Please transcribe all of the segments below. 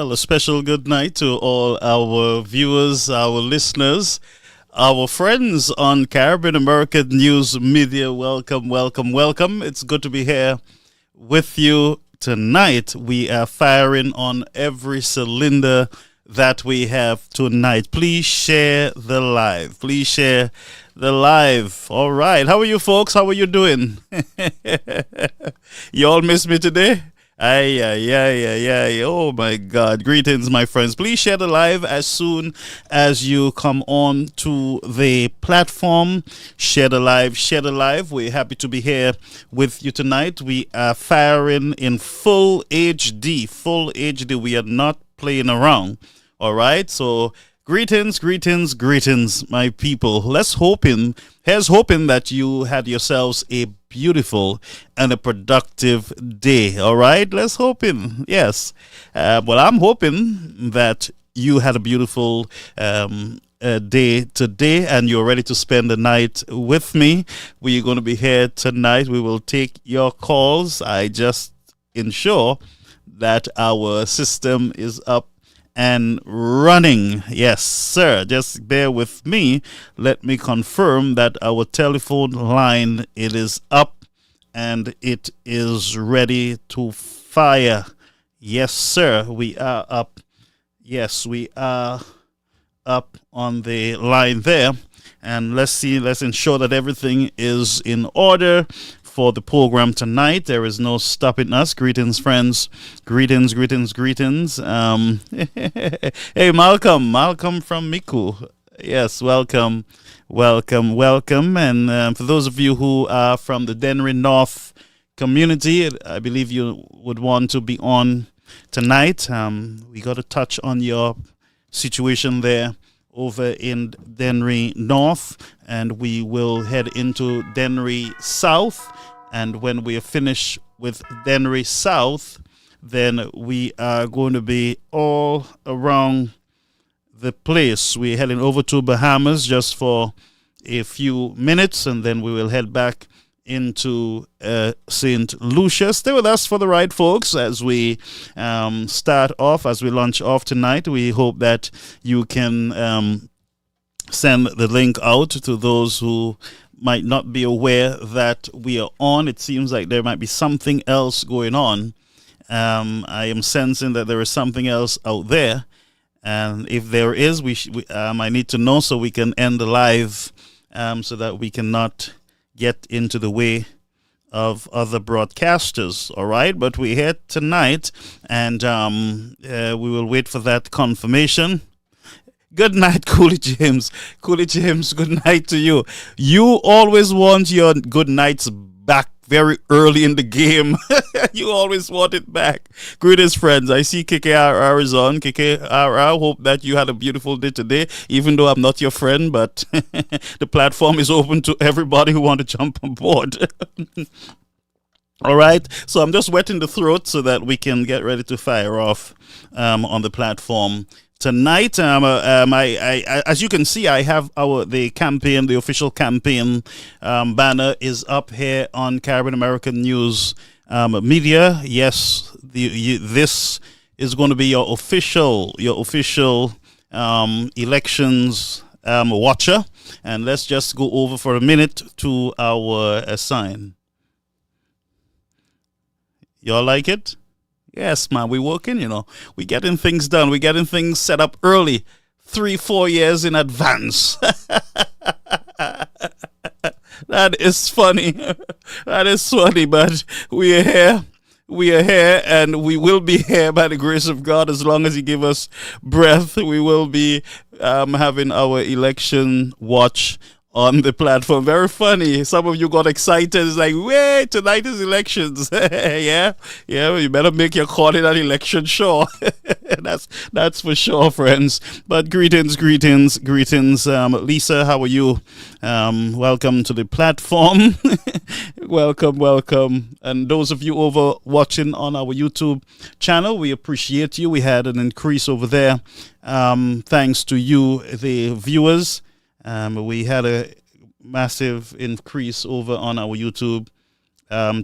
Well, a special good night to all our viewers, our listeners, our friends on Caribbean American News Media. Welcome, welcome, welcome. It's good to be here with you tonight. We are firing on every cylinder that we have tonight. Please share the live. Please share the live. All right. How are you folks? How are you doing? You all miss me today? Ay, ay, ay, ay, ay. Oh my God. Greetings, my friends. Please share the live as soon as you come on to the platform. Share the live, share the live. We're happy to be here with you tonight. We are firing in full HD. Full HD. We are not playing around. All right. So greetings, greetings, greetings, my people. Here's hoping that you had yourselves a beautiful and a productive day. All right, let's hoping. Yes. Well, I'm hoping that you had a beautiful day today and you're ready to spend the night with me. We're going to be here tonight. We will take your calls. I just ensure that our system is up and running. Yes, sir. Just bear with me. Let me confirm that our telephone line, it is up and it is ready to fire. Yes, sir. We are up. Yes, we are up on the line there. And let's ensure that everything is in order for the program tonight. There is no stopping us. Greetings, friends. Greetings, greetings, greetings. Hey, Malcolm from Miku. Yes, welcome, welcome, welcome. And for those of you who are from the Denry North community, I believe you would want to be on tonight. We got to touch on your situation there over in Denry North, and we will head into Denry South. And when we are finished with Denry South, then we are going to be all around the place. We're heading over to Bahamas just for a few minutes, and then we will head back into St. Lucia. Stay with us for the ride, folks, as we start off, as we launch off tonight. We hope that you can send the link out to those who might not be aware that we are on. It seems like there might be something else going on. I am sensing that there is something else out there. And if there is, I need to know so we can end the live so that we cannot get into the way of other broadcasters. All right, but we're here tonight, and we will wait for that confirmation. Good night, Coolie James. Coolie James, good night to you. You always want your good nights back very early in the game. You always want it back. Greetings, friends. I see KKRR is on. KKRR, hope that you had a beautiful day today, even though I'm not your friend, but the platform is open to everybody who want to jump on board. All right. So I'm just wetting the throat so that we can get ready to fire off on the platform tonight. As you can see, I have the campaign, the official campaign banner is up here on Caribbean American News Media. Yes, this is going to be your official elections watcher. And let's just go over for a minute to our sign. Y'all like it? Yes, man, we're working, we're getting things done. We're getting things set up early, 3-4 years in advance. That is funny. That is funny, but we are here. We are here, and we will be here by the grace of God as long as He give us breath. We will be having our election watch on the platform. Very funny. Some of you got excited. It's like, wait, tonight is elections. Yeah, you better make your call in that election sure. That's for sure, friends. But greetings. Lisa, how are you? Welcome to the platform. Welcome. And those of you over watching on our YouTube channel, we appreciate you. We had an increase over there. Thanks to you, the viewers. We had a massive increase over on our YouTube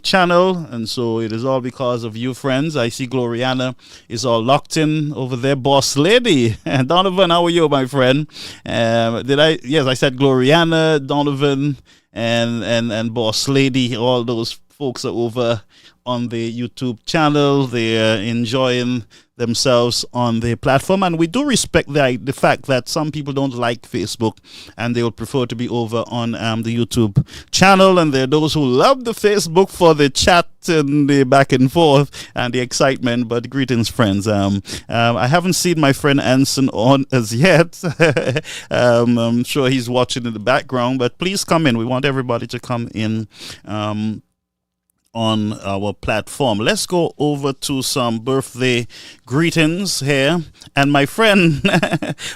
channel, and so it is all because of you, friends. I see Gloriana is all locked in over there, boss lady. And Donovan, how are you, my friend? Did I? Yes, I said Gloriana, Donovan, and boss lady. All those folks are over on the YouTube channel. They're enjoying themselves on the platform, and we do respect the fact that some people don't like Facebook and they would prefer to be over on the YouTube channel, and there are those who love the Facebook for the chat and the back and forth and the excitement. But greetings, friends. I haven't seen my friend Anson on as yet. I'm sure he's watching in the background, but please come in. We want everybody to come in on our platform. Let's go over to some birthday greetings here. And my friend,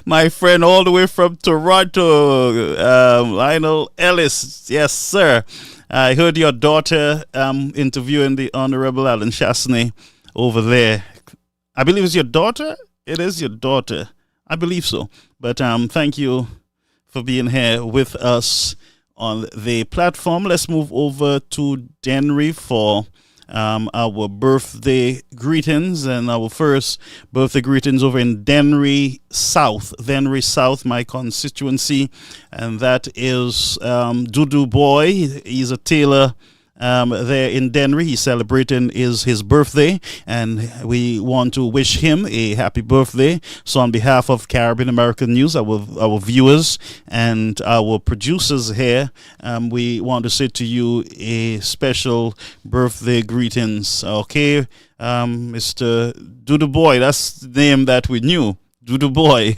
my friend all the way from Toronto, Lionel Ellis. Yes, sir. I heard your daughter interviewing the Honorable Alan Chasney over there. I believe it's your daughter? It is your daughter. I believe so. But thank you for being here with us on the platform. Let's move over to Denry for our birthday greetings, and our first birthday greetings over in Denry South, my constituency, and that is Dudu Boy. He's a tailor there in Denry. He's celebrating his birthday, and we want to wish him a happy birthday. So on behalf of Caribbean American News, our viewers and our producers here, we want to say to you a special birthday greetings. Okay, Mr. Dudu Boy, that's the name that we knew. Dudu Boy.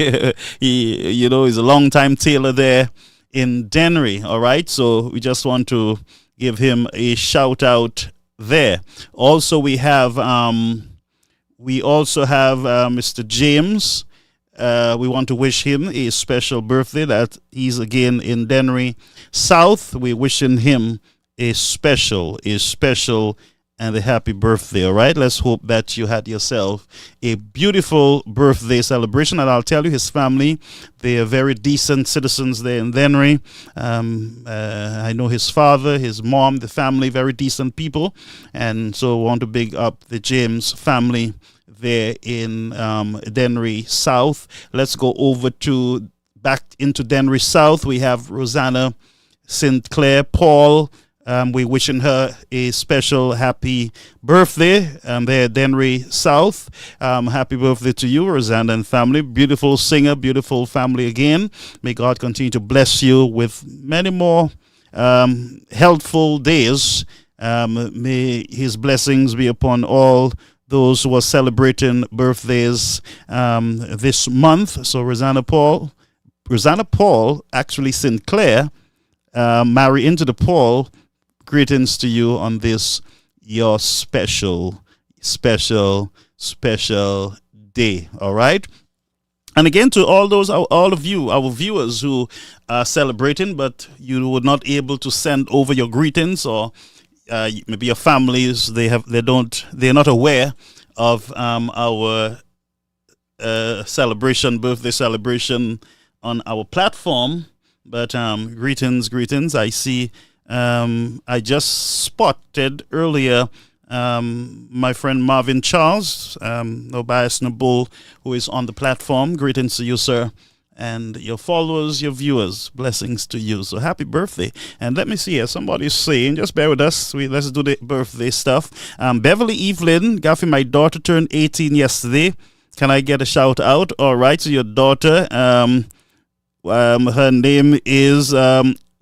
He's a long-time tailor there in Denry. All right, so we just want to give him a shout out there. Also, we also have Mr. James. We want to wish him a special birthday. That he's again in Denry South. We're wishing him a special and a happy birthday. All right. Let's hope that you had yourself a beautiful birthday celebration. And I'll tell you, his family, they are very decent citizens there in Denry. I know his father, his mom, the family, very decent people. And so I want to big up the James family there in Denry South. Let's go over back into Denry South. We have Rosanna St. Clair Paul. We're wishing her a special happy birthday there at Denry South. Happy birthday to you, Rosanna and family. Beautiful singer, beautiful family again. May God continue to bless you with many more healthful days. May his blessings be upon all those who are celebrating birthdays this month. So Rosanna Paul, actually Sinclair, marry into the Paul. Greetings to you on this, your special day. All right. And again, to all of you, our viewers who are celebrating, but you were not able to send over your greetings, or maybe your families, they're not aware of our birthday celebration on our platform. But greetings. I see. I just spotted earlier my friend Marvin Charles, no bias, no bull, who is on the platform. Greetings to you, sir, and your followers, your viewers. Blessings to you. So happy birthday. And let me see here. Somebody's saying, just bear with us. Let's do the birthday stuff. Beverly Evelyn, Gaffy, my daughter turned 18 yesterday. Can I get a shout out? All right, to your daughter. Her name is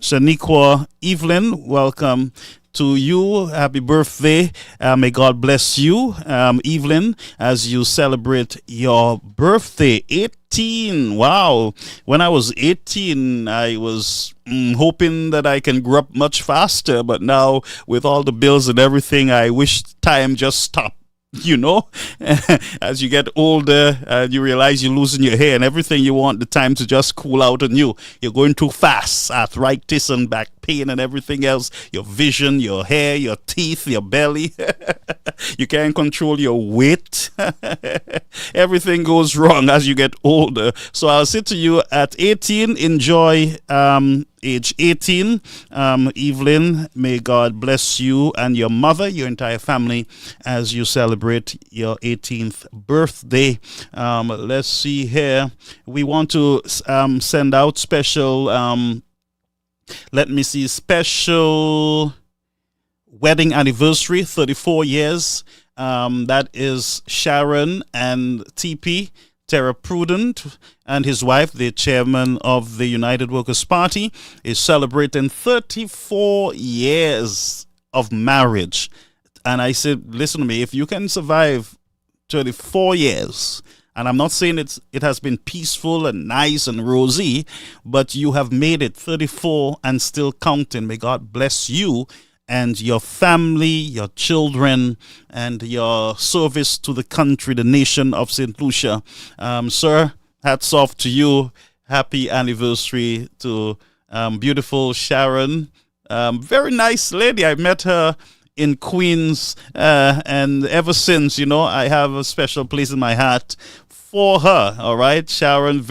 Shaniqua Evelyn. Welcome to you. Happy birthday. May God bless you, Evelyn, as you celebrate your birthday. 18. Wow. When I was 18, I was hoping that I can grow up much faster. But now, with all the bills and everything, I wish time just stopped. As you get older, you realize you're losing your hair and everything. You want the time to just cool out on you. You're going too fast. Arthritis and back pain and everything else. Your vision, your hair, your teeth, your belly. You can't control your weight. Everything goes wrong as you get older. So I'll say to you, at 18, enjoy age 18. Evelyn, may God bless you and your mother, your entire family, as you celebrate your 18th birthday. Let's see here. We want to send out special, special wedding anniversary, 34 years. That is Sharon and TP. Terra Prudent and his wife, the chairman of the United Workers' Party, is celebrating 34 years of marriage. And I said, listen to me, if you can survive 34 years, and I'm not saying it has been peaceful and nice and rosy, but you have made it 34 and still counting. May God bless you and your family, your children, and your service to the country, the nation of St. Lucia. Sir, hats off to you. Happy anniversary to beautiful Sharon. Very nice lady. I met her in Queens, and ever since, I have a special place in my heart for her. All right, Sharon,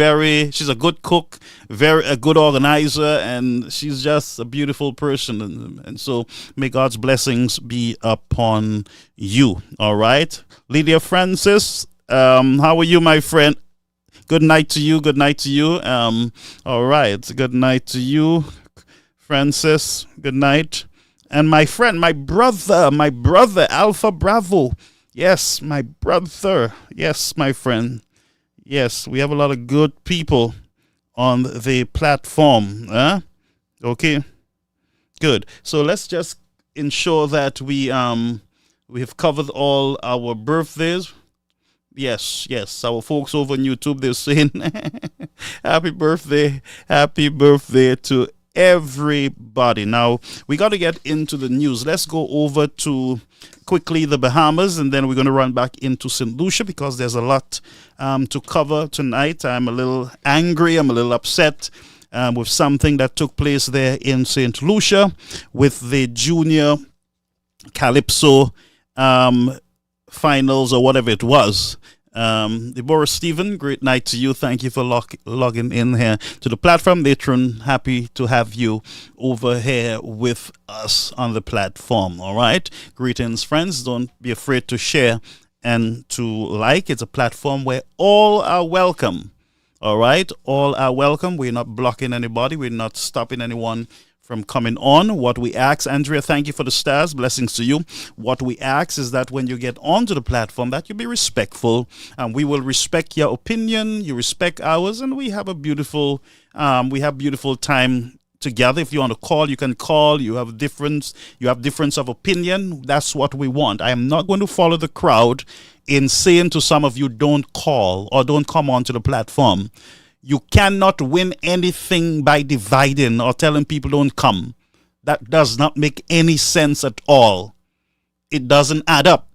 she's a good cook, a good organizer, and she's just a beautiful person. And so may God's blessings be upon you. All right, Lydia Francis, how are you, my friend? Good night to you. Good night to you. All right, good night to you, Francis. Good night. And my friend, my brother, Alpha Bravo. Yes, my brother. Yes, my friend. Yes, we have a lot of good people on the platform. Okay, good. So let's just ensure that we have covered all our birthdays. Yes, our folks over on YouTube, they're saying happy birthday to everybody. Now, we got to get into the news. Let's go over to quickly the Bahamas, and then we're going to run back into St. Lucia because there's a lot to cover tonight. I'm a little angry. I'm a little upset with something that took place there in St. Lucia with the junior Calypso finals or whatever it was. Deborah Stephen, great night to you. Thank you for logging in here to the platform. Matron, happy to have you over here with us on the platform. All right. Greetings, friends. Don't be afraid to share and to like. It's a platform where all are welcome. All right. All are welcome. We're not blocking anybody. We're not stopping anyone from coming on. What we ask, Andrea, thank you for the stars, blessings to you. What we ask is that when you get onto the platform, that you be respectful, and we will respect your opinion, you respect ours, and we have a beautiful time together. If you want to call, you can call. You have difference of opinion. That's what we want. I am not going to follow the crowd in saying to some of you, don't call or don't come onto the platform. You cannot win anything by dividing or telling people don't come. That does not make any sense at all. It doesn't add up.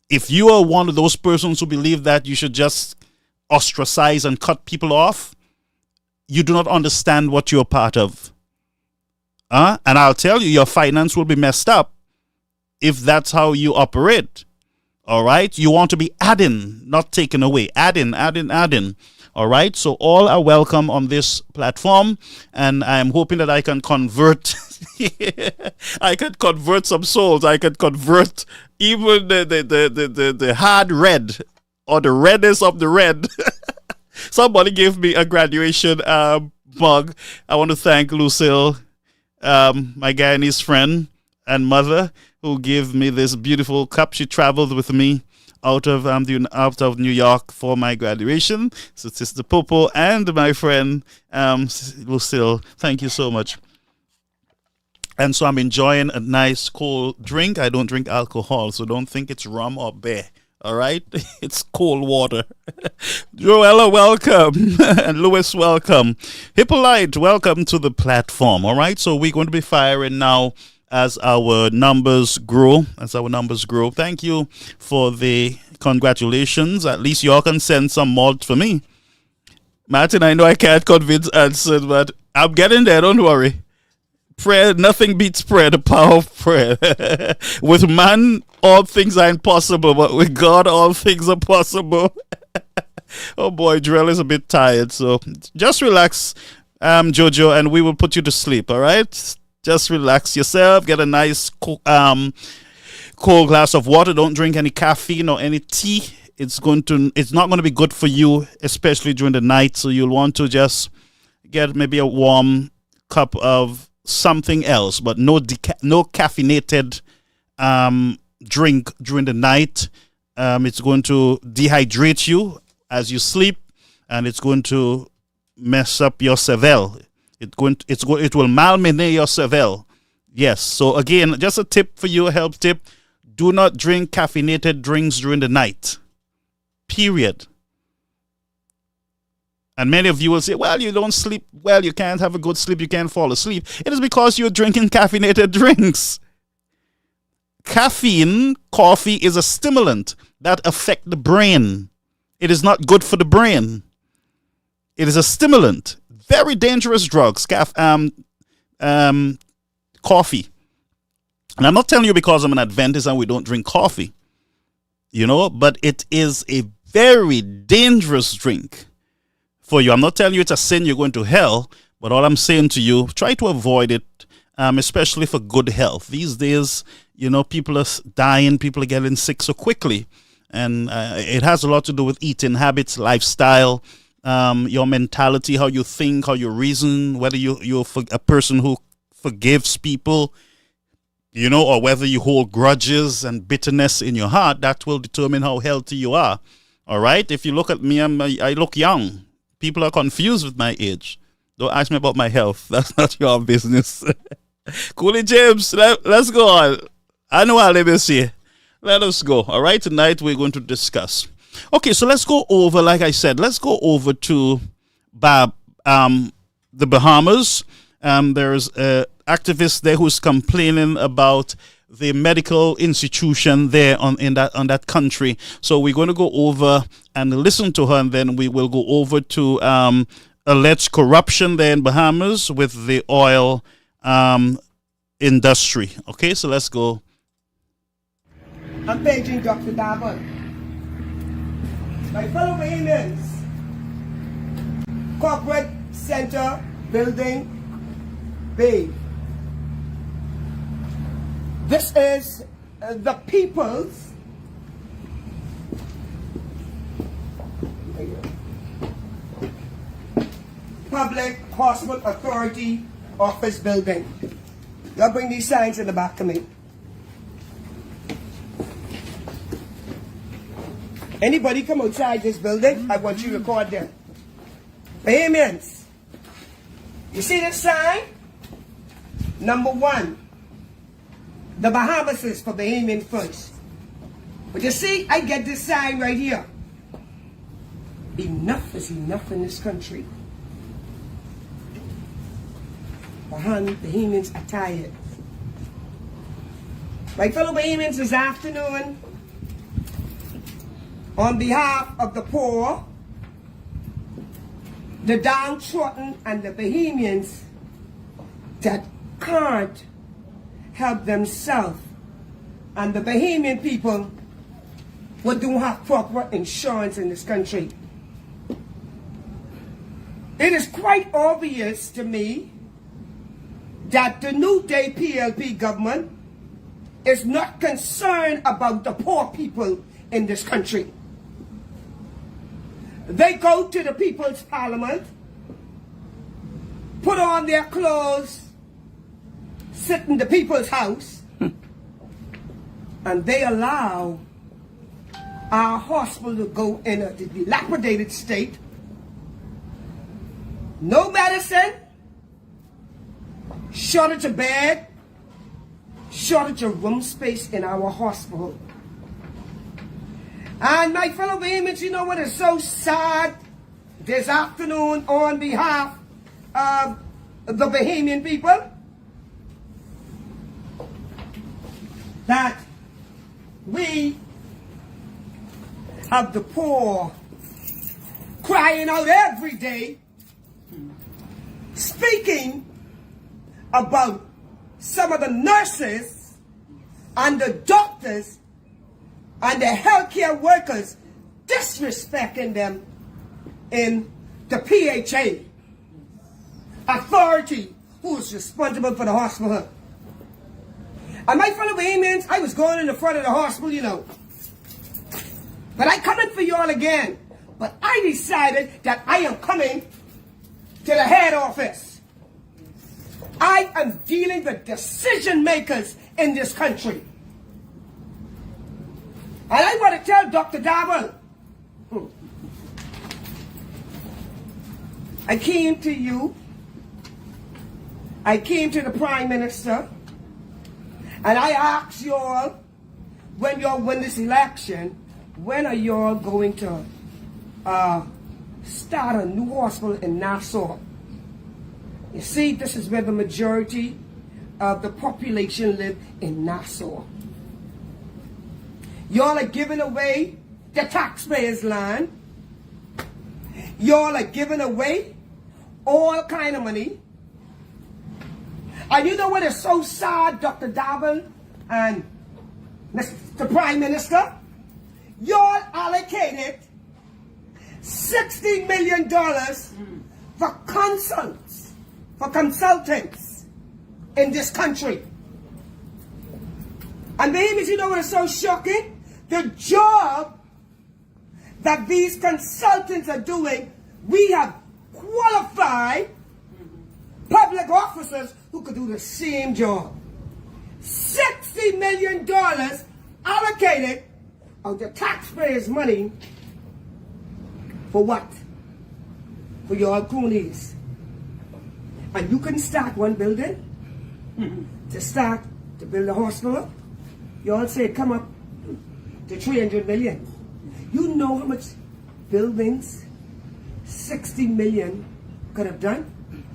If you are one of those persons who believe that you should just ostracize and cut people off, you do not understand what you're part of. And I'll tell you, your finance will be messed up if that's how you operate. All right? You want to be adding, not taking away. Adding. All right, so all are welcome on this platform, and I'm hoping that I can convert. I could convert some souls. I could convert even the hard red or the reddest of the red. Somebody gave me a graduation mug. I want to thank Lucille, my Guyanese friend and mother, who gave me this beautiful cup. She traveled with me out of New York for my graduation. So Sister Popo and my friend Lucille, thank you so much. And so I'm enjoying a nice cold drink. I don't drink alcohol, so don't think it's rum or beer. All right, it's cold water. Joella, welcome, and Louis, welcome. Hippolyte, welcome to the platform. All right, so we're going to be firing now as our numbers grow. Thank you for the congratulations. At least y'all can send some malt for me. Martin, I know I can't convince Anson, but I'm getting there, don't worry. Prayer, nothing beats prayer, the power of prayer. With man, all things are impossible, but with God, all things are possible. Oh boy, Jarell is a bit tired, so just relax. Jojo, and we will put you to sleep. All right, just relax yourself. Get a nice cold glass of water. Don't drink any caffeine or any tea. It's not going to be good for you, especially during the night. So you'll want to just get maybe a warm cup of something else, but no caffeinated drink during the night. It's going to dehydrate you as you sleep, and it's going to mess up your cervelle. It will malmenate your cervelle. Yes. So again, just a tip for you, a help tip: do not drink caffeinated drinks during the night. Period. And many of you will say, well, you don't sleep well, you can't have a good sleep, you can't fall asleep. It is because you're drinking caffeinated drinks. Caffeine, coffee, is a stimulant that affects the brain. It is not good for the brain. It is a stimulant. Very dangerous drugs, coffee. And I'm not telling you because I'm an Adventist and we don't drink coffee, but it is a very dangerous drink for you. I'm not telling you it's a sin, you're going to hell, but all I'm saying to you, try to avoid it, especially for good health. These days, people are dying, people are getting sick so quickly, and it has a lot to do with eating habits, lifestyle, your mentality, how you think, how you reason, whether you're a person who forgives people, or whether you hold grudges and bitterness in your heart. That will determine how healthy you are. All right? If you look at me, I look young. People are confused with my age. Don't ask me about my health. That's not your business. Coolie James, let's go on. I know I'll never see. Let us go. All right? Tonight we're going to discuss. Okay, so let's go over, like I said, let's go over to the Bahamas. There's an activist there who's complaining about the medical institution there on that country. So we're going to go over and listen to her, and then we will go over to alleged corruption there in Bahamas with the oil industry. Okay, so let's go. I'm paging Dr. Davon. My fellow Bahamians, corporate center building, babe. This is the people's public hospital authority office building. Y'all bring these signs in the back of me. Anybody come outside this building, I want you to record them. Bahamians, you see this sign? Number 1, the Bahamas is for Bahamian first. But you see, I get this sign right here. Enough is enough in this country. Bahamians are tired. My fellow Bahamians, this afternoon, on behalf of the poor, the downtrodden, and the Bahamians that can't help themselves, and the Bahamian people who don't have proper insurance in this country. It is quite obvious to me that the New Day PLP government is not concerned about the poor people in this country. They go to the People's Parliament, put on their clothes, sit in the people's house, and they allow our hospital to go in a dilapidated state. No medicine, shortage of bed, shortage of room space in our hospital. And my fellow Bahamians, you know what is so sad this afternoon on behalf of the Bahamian people? That we have the poor crying out every day, speaking about some of the nurses and the doctors and the healthcare workers disrespecting them in the PHA. authority who is responsible for the hospital. And my fellow Bahamians, I was going in the front of the hospital, you know. But I coming for y'all again. But I decided that I am coming to the head office. I am dealing with decision makers in this country. And I want to tell Dr. Darwell, I came to you, I came to the Prime Minister, and I asked y'all, when y'all win this election, when are y'all going to start a new hospital in Nassau? You see, this is where the majority of the population live, in Nassau. Y'all are giving away the taxpayers' land. Y'all are giving away all kind of money. And you know what is so sad, Dr. Darwell and Mr. Prime Minister? Y'all allocated $60 million for consultants in this country. And babies, you know what is so shocking? The job that these consultants are doing, we have qualified public officers who could do the same job. $60 million allocated of the taxpayers' money for what? For your coonies. And you couldn't start one building to build a hospital. You all said come up to 300 million. You know how much buildings 60 million could have done?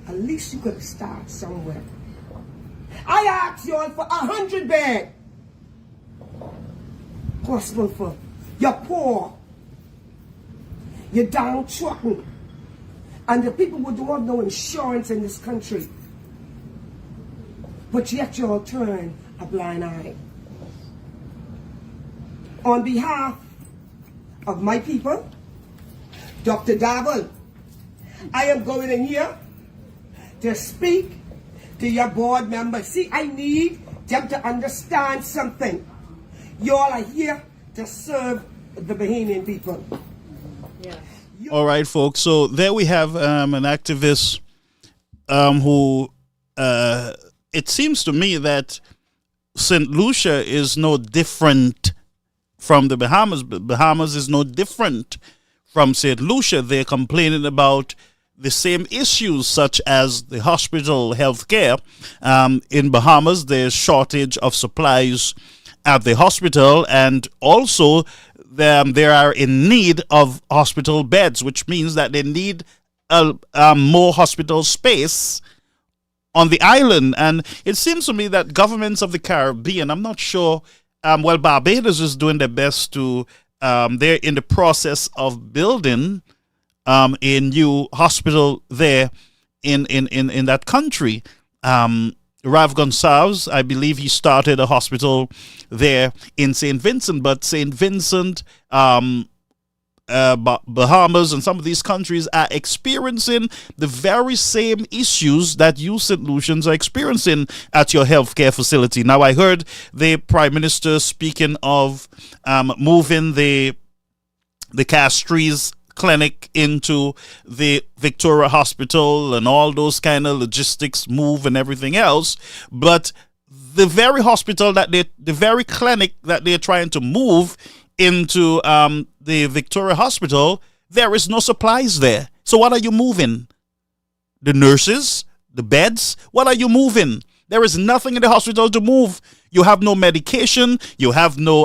At least you could have started somewhere. I asked you all for 100-bed hospital for your poor, your downtrodden, and the people who don't have no insurance in this country. But yet you all turn a blind eye. On behalf of my people, Dr. Darwell, I am going in here to speak to your board members. See, I need them to understand something. You all are here to serve the Bahamian people. Yeah. All right, folks. So there we have an activist who, it seems to me that St. Lucia is no different from the Bahamas. Bahamas is no different from St. Lucia. They're complaining about the same issues such as the hospital health care. In Bahamas, there's shortage of supplies at the hospital, and also they are in need of hospital beds, which means that they need more hospital space on the island. And it seems to me that governments of the Caribbean, I'm not sure, Barbados is doing their best to, they're in the process of building a new hospital there in that country. Rav Gonsalves, I believe he started a hospital there in St. Vincent, but St. Vincent, Bahamas, and some of these countries are experiencing the very same issues that you St. Lucians are experiencing at your healthcare facility. Now, I heard the Prime Minister speaking of moving the Castries clinic into the Victoria Hospital and all those kind of logistics move and everything else, but the very hospital the very clinic that they're trying to move into the Victoria Hospital, there is no supplies there. So what are you moving? The nurses, the beds? What are you moving? There is nothing in the hospital to move. You have no medication. You have no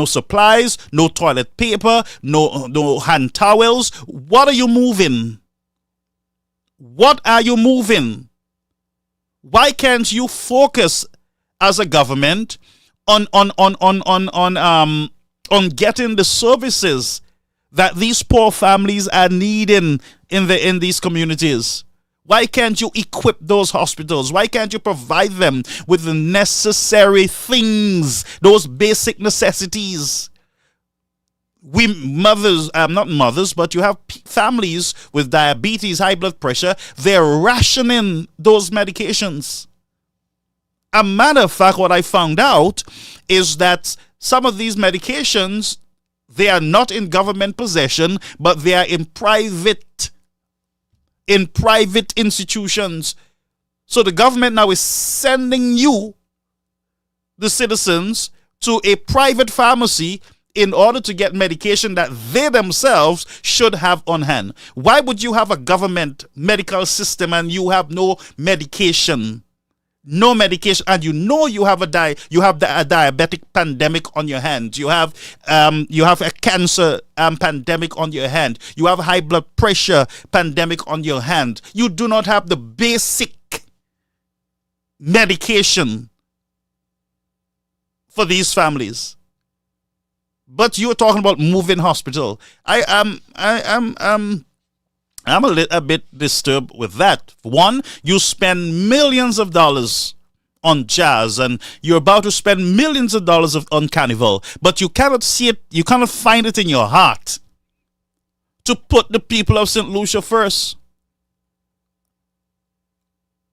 supplies, no toilet paper, no hand towels. What are you moving? What are you moving? Why can't you focus as a government on getting the services that these poor families are needing in these communities? Why can't you equip those hospitals? Why can't you provide them with the necessary things, those basic necessities? We mothers, not mothers, but you have families with diabetes, high blood pressure. They're rationing those medications. A matter of fact, what I found out is that some of these medications, they are not in government possession, but they are in private institutions. So the government now is sending you, the citizens, to a private pharmacy in order to get medication that they themselves should have on hand. Why would you have a government medical system and you have no medication? No medication, and you know you have a diabetic pandemic on your hand. You have a cancer pandemic on your hand. You have a high blood pressure pandemic on your hand. You do not have the basic medication for these families. But you're talking about moving hospital. I'm a little bit disturbed with that. One, you spend millions of dollars on jazz, and you're about to spend millions of dollars on carnival, but you cannot see it, you cannot find it in your heart to put the people of St. Lucia first.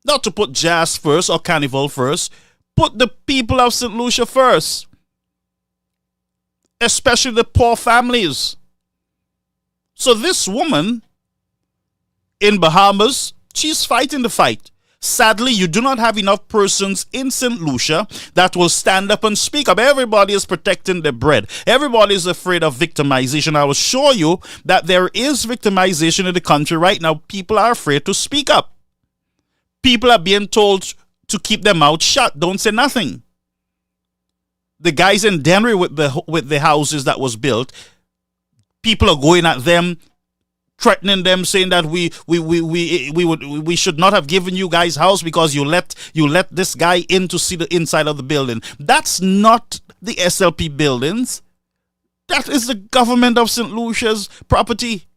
Not to put jazz first or carnival first. Put the people of St. Lucia first. Especially the poor families. So this woman in Bahamas, she's fighting the fight. Sadly, you do not have enough persons in St. Lucia that will stand up and speak up. Everybody is protecting their bread. Everybody is afraid of victimization. I will show you that there is victimization in the country right now. People are afraid to speak up. People are being told to keep their mouth shut. Don't say nothing. The guys in Denver with the houses that was built, people are going at them, threatening them, saying that we should not have given you guys house because you let this guy in to see the inside of the building. That's not the SLP buildings. That is the government of St. Lucia's property.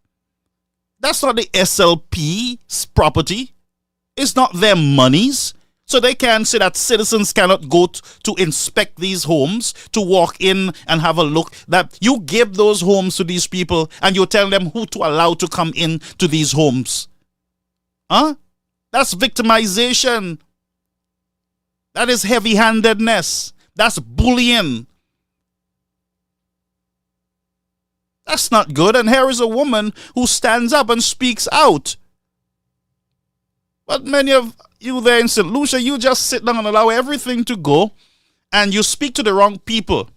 That's not the SLP's property. It's not their monies. So they can't say that citizens cannot go to inspect these homes, to walk in and have a look. That you give those homes to these people and you tell them who to allow to come in to these homes. Huh? That's victimization. That is heavy-handedness. That's bullying. That's not good. And here is a woman who stands up and speaks out. But many of you there in St. Lucia, you just sit down and allow everything to go, and you speak to the wrong people.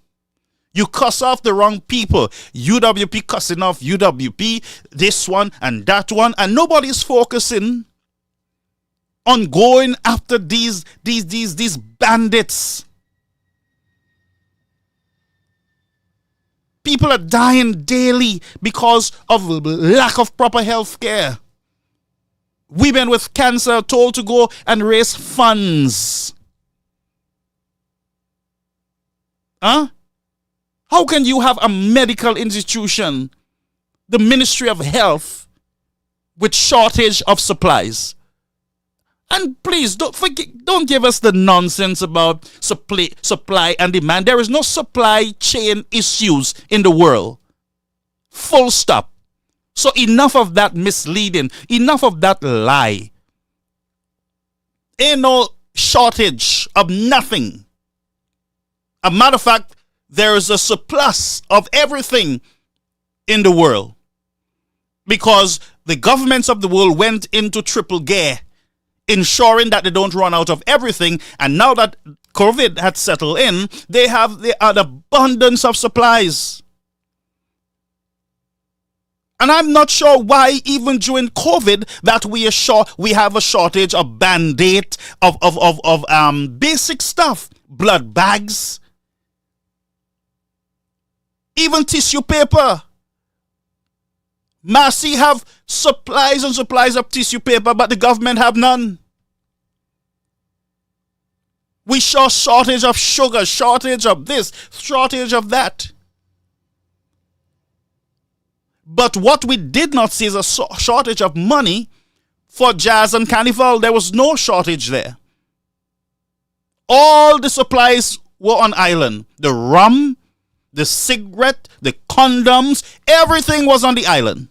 You cuss off the wrong people. UWP cussing off UWP, this one and that one, and nobody's focusing on going after these bandits. People are dying daily because of lack of proper health care. Women with cancer are told to go and raise funds. Huh? How can you have a medical institution, the Ministry of Health, with shortage of supplies? And please, don't give us the nonsense about supply and demand. There is no supply chain issues in the world. Full stop. So enough of that misleading. Enough of that lie. Ain't no shortage of nothing. A matter of fact, there is a surplus of everything in the world. Because the governments of the world went into triple gear, ensuring that they don't run out of everything. And now that COVID had settled in, they have an abundance of supplies. And I'm not sure why even during COVID that we have a shortage of Band-Aid, of basic stuff, blood bags, even tissue paper. Massey have supplies and supplies of tissue paper, but the government have none. We saw shortage of sugar, shortage of this, shortage of that. But what we did not see is a shortage of money for jazz and carnival. There was no shortage there. All the supplies were on island. The rum, the cigarette, the condoms, everything was on the island.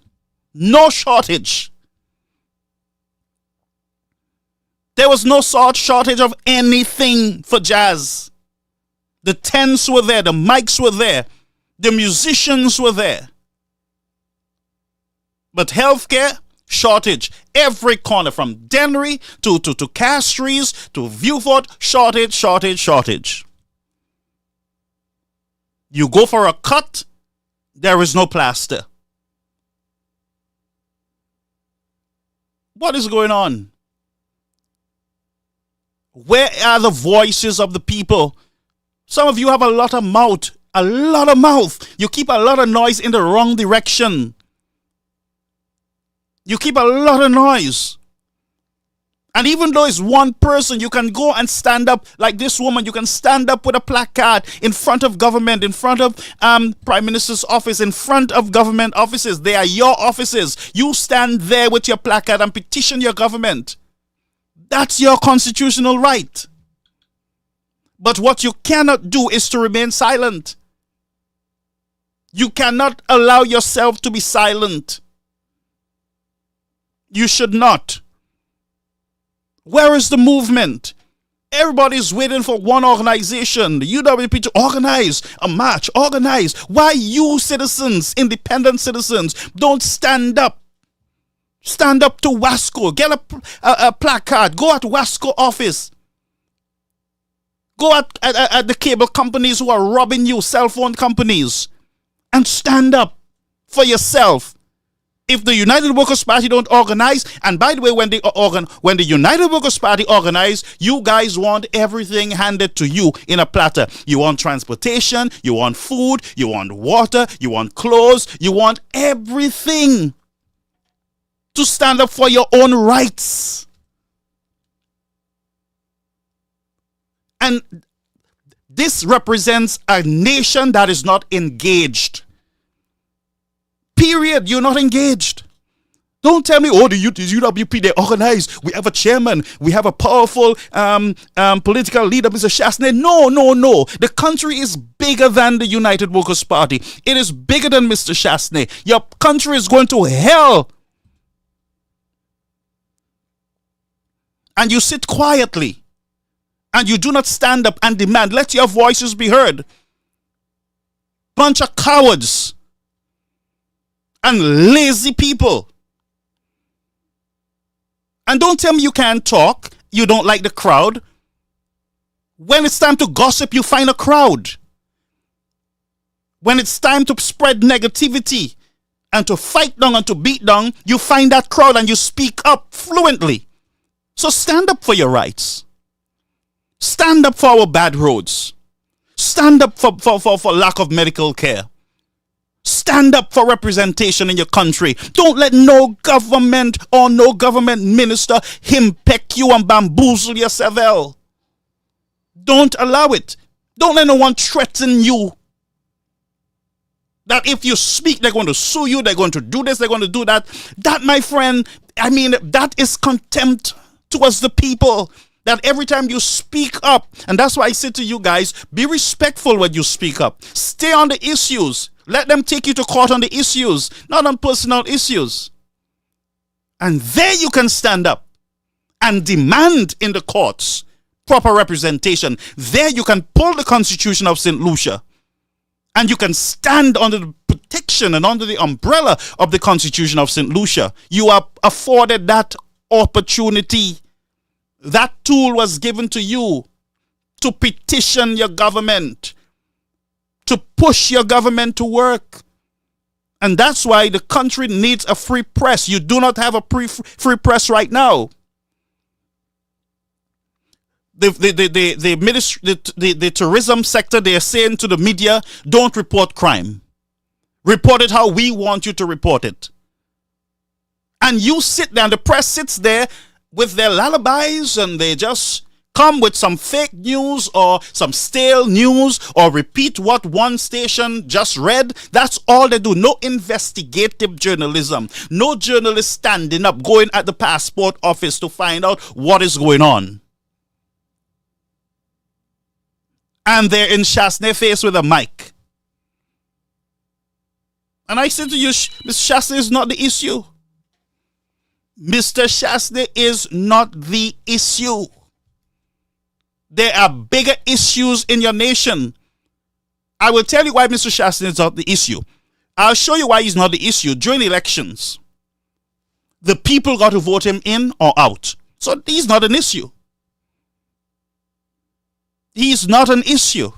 No shortage. There was no shortage of anything for jazz. The tents were there, the mics were there, the musicians were there. But healthcare, shortage. Every corner from Dennery to Castries to Viewfort, shortage. You go for a cut, there is no plaster. What is going on? Where are the voices of the people? Some of you have a lot of mouth. You keep a lot of noise in the wrong direction. You keep a lot of noise. And even though it's one person, you can go and stand up like this woman. You can stand up with a placard in front of government, in front of Prime Minister's office, in front of government offices. They are your offices. You stand there with your placard and petition your government. That's your constitutional right. But what you cannot do is to remain silent. You cannot allow yourself to be silent. You should not. Where is the movement? Everybody's waiting for one organization, the UWP, to organize a march. Organize. Why you citizens, independent citizens, don't stand up? Stand up to WASCO. Get a placard. Go at WASCO office. Go at the cable companies who are robbing you, cell phone companies, and stand up for yourself. If the United Workers' Party don't organize, and by the way, when the United Workers' Party organize, you guys want everything handed to you in a platter. You want transportation, you want food, you want water, you want clothes, you want everything to stand up for your own rights. And this represents a nation that is not engaged. Period. You're not engaged. Don't tell me, the UWP, they organize. We have a chairman. We have a powerful political leader, Mr. Chasney. No. The country is bigger than the United Workers' Party. It is bigger than Mr. Chasney. Your country is going to hell. And you sit quietly. And you do not stand up and demand. Let your voices be heard. Bunch of cowards. And lazy people. And don't tell me you can't talk. You don't like the crowd. When it's time to gossip, you find a crowd. When it's time to spread negativity and to fight down and to beat down, you find that crowd and you speak up fluently. So stand up for your rights. Stand up for our bad roads. Stand up for lack of medical care. Stand up for representation in your country. Don't let no government or no government minister impeck you and bamboozle your cervelle. Don't allow it. Don't let no one threaten you. That if you speak, they're going to sue you, they're going to do this, they're going to do that. That, my friend, that is contempt towards the people. That every time you speak up, and that's why I say to you guys, be respectful when you speak up. Stay on the issues. Let them take you to court on the issues, not on personal issues. And there you can stand up and demand in the courts proper representation. There you can pull the Constitution of St. Lucia. And you can stand under the protection and under the umbrella of the Constitution of St. Lucia. You are afforded that opportunity. That tool was given to you to petition your government, to push your government to work. And that's why the country needs a free press. You do not have a free press right now. The tourism sector, they are saying to the media, don't report crime. Report it how we want you to report it. And you sit there, and the press sits there with their lullabies, and they just come with some fake news or some stale news or repeat what one station just read. That's all they do. No investigative journalism. No journalist standing up, going at the passport office to find out what is going on. And they're in Chasney face with a mic. And I say to you, Mr. Shasta is not the issue. Mr. Shasta is not the issue. There are bigger issues in your nation. I will tell you why Mr. Shasta is not the issue. I'll show you why he's not the issue. During elections, the people got to vote him in or out. So he's not an issue. He's not an issue.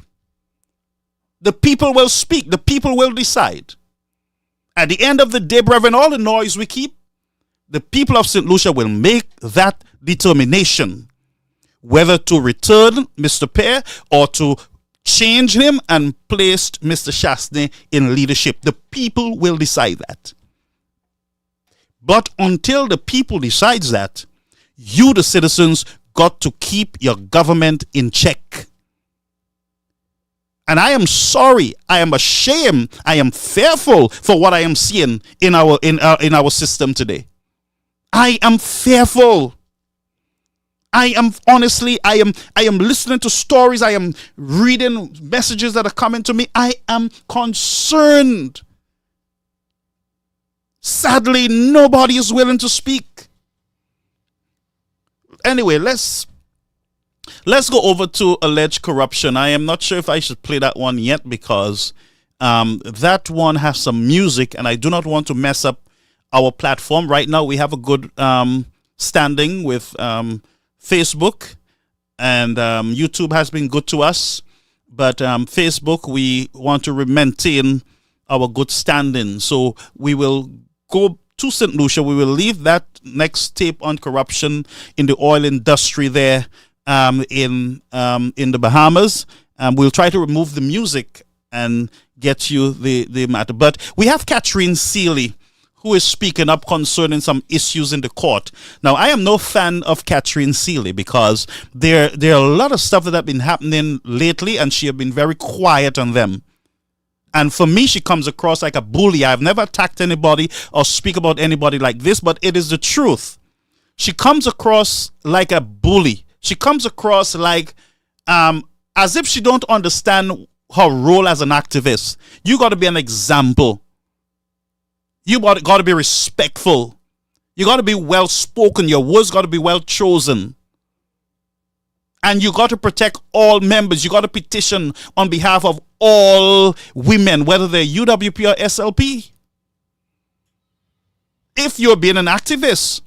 The people will speak. The people will decide. At the end of the day, brethren, all the noise we keep, the people of St. Lucia will make that determination whether to return Mr. Pear or to change him and place Mr. Shasta in leadership. The people will decide that. But until the people decides that, you, the citizens, got to keep your government in check. And I am sorry, I am ashamed, I am fearful for what I am seeing in our system today. I am fearful. I am listening to stories, I am reading messages that are coming to me. I am concerned. Sadly, nobody is willing to speak. Anyway, let's go over to alleged corruption. I am not sure if I should play that one yet because that one has some music and I do not want to mess up our platform. Right now we have a good standing with Facebook, and YouTube has been good to us. But Facebook, we want to maintain our good standing. So we will go to St. Lucia. We will leave that next tape on corruption in the oil industry there in the Bahamas. We'll try to remove the music and get you the matter. But we have Catherine Seeley, who is speaking up concerning some issues in the court. Now, I am no fan of Catherine Seeley because there are a lot of stuff that have been happening lately, and she has been very quiet on them. And for me, she comes across like a bully. I've never attacked anybody or speak about anybody like this, but it is the truth. She comes across like a bully. She comes across like as if she don't understand her role as an activist. You got to be an example. You got to be respectful. You got to be well spoken. Your words got to be well chosen. And you got to protect all members. You got to petition on behalf of all women, whether they're UWP or SLP. If you're being an activist,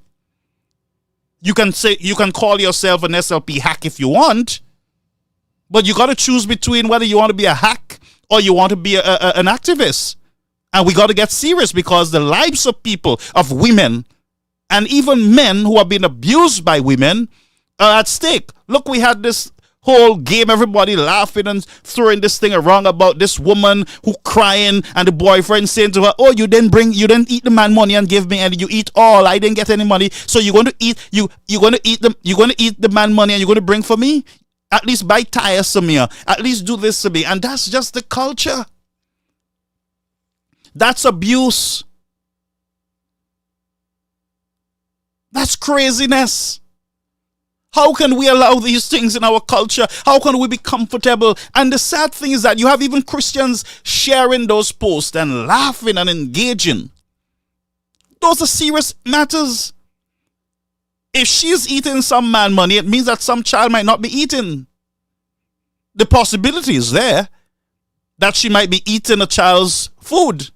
you can call yourself an SLP hack if you want, but you got to choose between whether you want to be a hack or you want to be an activist. And we got to get serious because the lives of people, of women, and even men who have been abused by women are at stake. Look, we had this whole game, everybody laughing and throwing this thing around about this woman who crying and the boyfriend saying to her, oh, you didn't eat the man money and give me, and you eat all. I didn't get any money. So you're going to eat the man money and you're going to bring for me? At least buy tires to me. At least do this to me. And that's just the culture. That's abuse. That's craziness. How can we allow these things in our culture? How can we be comfortable? And the sad thing is that you have even Christians sharing those posts and laughing and engaging. Those are serious matters. If she's eating some man money, it means that some child might not be eating. The possibility is there that she might be eating a child's food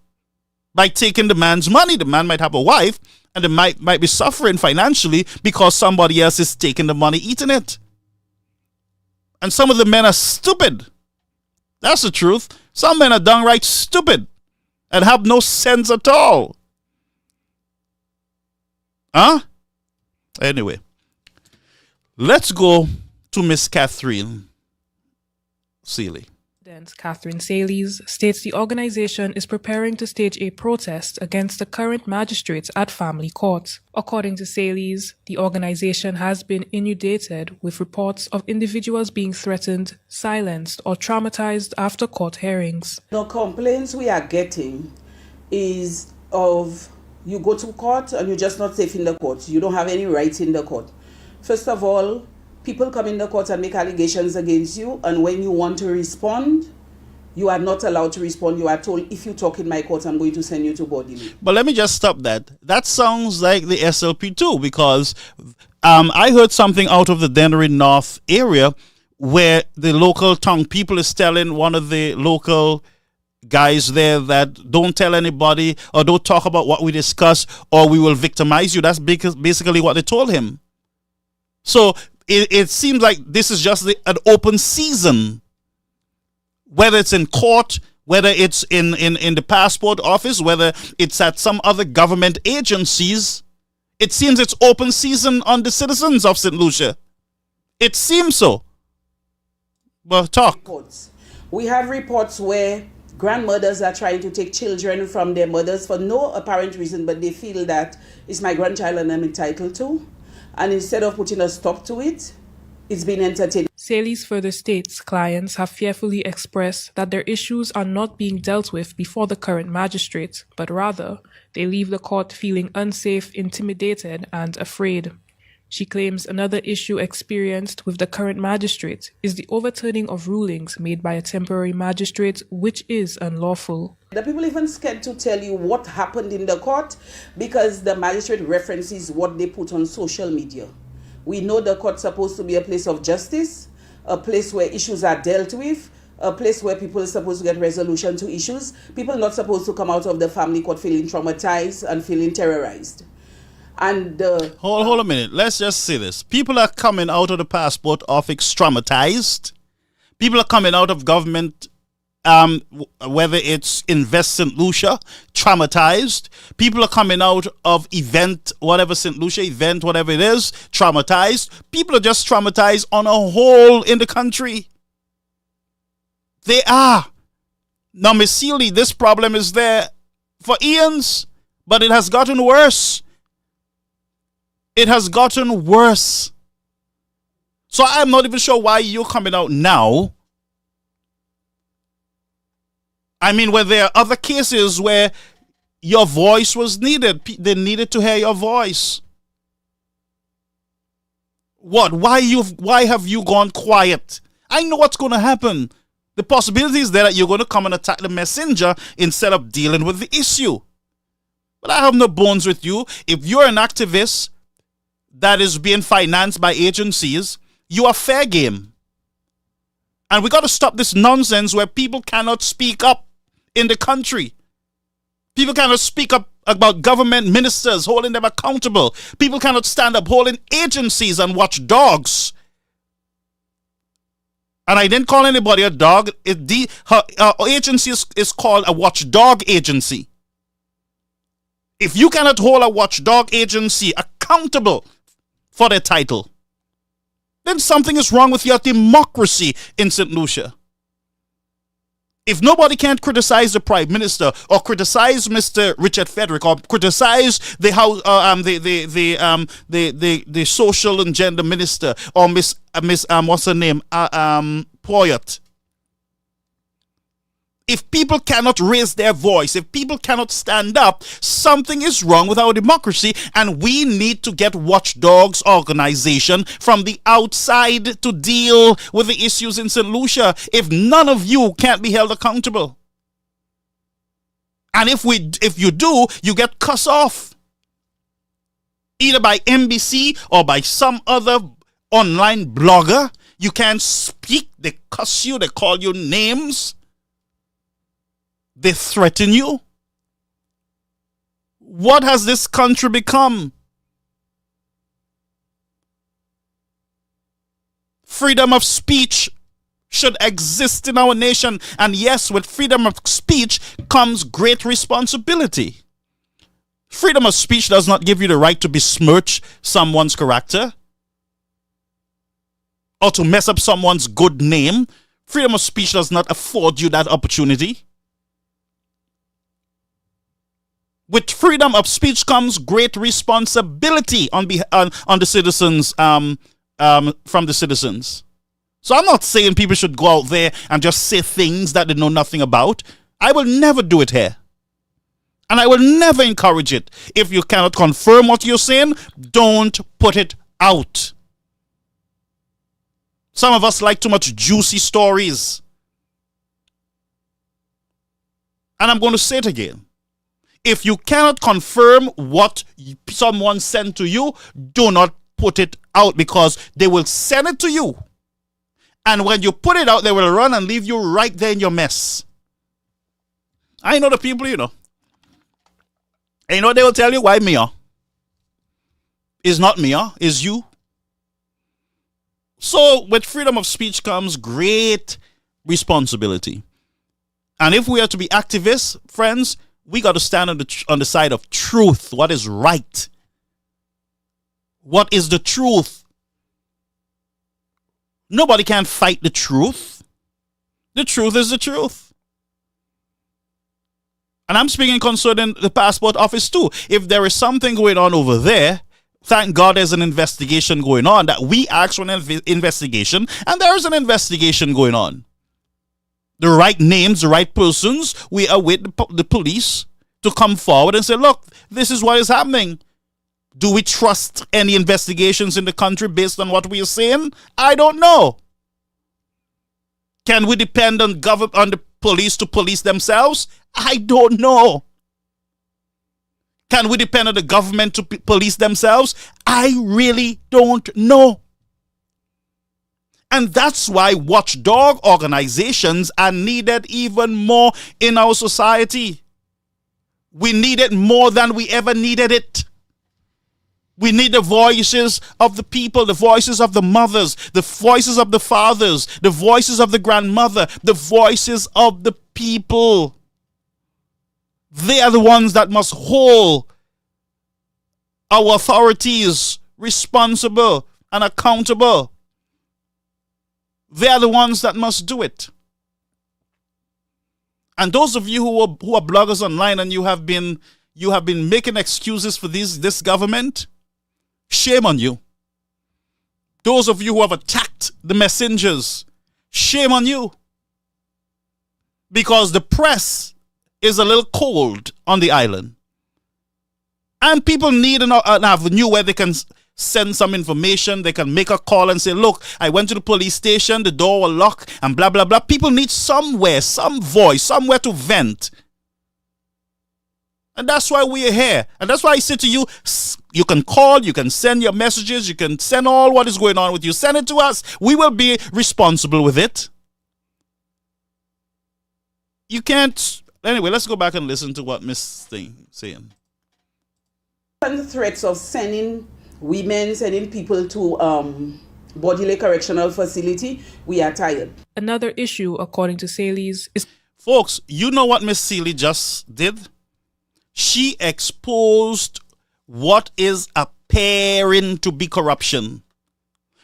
by taking the man's money. The man might have a wife and they might be suffering financially because somebody else is taking the money, eating it. And some of the men are stupid. That's the truth. Some men are downright stupid and have no sense at all. Huh? Anyway, let's go to Miss Catherine Seeley. Catherine Seeley states the organization is preparing to stage a protest against the current magistrates at family courts. According to Seeley, the organization has been inundated with reports of individuals being threatened, silenced, or traumatized after court hearings. The complaints we are getting is of you go to court and you're just not safe in the court. You don't have any rights in the court. First of all, people come in the court and make allegations against you, and when you want to respond, You are not allowed to respond. You are told, if you talk in my court, I'm going to send you to bodily. But let me just stop that. That sounds like the SLP too, because I heard something out of the Dennery North area where the local tongue people is telling one of the local guys there that don't tell anybody or don't talk about what we discuss or we will victimize you. That's basically what they told him. So it seems like this is just an open season. Whether it's in court, whether it's in the passport office, whether it's at some other government agencies, it seems it's open season on the citizens of St. Lucia. It seems so. But talk. Reports. We have reports where grandmothers are trying to take children from their mothers for no apparent reason, but they feel that it's my grandchild and I'm entitled to. And instead of putting a stop to it, it's been entertained. Saley's further states clients have fearfully expressed that their issues are not being dealt with before the current magistrate, but rather they leave the court feeling unsafe, intimidated, and afraid. She claims another issue experienced with the current magistrate is the overturning of rulings made by a temporary magistrate, which is unlawful. The people even scared to tell you what happened in the court because the magistrate references what they put on social media. We know the court's supposed to be a place of justice, a place where issues are dealt with, a place where people are supposed to get resolution to issues. People are not supposed to come out of the family court feeling traumatized and feeling terrorized. And hold a minute. Let's just say this. People are coming out of the passport office traumatized. People are coming out of government, whether it's Invest St. Lucia, traumatized. People are coming out of event, whatever St. Lucia event, whatever it is, traumatized. People are just traumatized on a whole in the country. They are. Now, Miss Seeley, this problem is there for eons, but it has gotten worse. It has gotten worse. So I'm not even sure why you're coming out now. I mean, where there are other cases where your voice was needed. They needed to hear your voice. What? Why have you gone quiet? I know what's going to happen. The possibility is there that you're going to come and attack the messenger instead of dealing with the issue. But I have no bones with you. If you're an activist that is being financed by agencies, you are fair game. And we got to stop this nonsense where people cannot speak up in the country. People cannot speak up about government ministers holding them accountable. People cannot stand up holding agencies and watchdogs. And I didn't call anybody a dog. Her agency is called a watchdog agency. If you cannot hold a watchdog agency accountable for their title, then something is wrong with your democracy in St. Lucia. If nobody can criticize the Prime Minister or criticize Mr. Richard Frederick or criticize the house, the social and gender minister or Miss what's her name, Poyet. If people cannot raise their voice, if people cannot stand up, something is wrong with our democracy, and we need to get watchdogs organization from the outside to deal with the issues in St. Lucia. If none of you can't be held accountable, and if you do, you get cussed off, either by NBC or by some other online blogger. You can't speak. They cuss you. They call you names. They threaten you. What has this country become? Freedom of speech should exist in our nation. And yes, with freedom of speech comes great responsibility. Freedom of speech does not give you the right to besmirch someone's character or to mess up someone's good name. Freedom of speech does not afford you that opportunity. With freedom of speech comes great responsibility on the citizens, from the citizens. So I'm not saying people should go out there and just say things that they know nothing about. I will never do it here. And I will never encourage it. If you cannot confirm what you're saying, don't put it out. Some of us like too much juicy stories. And I'm going to say it again. If you cannot confirm what someone sent to you, do not put it out, because they will send it to you. And when you put it out, they will run and leave you right there in your mess. I know the people, you know. And you know they will tell you why Mia. It's not Mia, it's you. So with freedom of speech comes great responsibility. And if we are to be activists, friends, we got to stand on the side of truth. What is right? What is the truth? Nobody can fight the truth. The truth is the truth. And I'm speaking concerning the passport office too. If there is something going on over there, thank God there's an investigation going on, that we asked for an investigation, and there is an investigation going on. The right names, the right persons, we await the police to come forward and say, look, this is what is happening. Do we trust any investigations in the country based on what we are saying? I don't know. Can we depend on the police to police themselves? I don't know. Can we depend on the government to police themselves? I really don't know. And that's why watchdog organizations are needed even more in our society. We need it more than we ever needed it. We need the voices of the people, the voices of the mothers, the voices of the fathers, the voices of the grandmother, the voices of the people. They are the ones that must hold our authorities responsible and accountable. They are the ones that must do it. And those of you who are bloggers online and you have been making excuses for this government, shame on you. Those of you who have attacked the messengers, shame on you. Because the press is a little cold on the island. And people need an avenue where they can send some information. They can make a call and say, look, I went to the police station, the door was locked, and blah, blah, blah. People need somewhere, some voice, somewhere to vent. And that's why we are here. And that's why I say to you, you can call, you can send your messages, you can send all what is going on with you. Send it to us. We will be responsible with it. You can't. Anyway, let's go back and listen to what Miss Thing saying. And the threats of sending people to Bodily Correctional Facility, we are tired. Another issue, according to Saley's, is... Folks, you know what Miss Seeley just did? She exposed what is appearing to be corruption.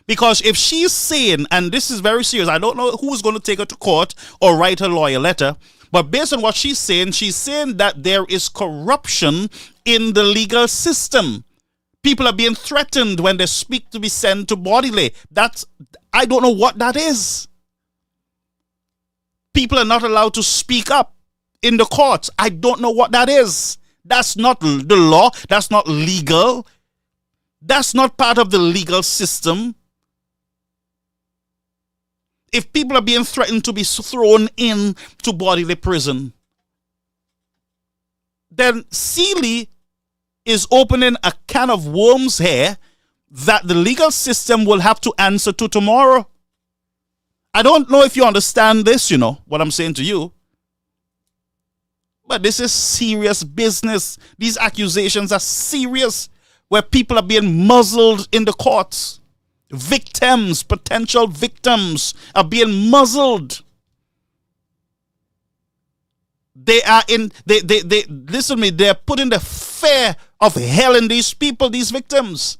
Because if she's saying, and this is very serious, I don't know who's going to take her to court or write her lawyer letter, but based on what she's saying that there is corruption in the legal system. People are being threatened when they speak to be sent to Bodily. I don't know what that is. People are not allowed to speak up in the courts. I don't know what that is. That's not the law. That's not legal. That's not part of the legal system. If people are being threatened to be thrown into Bodily prison, then Seeley is opening a can of worms here that the legal system will have to answer to tomorrow. I don't know if you understand this, what I'm saying to you. But this is serious business. These accusations are serious, where people are being muzzled in the courts. Victims, potential victims are being muzzled. Listen to me, they're putting the fear of hell in these people, these victims.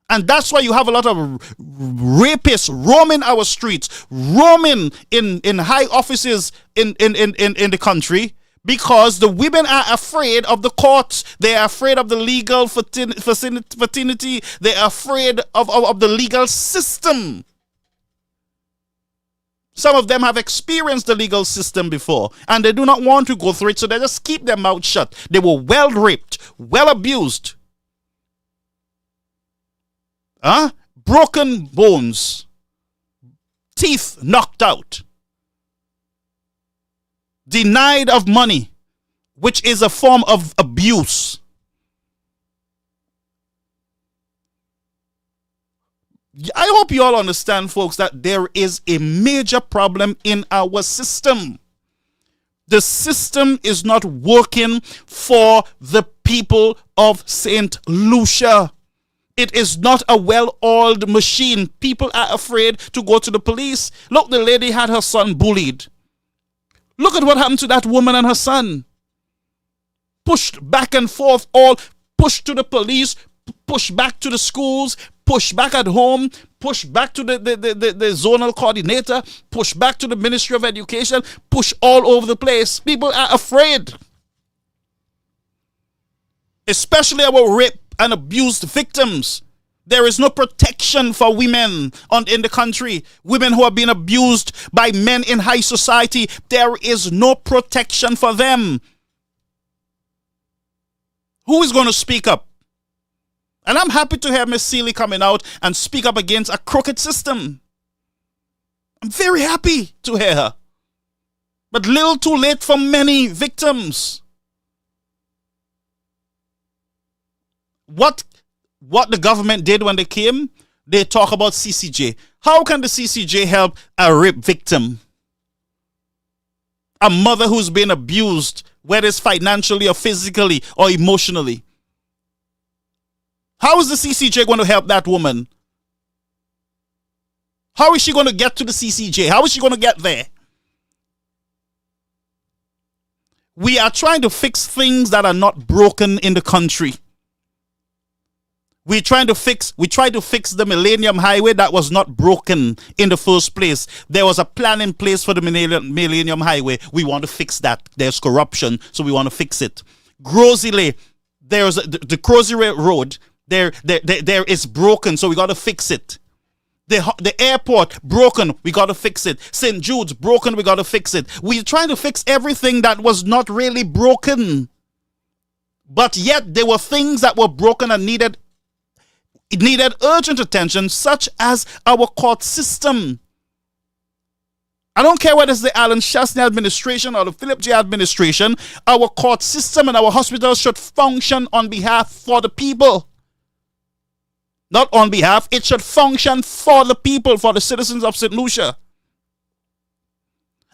And that's why you have a lot of rapists roaming our streets, roaming in high offices in the country, because the women are afraid of the courts. They are afraid of the legal fraternity. They are afraid of the legal system. Some of them have experienced the legal system before, and they do not want to go through it, so they just keep their mouth shut. They were well raped, well abused. Broken bones, teeth knocked out. denied of money, which is a form of abuse. I hope you all understand, folks, that there is a major problem in our system. The system is not working for the people of St. Lucia. It is not a well-oiled machine. People are afraid to go to the police. Look, the lady had her son bullied. Look at what happened to that woman and her son. Pushed back and forth, all pushed to the police, pushed back to the schools, pushed back at home, pushed back to the zonal coordinator, pushed back to the Ministry of Education, pushed all over the place. People are afraid. Especially our rape and abused victims. There is no protection for women in the country. Women who have been abused by men in high society, there is no protection for them. Who is going to speak up? And I'm happy to hear Miss Seeley coming out and speak up against a crooked system. I'm very happy to hear her. But little too late for many victims. What the government did when they came, they talk about CCJ. How can the CCJ help a rape victim? A mother who's been abused, whether it's financially or physically or emotionally. How is the CCJ going to help that woman? How is she going to get to the CCJ? How is she going to get there? We are trying to fix things that are not broken in the country. We tried to fix the Millennium Highway that was not broken in the first place. There was a plan in place for the Millennium Highway. We want to fix that. There's corruption, so we want to fix it. Grosile, there's the Grosile Road. There is broken, so we got to fix it. The airport broken, we got to fix it. St. Jude's broken, we got to fix it. We're trying to fix everything that was not really broken. But yet there were things that were broken and needed urgent attention, such as our court system. I don't care whether it's the Alan Chastney administration or the Philip J administration, our court system and our hospitals should function on behalf for the people. Not on behalf, it should function for the people, for the citizens of St. Lucia.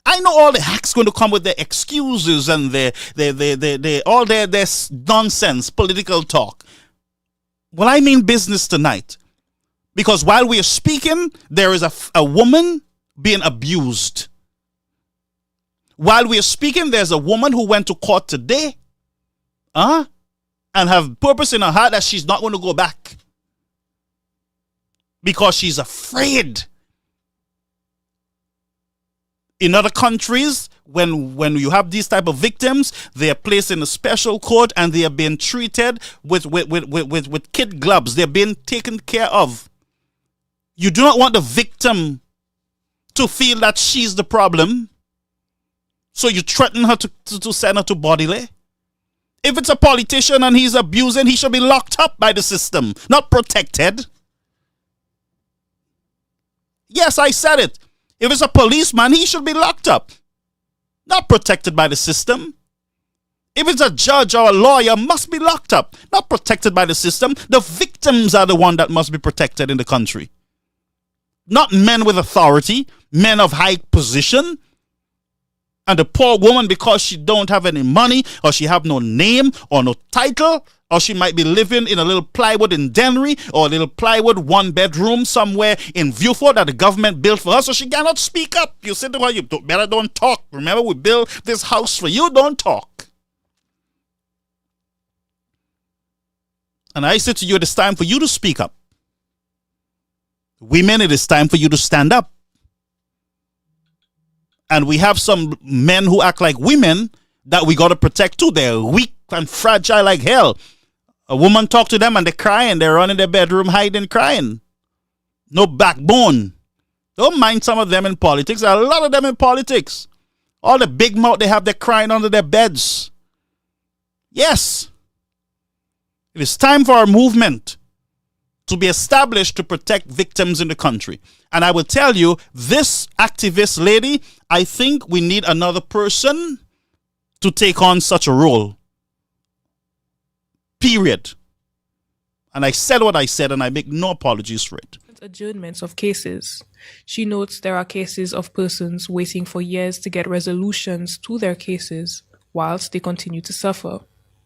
I know all the hacks going to come with their excuses and all their nonsense, political talk. Well, I mean business tonight. Because while we are speaking, there is a woman being abused. While we are speaking, there's a woman who went to court today and have purpose in her heart that she's not going to go back. Because she's afraid. In other countries, when you have these type of victims, they are placed in a special court and they are being treated with kid gloves. They're being taken care of. You do not want the victim to feel that she's the problem. So you threaten her to send her to bodily. If it's a politician and he's abusing, he should be locked up by the system, not protected. Yes, I said it. If it's a policeman, he should be locked up, not protected by the system. If it's a judge or a lawyer, must be locked up, not protected by the system. The victims are the one that must be protected in the country. Not men with authority, men of high position. And the poor woman, because she don't have any money, or she have no name or no title, or she might be living in a little plywood in Dennery, or a little plywood 1-bedroom somewhere in Viewford that the government built for her, so she cannot speak up. You say to her, you better don't talk. Remember, we built this house for you, don't talk. And I say to you, it is time for you to speak up. Women, it is time for you to stand up. And we have some men who act like women that we got to protect too. They're weak and fragile like hell. A woman talk to them and they're crying. They're running their bedroom hiding, crying. No backbone. Don't mind some of them in politics. There are a lot of them in politics. All the big mouth they have, they're crying under their beds. Yes. It is time for our movement to be established to protect victims in the country. And I will tell you, this activist lady, I think we need another person to take on such a role. Period. And I said what I said, and I make no apologies for it. Adjournments of cases. She notes there are cases of persons waiting for years to get resolutions to their cases whilst they continue to suffer.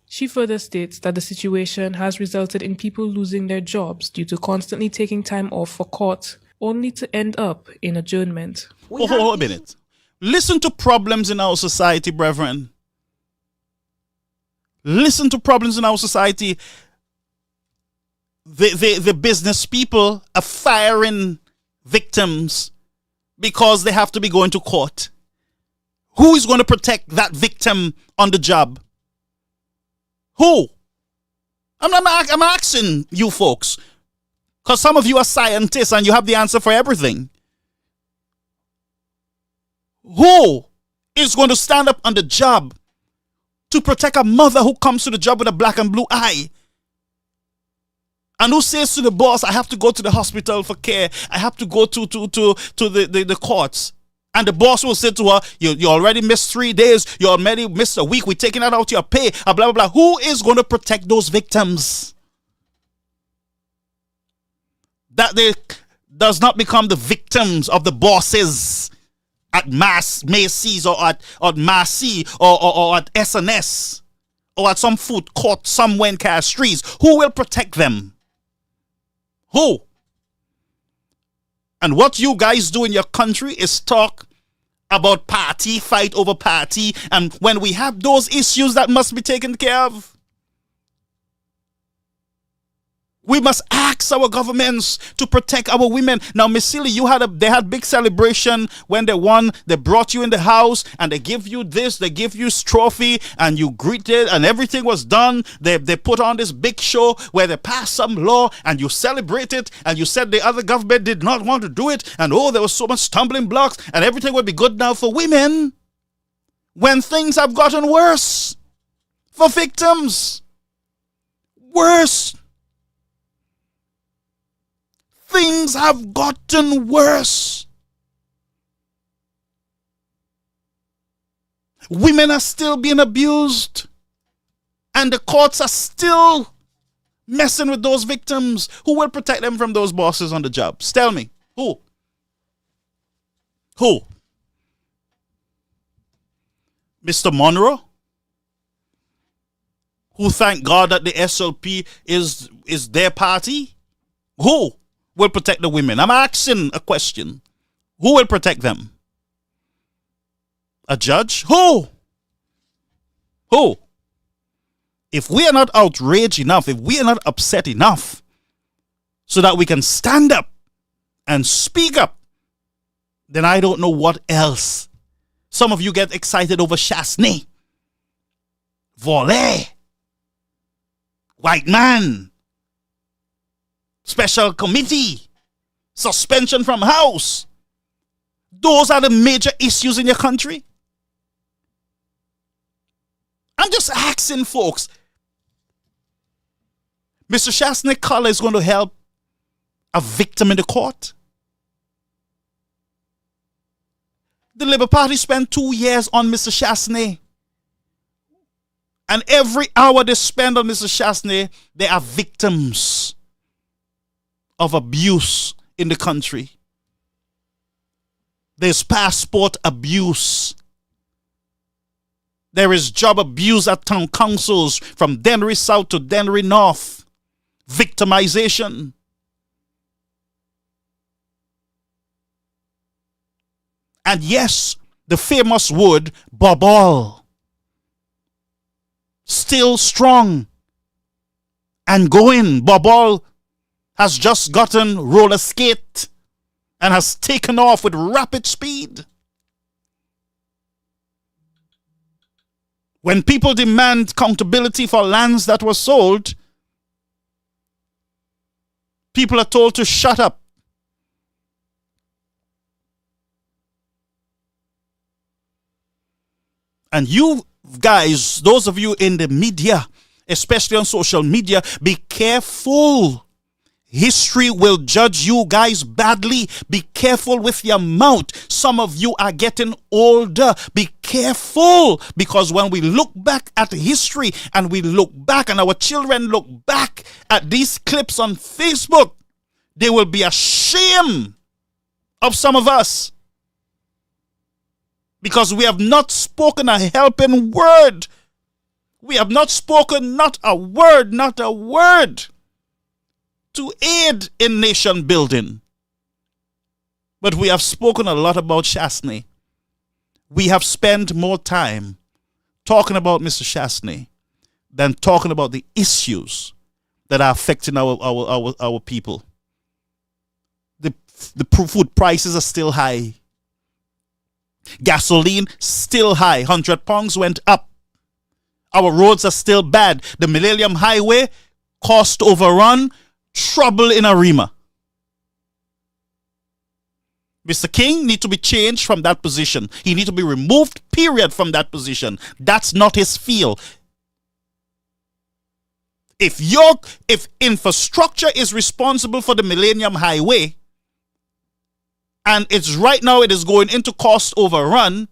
She further states that the situation has resulted in people losing their jobs due to constantly taking time off for court, only to end up in adjournment. Hold a minute. Listen to problems in our society, brethren. Listen to problems in our society. The business people are firing victims because they have to be going to court. Who is going to protect that victim on the job? Who? I'm asking you folks, because some of you are scientists and you have the answer for everything. Who is going to stand up on the job to protect a mother who comes to the job with a black and blue eye? And who says to the boss, I have to go to the hospital for care. I have to go to the courts. And the boss will say to her, you already missed 3 days. You already missed a week. We're taking that out your pay. Blah, blah, blah. Who is going to protect those victims? That they does not become the victims of the bosses at Macy's or at Massey or at SNS or at some food court somewhere in Castries. Who will protect them? Who? And what you guys do in your country is talk about party, fight over party. And when we have those issues that must be taken care of, we must ask our governments to protect our women. Now, Miss Silly, they had big celebration when they won. They brought you in the house and they give you this, they give you trophy, and you greeted, and everything was done. They put on this big show where they passed some law and you celebrate it, and you said the other government did not want to do it, and there was so much stumbling blocks, and everything would be good now for women. When things have gotten worse for victims. Worse. Things have gotten worse. Women are still being abused, and the courts are still messing with those victims. Who will protect them from those bosses on the jobs? Tell me. Who? Who? Mr. Monroe? Who thank God that the SLP is their party? Who will protect the women? I'm asking a question. Who will protect them? A judge? Who? Who? If we are not outraged enough, if we are not upset enough so that we can stand up and speak up, then I don't know what else. Some of you get excited over Chasney, Volley, white man, special committee, suspension from house. Those are the major issues in your country. I'm just asking folks. Mr. Chasney Collar is going to help a victim in the court. The Labour Party spent 2 years on Mr. Chasney. And every hour they spend on Mr. Chasney, they are victims of abuse in the country. There's passport abuse. There is job abuse at town councils from Dennery South to Dennery North. Victimization. And yes, the famous word, bobble, still strong and going. Bobble has just gotten roller skate and has taken off with rapid speed. When people demand accountability for lands that were sold, people are told to shut up. And you guys, those of you in the media, especially on social media, be careful. History will judge you guys badly. Be careful with your mouth. Some of you are getting older. Be careful, because when we look back at history and we look back and our children look back at these clips on Facebook, they will be ashamed of some of us, because we have not spoken a helping word. We have not spoken not a word to aid in nation building. But we have spoken a lot about Chastney. We have spent more time talking about Mr. Chastney than talking about the issues that are affecting our people. The food prices are still high. Gasoline still high. 100 pounds went up. Our roads are still bad. The Millennium Highway, cost overrun, trouble in Arima. Mr. King need to be changed from that position. He need to be removed, period, from that position. That's not his field. If infrastructure is responsible for the Millennium Highway, and it's right now it is going into cost overrun,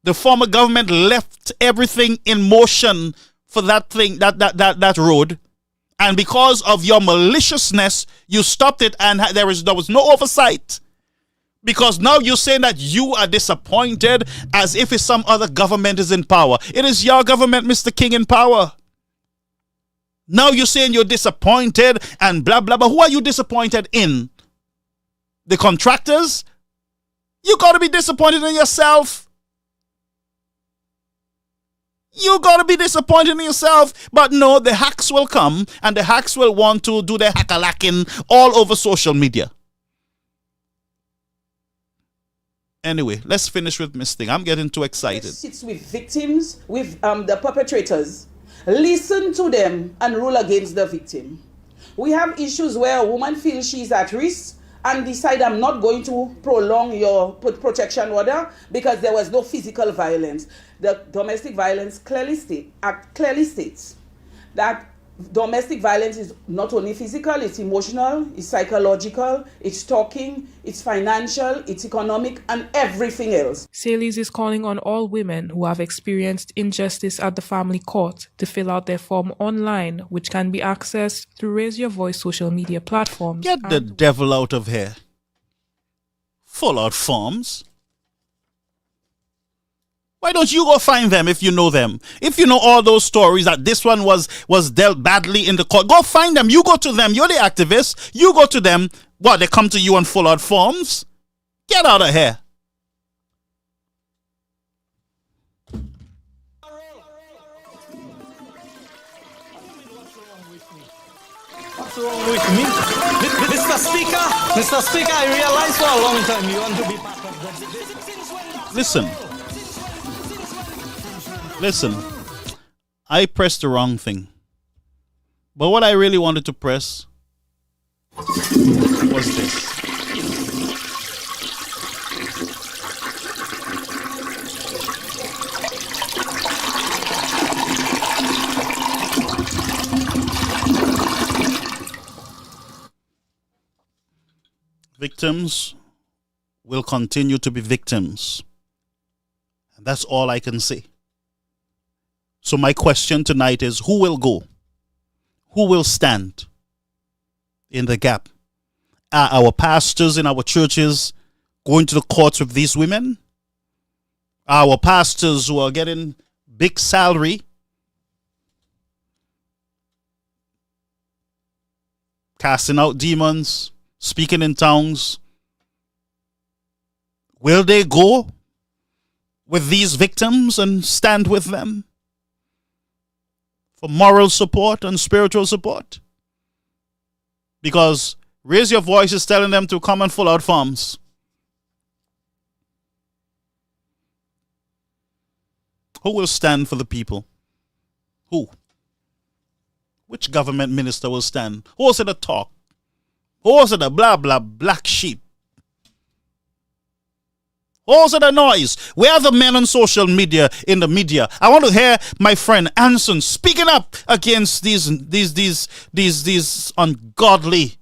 the former government left everything in motion for that thing, that road. And because of your maliciousness, you stopped it, and there was no oversight. Because now you're saying that you are disappointed as if it's some other government is in power. It is your government, Mr. King, in power. Now you're saying you're disappointed and blah, blah, blah. Who are you disappointed in? The contractors? You got to be disappointed in yourself. You got to be disappointed in yourself. But no, the hacks will come, and the hacks will want to do their hackalacking all over social media. Anyway, let's finish with Miss Thing. I'm getting too excited. It sits with victims, with the perpetrators. Listen to them and rule against the victim. We have issues where a woman feels she's at risk and decide, I'm not going to prolong your protection order because there was no physical violence. The domestic violence clearly states that domestic violence is not only physical, it's emotional, it's psychological, it's talking, it's financial, it's economic, and everything else. Salis is calling on all women who have experienced injustice at the family court to fill out their form online, which can be accessed through Raise Your Voice social media platforms. Get the devil out of here. Fill out forms. Why don't you go find them if you know them? If you know all those stories that this one was dealt badly in the court, go find them. You go to them. You're the activist. You go to them. What, they come to you and fill out forms? Get out of here. What's wrong with me? Mr. Speaker, I realized for a long time you want to be part of that. Listen, I pressed the wrong thing. But what I really wanted to press was this. Victims will continue to be victims. And that's all I can say. So my question tonight is, who will go? Who will stand in the gap? Are our pastors in our churches going to the courts with these women? Are our pastors who are getting big salary, casting out demons, speaking in tongues, will they go with these victims and stand with them for moral support and spiritual support? Because Raise Your Voice is telling them to come and fill out forms. Who will stand for the people? Who? Which government minister will stand? Who will say the talk? Who will say the blah blah black sheep? Also the noise. Where are the men on social media, in the media? I want to hear my friend Anson speaking up against these ungodly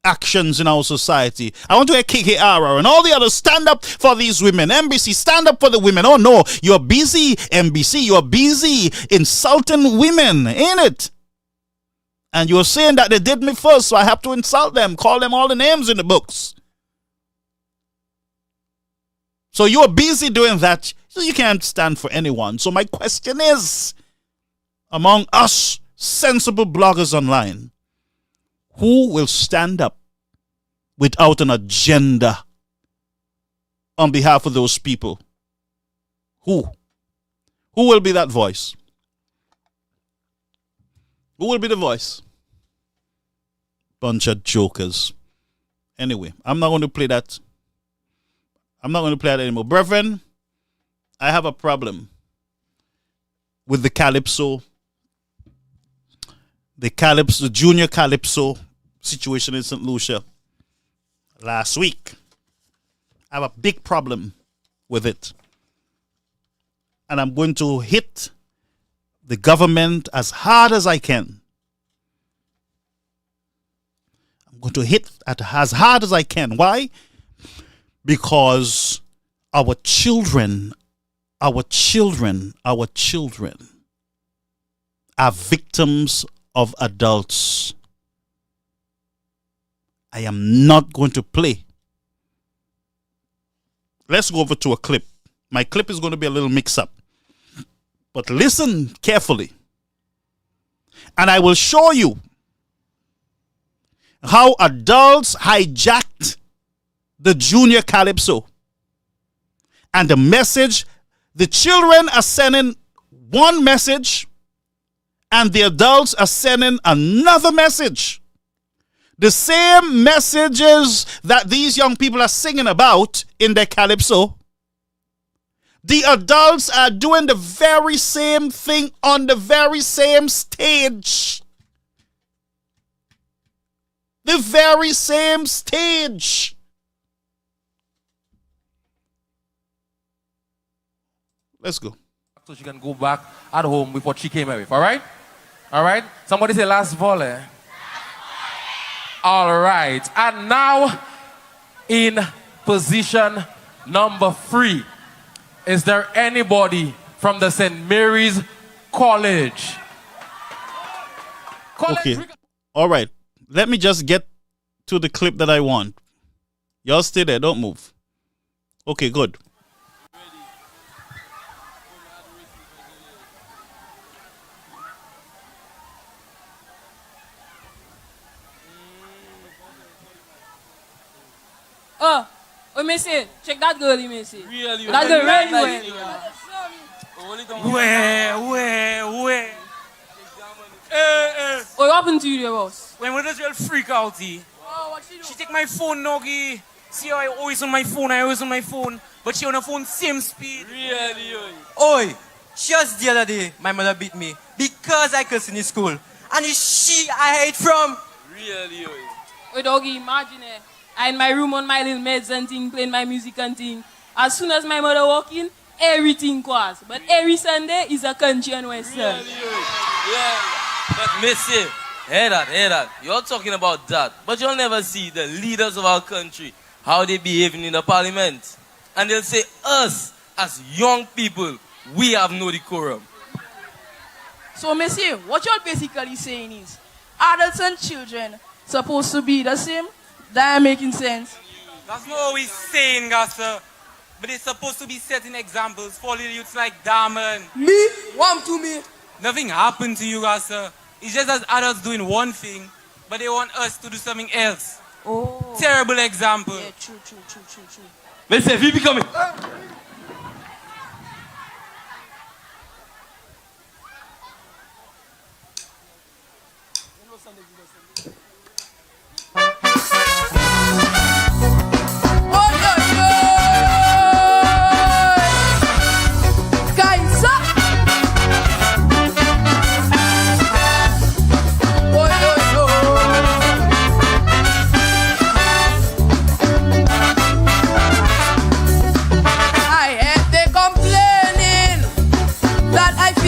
actions in our society. I want to hear KKR and all the others stand up for these women. NBC, stand up for the women. Oh no, you're busy, NBC. You're busy insulting women, ain't it? And you're saying that they did me first, so I have to insult them, call them all the names in the books. So you're busy doing that, so you can't stand for anyone. So my question is, among us sensible bloggers online, who will stand up without an agenda on behalf of those people? Who? Who will be that voice? Who will be the voice? Bunch of jokers. Anyway, I'm not going to play that. I'm not going to play that anymore. Brethren, I have a problem with the Calypso, the junior Calypso situation in St. Lucia last week. I have a big problem with it. And I'm going to hit the government as hard as I can. I'm going to hit it as hard as I can. Why? Because our children are victims of adults. I am not going to play. Let's go over to a clip. My clip is going to be a little mix-up. But listen carefully. And I will show you how adults hijacked the junior Calypso. And the message, the children are sending one message and the adults are sending another message. The same messages that these young people are singing about in their Calypso, the adults are doing the very same thing on the very same stage. The very same stage. Let's go. So she can go back at home with what she came here with, all right? All right? Somebody say last volley. All right. And now, in position number 3, is there anybody from the St. Mary's College? Okay. All right. Let me just get to the clip that I want. Y'all stay there. Don't move. Okay, good. Let me see. Check that girl, you may see. Really? That girl really Where? What happened to you there, boss? When does girl freak out, Oh, what she do? she take my phone, Noggy. See how I always on my phone, but she on her phone same speed. Really? Oi, just the other day, my mother beat me because I cursed in his school. And it's she I hate from. Really? Wait, doggy, imagine it. I in my room on my little meds and thing, playing my music and thing. As soon as my mother walk in, everything goes. But every Sunday is a country and western. Yeah. But Missy, hear that. You're talking about that. But you'll never see the leaders of our country, how they behaving in the parliament. And they'll say, us, as young people, we have no decorum. So, Missy, what you're basically saying is, adults and children supposed to be the same? That ain't making sense. That's not what we're saying, Gassa. But it's supposed to be setting examples for little youths like Diamond. Me? What to me? Nothing happened to you, Gassa. It's just as adults doing one thing, but they want us to do something else. Oh. Terrible example. Yeah, true. Missy, if you becoming.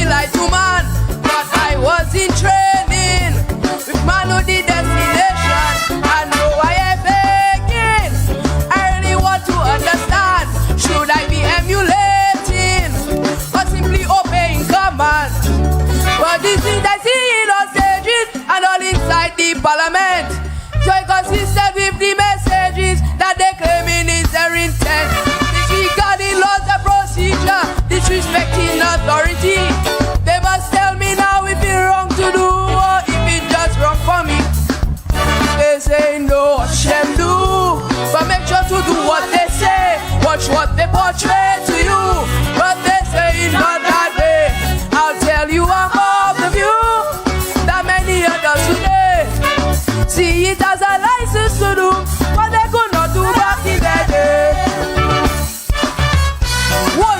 Like woman, but I was in training with man who did the the parliament. So consistent with the messages that they claiming is their intent. Disregarding laws and procedure, disrespecting authority. They must tell me now if it's wrong to do or if it's just wrong for me. They say no, watch them do, but make sure to do what they say. Watch what they portray to you, but they say it's not that way. I'll tell you I'm of the view that many others today see it as a license to do what they could not do back in the day. Why?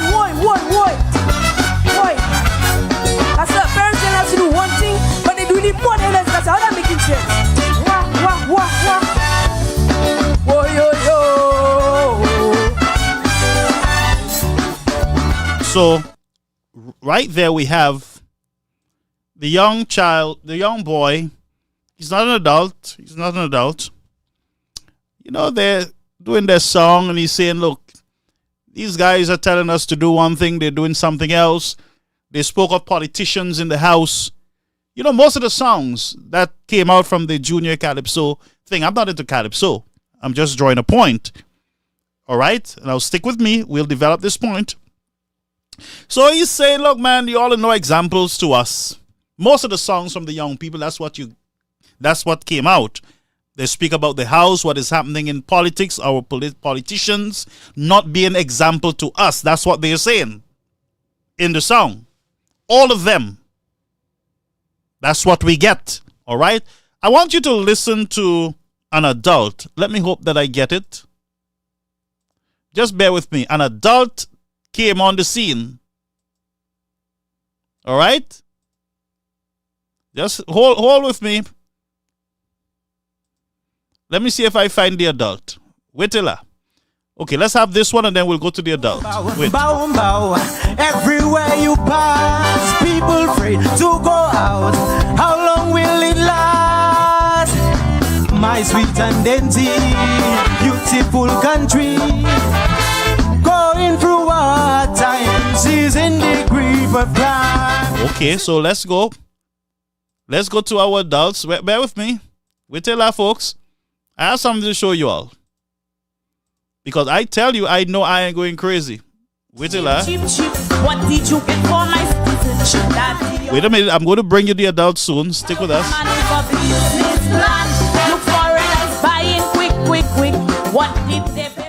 That's the parents tell us to do one thing, but they do it more than us. That's how they're making sense. Wah. Oh, yo. So, right there we have the young child, the young boy. He's not an adult. You know, they're doing their song and he's saying, look, these guys are telling us to do one thing, they're doing something else. They spoke of politicians in the house. You know, most of the songs that came out from the Junior Calypso thing, I'm not into Calypso. I'm just drawing a point. All right? Now stick with me. We'll develop this point. So he's saying, look, man, you all know examples to us. Most of the songs from the young people, that's what came out. They speak about the house, what is happening in politics, our politicians not being example to us. That's what they're saying in the song. All of them. That's what we get. All right? I want you to listen to an adult. Let me hope that I get it. Just bear with me. An adult came on the scene. All right? Just hold with me. Let me see if I find the adult. Wait till okay, let's have this one and then we'll go to the adult. Wait. Bow. Everywhere you pass, people afraid to go out. How long will it last? My sweet and dainty, beautiful country, going through hard times, is in the grief of crime. Okay, so let's go. Let's go to our adults. Bear with me. Wait till folks. I have something to show you all. Because I tell you, I know I ain't going crazy. Wait till What did you get for my citizenship? Wait a minute, I'm going to bring you the adults soon. Stick with us.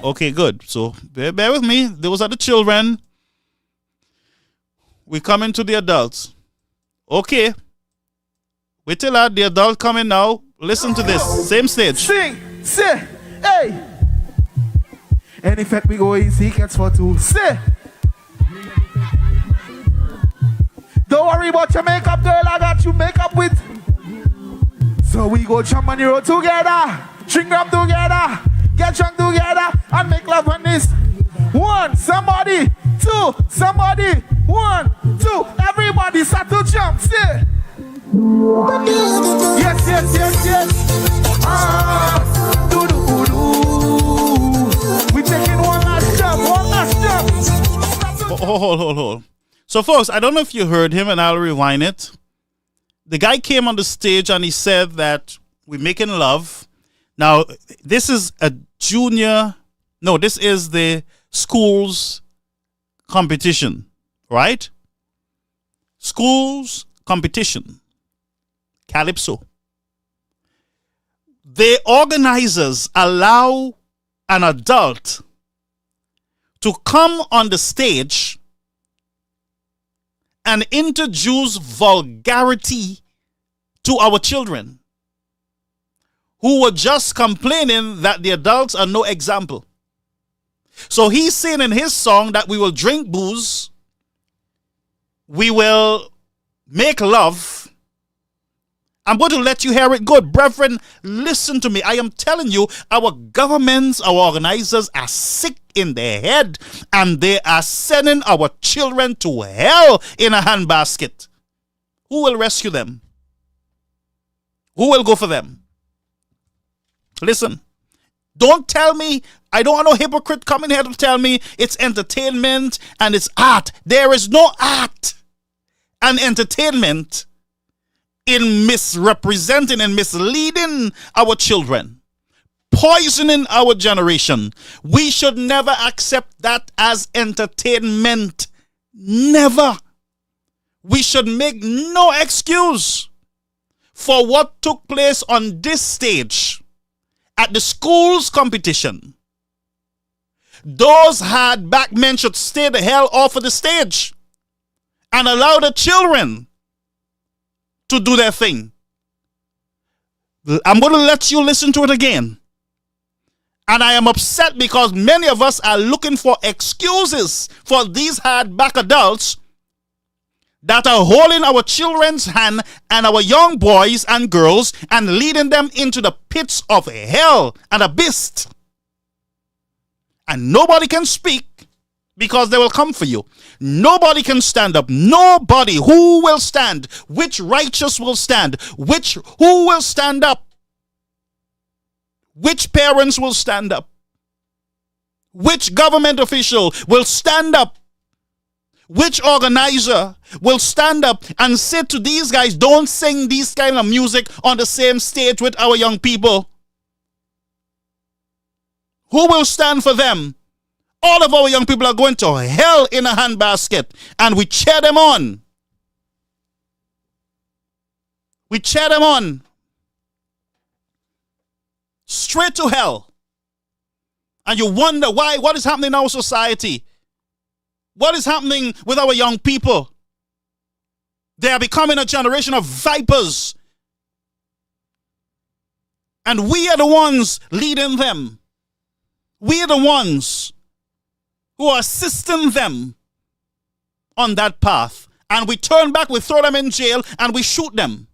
Okay, good. So bear with me. Those are the children. We come into the adults. Okay. Wait till the adult coming now. Listen to this. Same stage. Sing, say, hey. And in fact, we go in secrets for two. Say. Don't worry about your makeup, girl. I got you makeup with. So we go jump on the road together. Drink up together. Get drunk together. And make love on this. One, somebody. Two, somebody. One, two. Everybody start to jump. Say. Yes. We taking one last jump. Hold. So, folks, I don't know if you heard him, and I'll rewind it. The guy came on the stage and he said that we're making love. Now, this is this is the school's competition, right? School's competition. Calypso. The organizers allow an adult to come on the stage and introduce vulgarity to our children who were just complaining that the adults are no example. So he's saying in his song that we will drink booze, we will make love. I'm going to let you hear it good. Brethren, listen to me. I am telling you, our governments, our organizers are sick in their head and they are sending our children to hell in a handbasket. Who will rescue them? Who will go for them? Listen, don't tell me, I don't want no hypocrite coming here to tell me it's entertainment and it's art. There is no art and entertainment in misrepresenting and misleading our children, poisoning our generation. We should never accept that as entertainment. Never. We should make no excuse for what took place on this stage at the school's competition. Those hard back men should stay the hell off of the stage and allow the children to do their thing. I'm going to let you listen to it again. And I am upset because many of us are looking for excuses for these hard back adults that are holding our children's hand and our young boys and girls and leading them into the pits of hell and abyss. And nobody can speak because they will come for you. Nobody can stand up. Nobody. Who will stand? Which righteous will stand? Who will stand up? Which parents will stand up? Which government official will stand up? Which organizer will stand up and say to these guys, don't sing these kind of music on the same stage with our young people? Who will stand for them? All of our young people are going to hell in a handbasket, and we cheer them on. We cheer them on. Straight to hell. And you wonder why, what is happening in our society? What is happening with our young people? They are becoming a generation of vipers. And we are the ones leading them. We are the ones who are assisting them on that path. And we turn back, we throw them in jail, and we shoot them.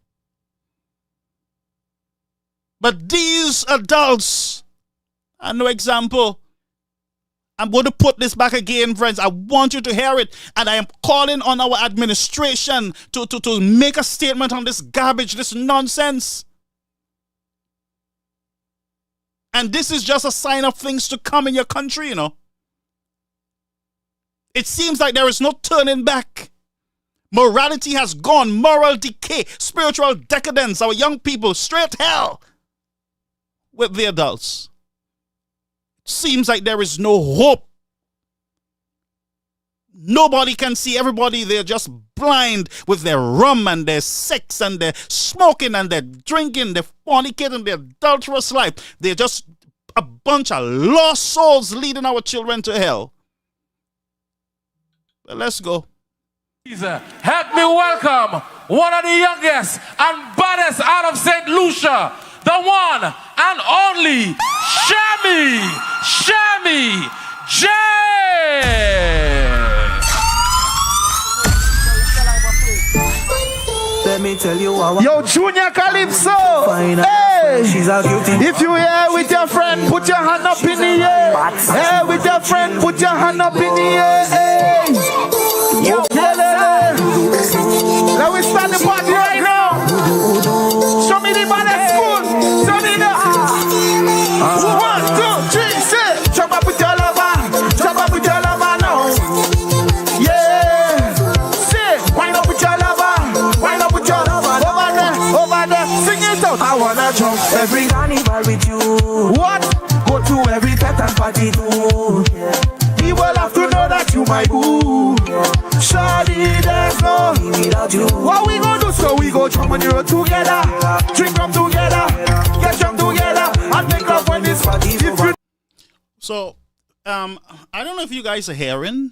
But these adults are no example. I'm going to put this back again, friends. I want you to hear it. And I am calling on our administration to make a statement on this garbage, this nonsense. And this is just a sign of things to come in your country, you know. It seems like there is no turning back. Morality has gone, moral decay, spiritual decadence. Our young people, straight hell with the adults. It seems like there is no hope. Nobody can see. Everybody, they're just blind with their rum and their sex and their smoking and their drinking, their fornicating, their adulterous life. They're just a bunch of lost souls leading our children to hell. But let's go. Help me welcome one of the youngest and baddest out of St. Lucia, the one and only Shammy J. Let me tell you how. Yo, Junior Calypso. Hey, she's a guilty. If you here with your friend, put your hand up in the air. Hey, with your friend, put your hand up in the air. Hey. Yo, let me start the party right now. Show me the ballet school. Show me the 1, 2, 3, 6. Jump up with your lover. Jump up with your lover now. Yeah. Sit. Wind up with your lover. Wind up with your lover. Over there. Sing it out. I wanna jump every carnival with you. What? Go to every fete and party too. People have to know that you my boo. Shawty, there's no me without you. What we gonna do? So we go jump on the road together, drink rum together, get drunk together, and make love when this party over. So, I don't know if you guys are hearing.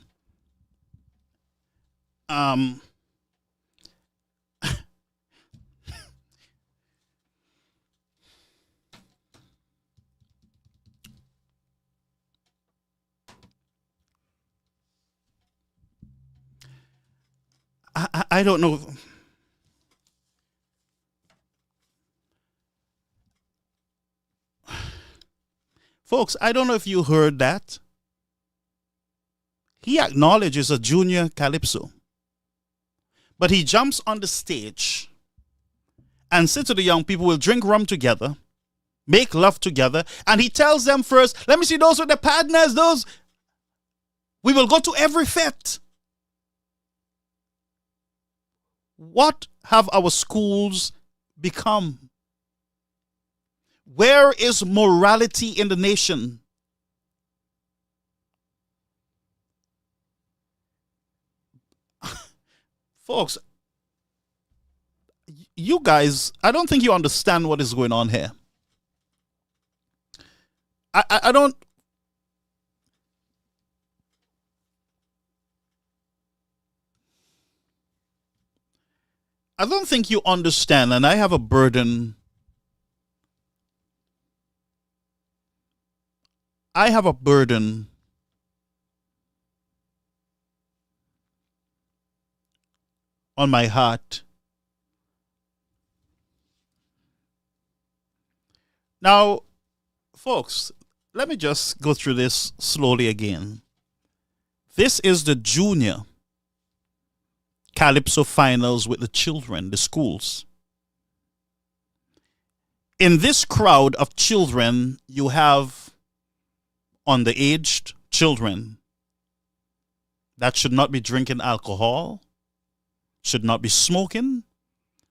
I don't know. Folks, I don't know if you heard that. He acknowledges a junior Calypso. But he jumps on the stage and says to the young people, we'll drink rum together, make love together. And he tells them first, let me see those with the partners, those. We will go to every fete. What have our schools become? Where is morality in the nation? Folks, you guys, I don't think you understand what is going on here. I don't. I don't think you understand, and I have a burden. I have a burden on my heart. Now, folks, let me just go through this slowly again. This is the junior Calypso finals with the children, the schools. In this crowd of children, you have underaged children that should not be drinking alcohol, should not be smoking,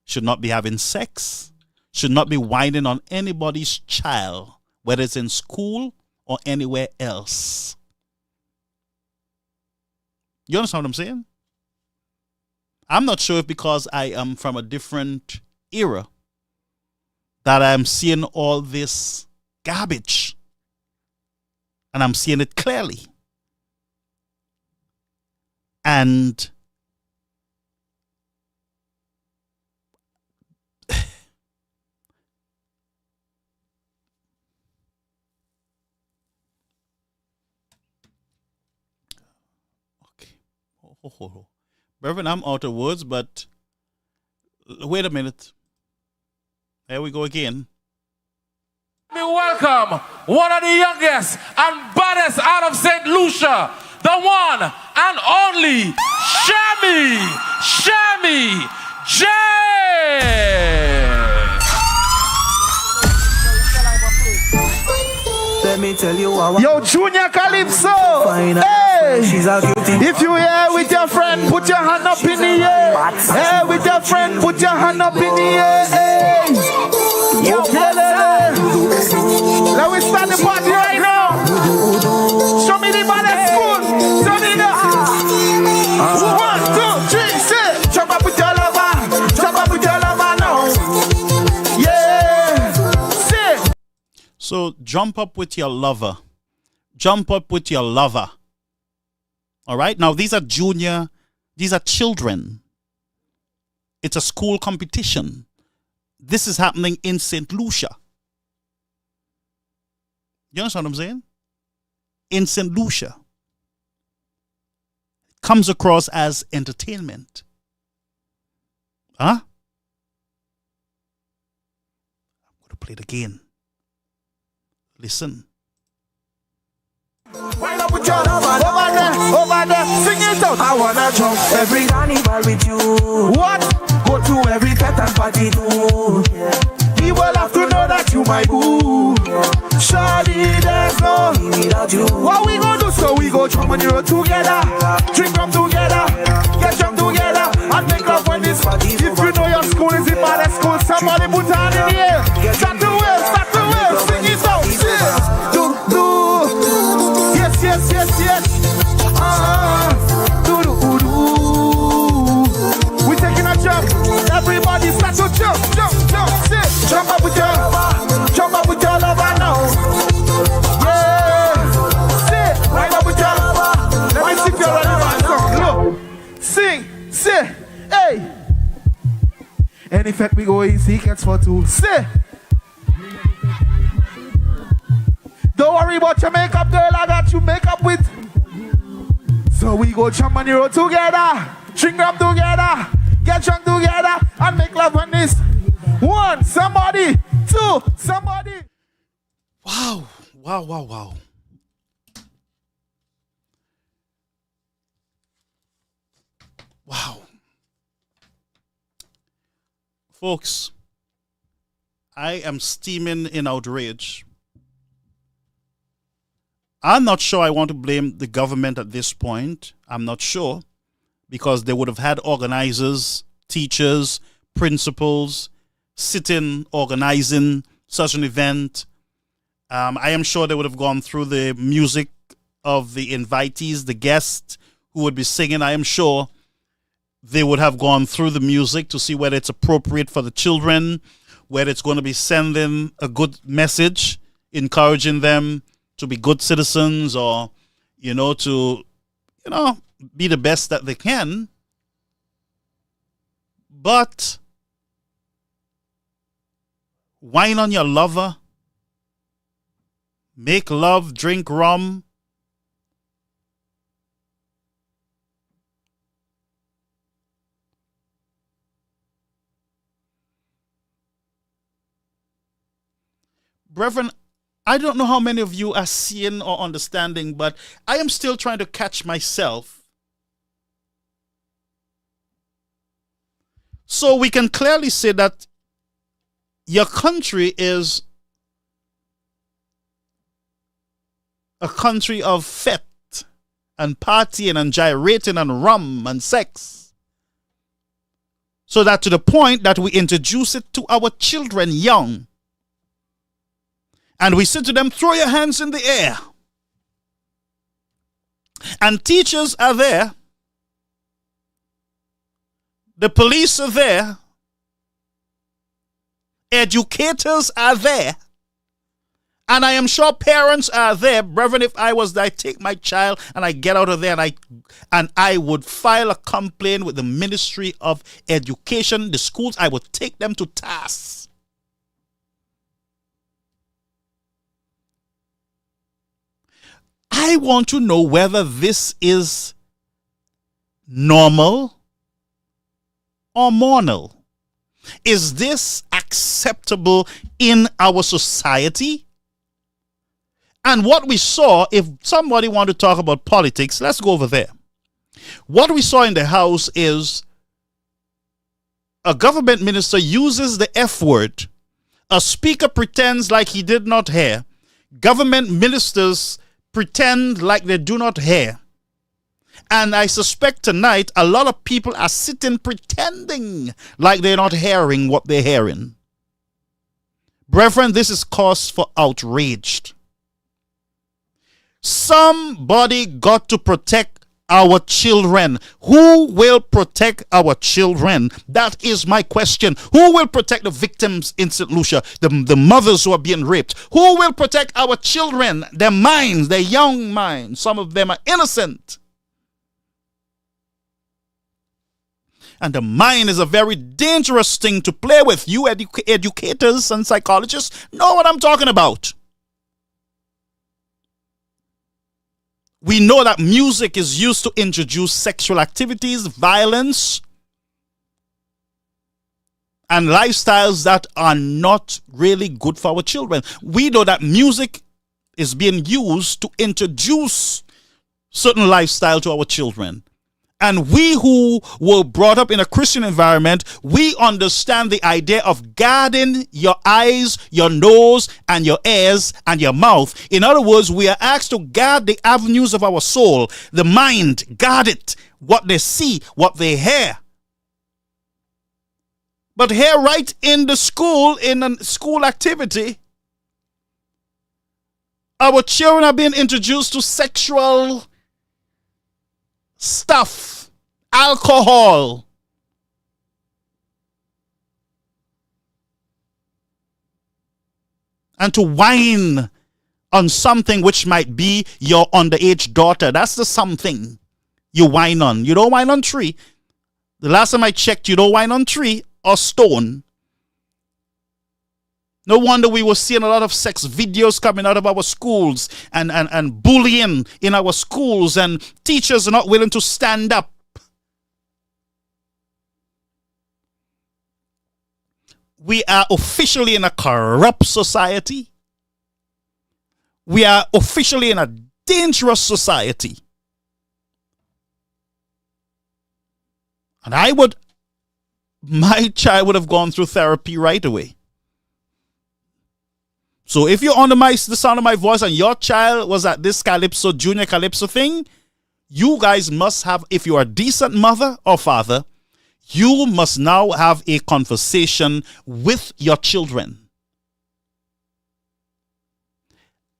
should not be having sex, should not be whining on anybody's child, whether it's in school or anywhere else. You understand what I'm saying? I'm not sure if because I am from a different era that I'm seeing all this garbage. And I'm seeing it clearly. And Reverend, I'm out of words, but wait a minute. There we go again. Let me welcome one of the youngest and baddest out of St. Lucia, the one and only Shammy J. Let me tell you how. Yo, Junior Calypso. Hey, she's a cutie. If you here with your friend, put your hand up in the air. Hey, with your friend, put your hand up in the air. Hey. Yo, let me start the party right now. Show me the baddest school. Show me the 1, 2, 3, 6. Jump up with your lover. Jump up with your lover now. Yeah. Sit. So jump up with your lover. Jump up with your lover. All right. Now these are children. It's a school competition. This is happening in St. Lucia. You understand what I'm saying? In St. Lucia. It comes across as entertainment. Huh? I'm going to play it again. Listen. Wind up with your lover, over there, sing it out. I wanna jump every carnival with you. What? Go to every pet and party too. We will have to know that you my boo. Shawty, there's no me without you. What we gonna do? So we go jump on the road together, drink rum together, get drunk together, and make love when this party. If you know your school is in bad school, somebody put hand in the air. Start to wave, sing it out. Yes. We taking a jump. Everybody start to jump. Sit. Jump up with your lover now. Yeah. Sit. Right up with your lover. Let me see if you're ready for the song. Look. Sing. Sit. Hey. Any fact we go easy gets for two. Sit. Don't worry about your makeup, girl. I got you makeup with. So we go jump on the road together, drink up together, get drunk together, and make love on this. 1, somebody. 2, somebody. Wow. Wow. Folks, I am steaming in outrage. I'm not sure I want to blame the government at this point. I'm not sure, because they would have had organizers teachers, principals, sitting, organizing such an event. I am sure they would have gone through the music of the invitees, the guests who would be singing. I am sure they would have gone through the music to see whether it's appropriate for the children, whether it's going to be sending a good message, encouraging them to be good citizens or, to, be the best that they can. But wine on your lover, make love, drink rum. Brethren, I don't know how many of you are seeing or understanding, but I am still trying to catch myself. So we can clearly say that your country is a country of fete and partying and gyrating and rum and sex. So that to the point that we introduce it to our children young. And we say to them, throw your hands in the air. And teachers are there. The police are there. Educators are there. And I am sure parents are there. Brethren, if I was there, I take my child and I get out of there and I would file a complaint with the Ministry of Education, the schools. I would take them to task. I want to know whether this is normal or moral. Is this acceptable in our society? And what we saw, if somebody want to talk about politics, let's go over there. What we saw in the House is a government minister uses the F word. A speaker pretends like he did not hear. Government ministers pretend like they do not hear. And I suspect tonight a lot of people are sitting pretending like they're not hearing what they're hearing. Brethren, this is cause for outrage. Somebody got to protect our children. Who will protect our children? That is my question. Who will protect the victims in St. Lucia, the mothers who are being raped? Who will protect our children, their minds, their young minds? Some of them are innocent. And the mind is a very dangerous thing to play with. You educators and psychologists know what I'm talking about. We know that music is used to introduce sexual activities, violence, and lifestyles that are not really good for our children. We know that music is being used to introduce certain lifestyle to our children. And we who were brought up in a Christian environment, we understand the idea of guarding your eyes, your nose, and your ears, and your mouth. In other words, we are asked to guard the avenues of our soul, the mind, guard it, what they see, what they hear. But here, right in the school, in a school activity, our children are being introduced to sexual stuff, alcohol. And to whine on something which might be your underage daughter. That's the something you whine on. You don't whine on tree. The last time I checked, you don't whine on tree or stone. No wonder we were seeing a lot of sex videos coming out of our schools and bullying in our schools, and teachers are not willing to stand up. We are officially in a corrupt society. We are officially in a dangerous society. And my child would have gone through therapy right away. So if you're under the sound of my voice and your child was at this Calypso, junior Calypso thing, you guys must have, if you're a decent mother or father, You must now have a conversation with your children.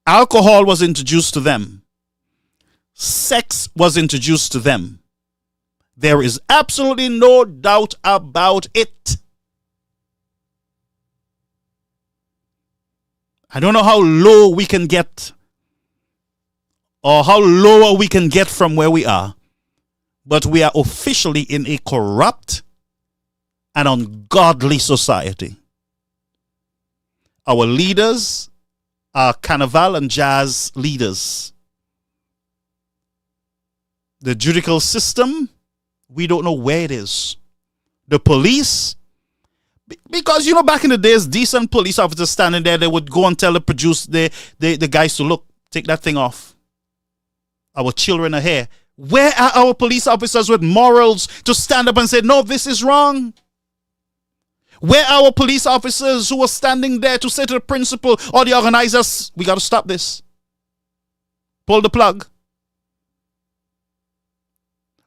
Alcohol was introduced to them. Sex was introduced to them. There is absolutely no doubt about it. I don't know how low we can get or how lower we can get from where we are, but we are officially in a corrupt and ungodly society. Our leaders are carnival and jazz leaders. The judicial system, we don't know where it is. The police, because, you know, back in the days, decent police officers standing there, they would go and tell the guys to look, take that thing off. Our children are here. Where are our police officers with morals to stand up and say, no, this is wrong? Where are our police officers who are standing there to say to the principal or the organizers, we got to stop this? Pull the plug.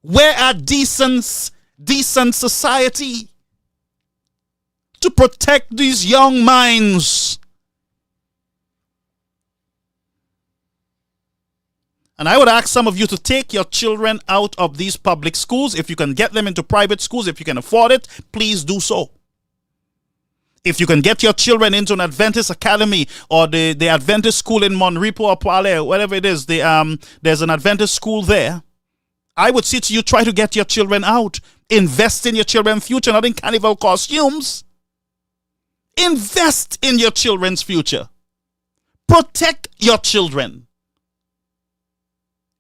Where are decent society to protect these young minds? And I would ask some of you to take your children out of these public schools. If you can get them into private schools, if you can afford it, please do so. If you can get your children into an Adventist academy or the Adventist school in Monrepo or Pale, whatever it is, there's an Adventist school there. I would say to you, try to get your children out. Invest in your children's future, not in carnival costumes. Invest in your children's future. Protect your children.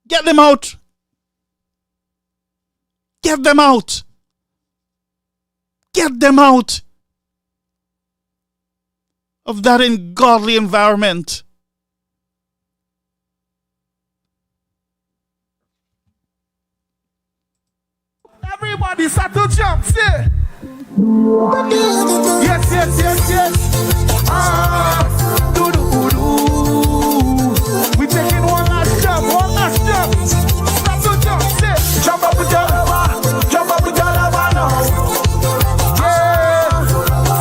Get them out. Get them out. Get them out of that ungodly environment. Everybody start to jump, see? Yes, yes, yes, yes. Do do do. We taking one last jump, Start to jump, see? Jump up with your lover, jump up with your lover now. Yeah,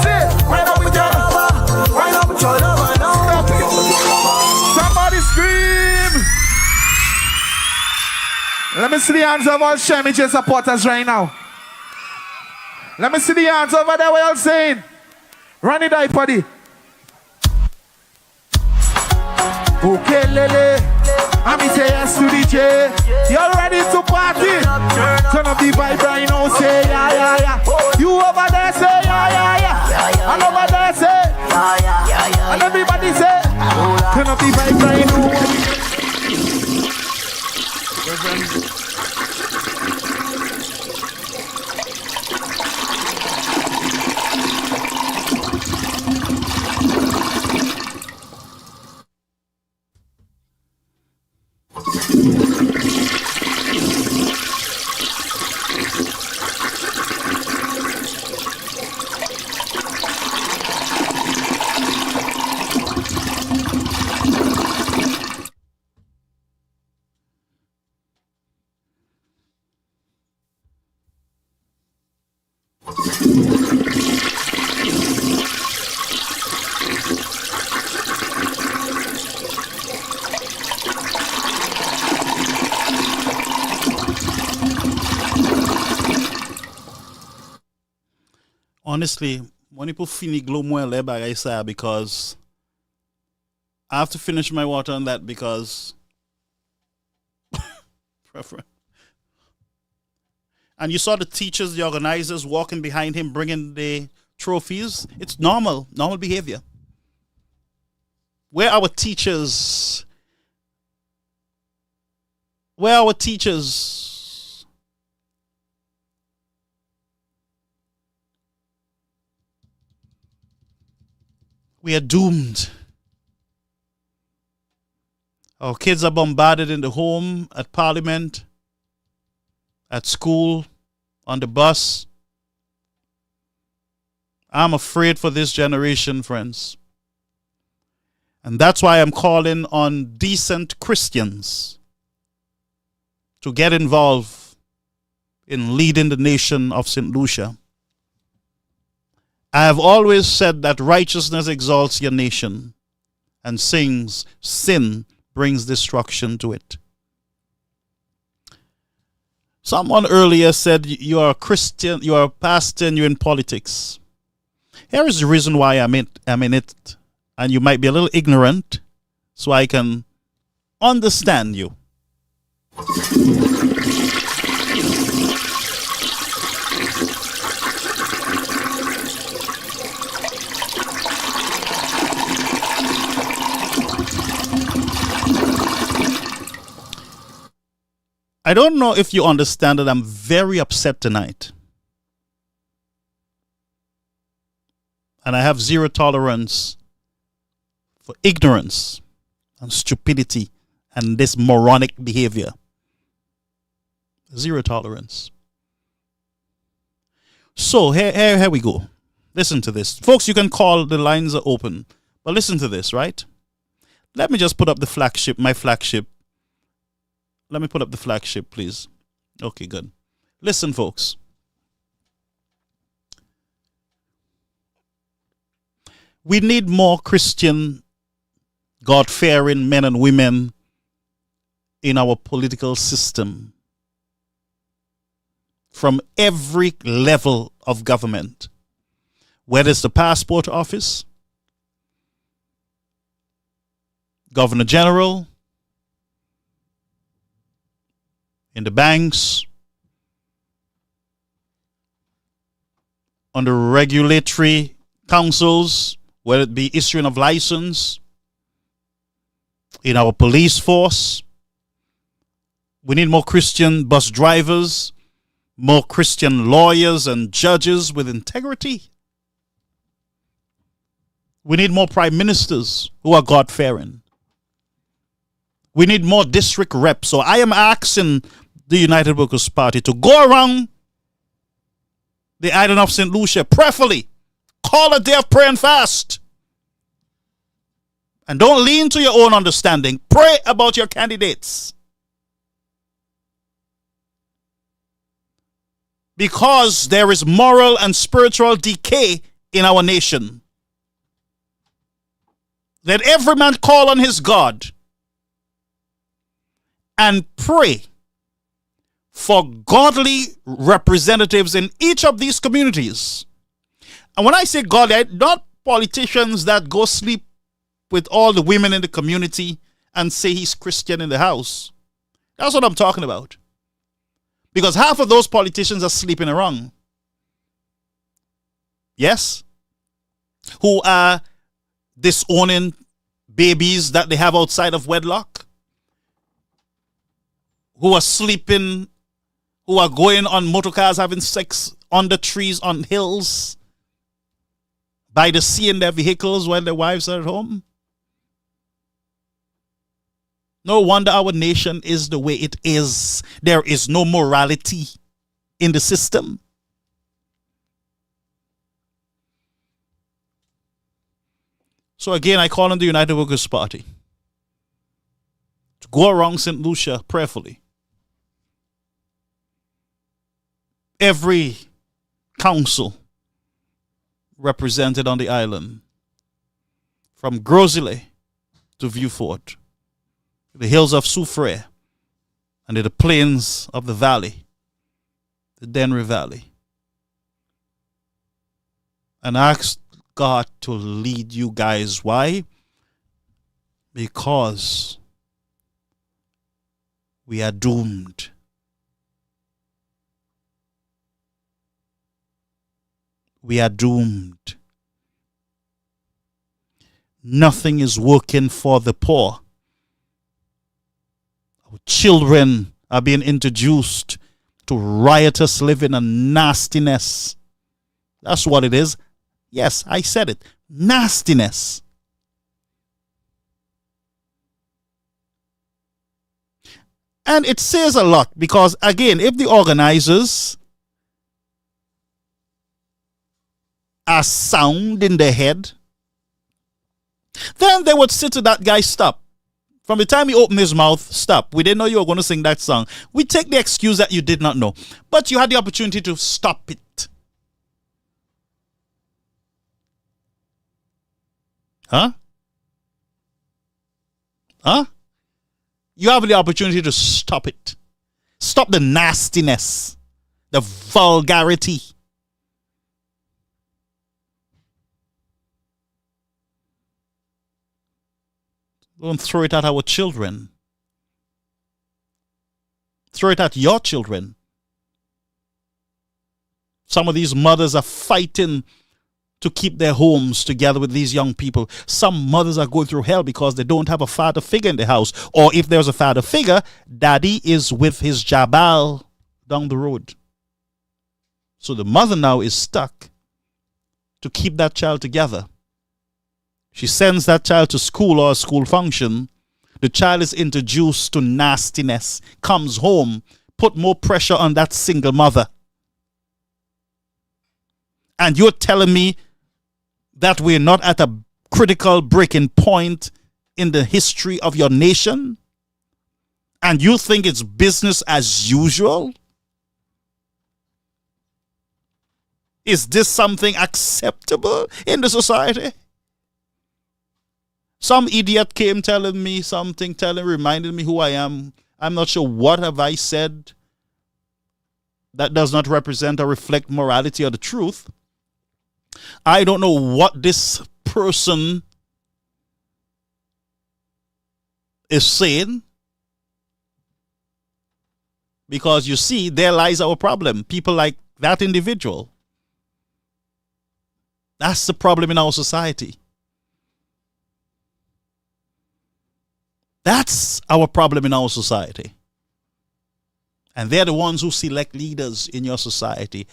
see? Wind up with your lover, wind up with your lover now. Somebody scream. Let me see the hands of all Shemiche supporters right now. Let me see the hands over there. What y'all saying? Run it out, buddy. Okay, Lele. I'm say yes to DJ. Y'all ready to party? Turn up the vibe right now. Say yeah, yeah, yeah. You over there say yeah, yeah, yeah. And over there say yeah, yeah, yeah. And everybody say turn up the vibe right now. Honestly, when people fini glow more I say because I have to finish my water on that because preference. And you saw the teachers, the organizers walking behind him, bringing the trophies. It's normal behavior. Where are our teachers? Where are our teachers? We are doomed. Our kids are bombarded in the home, at parliament, at school, on the bus. I'm afraid for this generation, friends. And that's why I'm calling on decent Christians to get involved in leading the nation of St. Lucia. I have always said that righteousness exalts your nation and sin brings destruction to it. Someone earlier said you are a Christian, you are a pastor, and you're in politics. Here is the reason why I'm in it, and you might be a little ignorant, so I can understand you. I don't know if you understand that I'm very upset tonight. And I have zero tolerance for ignorance and stupidity and this moronic behavior. Zero tolerance. So here we go. Listen to this. Folks, you can call, the lines are open. But listen to this, right? Let me just put up the flagship, my flagship. Let me put up the flagship, please. Okay, good. Listen, folks. We need more Christian, God-fearing men and women in our political system from every level of government, whether it's the passport office, Governor General, in the banks, under regulatory councils, whether it be issuing of license, in our police force. We need more Christian bus drivers, more Christian lawyers and judges with integrity. We need more prime ministers who are God-fearing. We need more district reps. So I am asking the United Workers' Party to go around the island of St. Lucia, prayerfully, call a day of prayer and fast. And don't lean to your own understanding. Pray about your candidates. Because there is moral and spiritual decay in our nation. Let every man call on his God and pray for godly representatives in each of these communities. And when I say godly, not politicians that go sleep with all the women in the community and say he's Christian in the house. That's what I'm talking about. Because half of those politicians are sleeping around. Yes? Who are disowning babies that they have outside of wedlock. Who are sleeping, who are going on motorcars having sex under trees on hills, by the sea in their vehicles while their wives are at home. No wonder our nation is the way it is. There is no morality in the system. So again, I call on the United Workers' Party to go around St. Lucia prayerfully. Every council represented on the island, from Grosile to Vieux-Fort, the hills of Soufrière, and the plains of the valley, the Denry Valley, and ask God to lead you guys. Why? Because we are doomed. We are doomed. Nothing is working for the poor. Our children are being introduced to riotous living and nastiness. That's what it is. Yes, I said it. Nastiness. And it says a lot because, again, if the organizers are sound in their head, then they would say to that guy, stop. From the time he opened his mouth, stop. We didn't know you were going to sing that song. We take the excuse that you did not know. But you had the opportunity to stop it. Huh? Huh? You have the opportunity to stop it. Stop the nastiness, the vulgarity. Don't throw it at our children. Throw it at your children. Some of these mothers are fighting to keep their homes together with these young people. Some mothers are going through hell because they don't have a father figure in the house. Or if there's a father figure, daddy is with his jabal down the road. So the mother now is stuck to keep that child together. She sends that child to school or a school function. The child is introduced to nastiness, comes home, put more pressure on that single mother. And you're telling me that we're not at a critical breaking point in the history of your nation? And you think it's business as usual? Is this something acceptable in the society? Some idiot came telling me something, reminding me who I am. I'm not sure what have I said that does not represent or reflect morality or the truth. I don't know what this person is saying, because you see, there lies our problem. People like that individual. That's the problem in our society. That's our problem in our society. And they're the ones who select leaders in your society.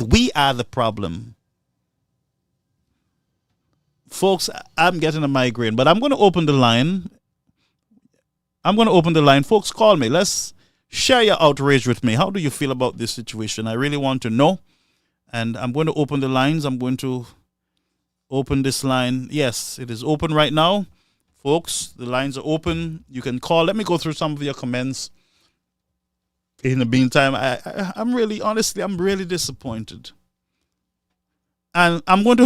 We are the problem. Folks, I'm getting a migraine, but I'm going to open the line. Folks, call me. Let's share your outrage with me. How do you feel about this situation? I really want to know. And I'm going to open the lines. I'm going to open this line. Yes, it is open right now. Folks, the lines are open. You can call. Let me go through some of your comments. In the meantime, I'm really disappointed. And I'm going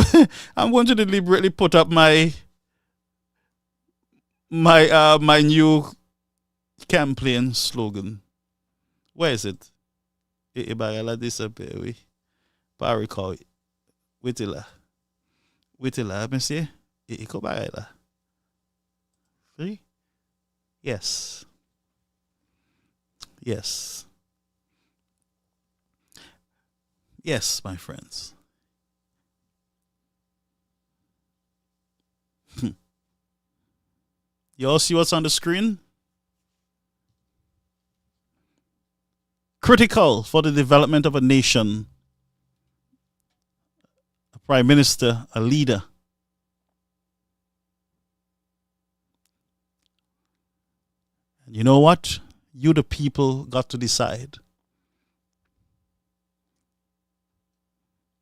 to deliberately put up my new campaign slogan. Where is it? Ibagala disappear. We paricall. Witila, monsieur. Ikobagala. See? Yes. Yes. Yes, my friends. You all see what's on the screen? Critical for the development of a nation. A prime minister, a leader. And you know what? You, the people, got to decide.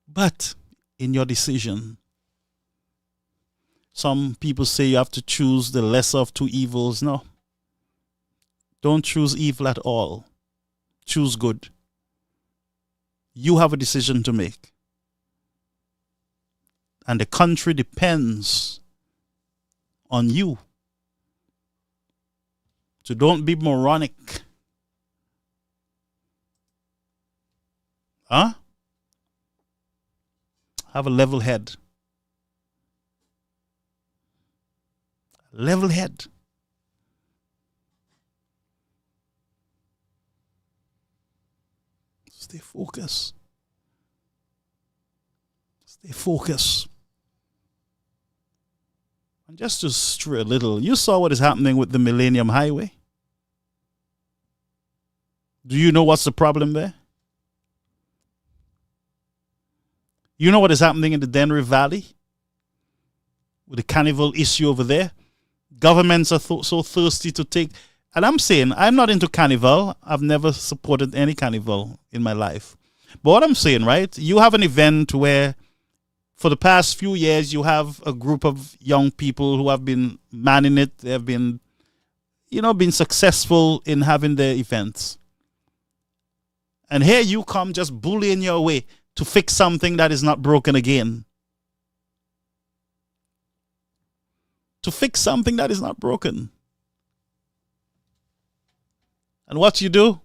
But in your decision, some people say you have to choose the lesser of two evils. No. Don't choose evil at all. Choose good. You have a decision to make. And the country depends on you. So don't be moronic. Huh? Have a level head. Level head. Stay focused. Stay focused. And just to stray a little, you saw what is happening with the Millennium Highway. Do you know what's the problem there? You know what is happening in the Denver Valley? With the carnival issue over there? Governments are so thirsty to take. And I'm saying, I'm not into carnival. I've never supported any carnival in my life. But what I'm saying, right? You have an event where for the past few years, you have a group of young people who have been manning it. They have been been successful in having their events. And here you come just bullying your way to fix something that is not broken again. To fix something that is not broken. And what you do?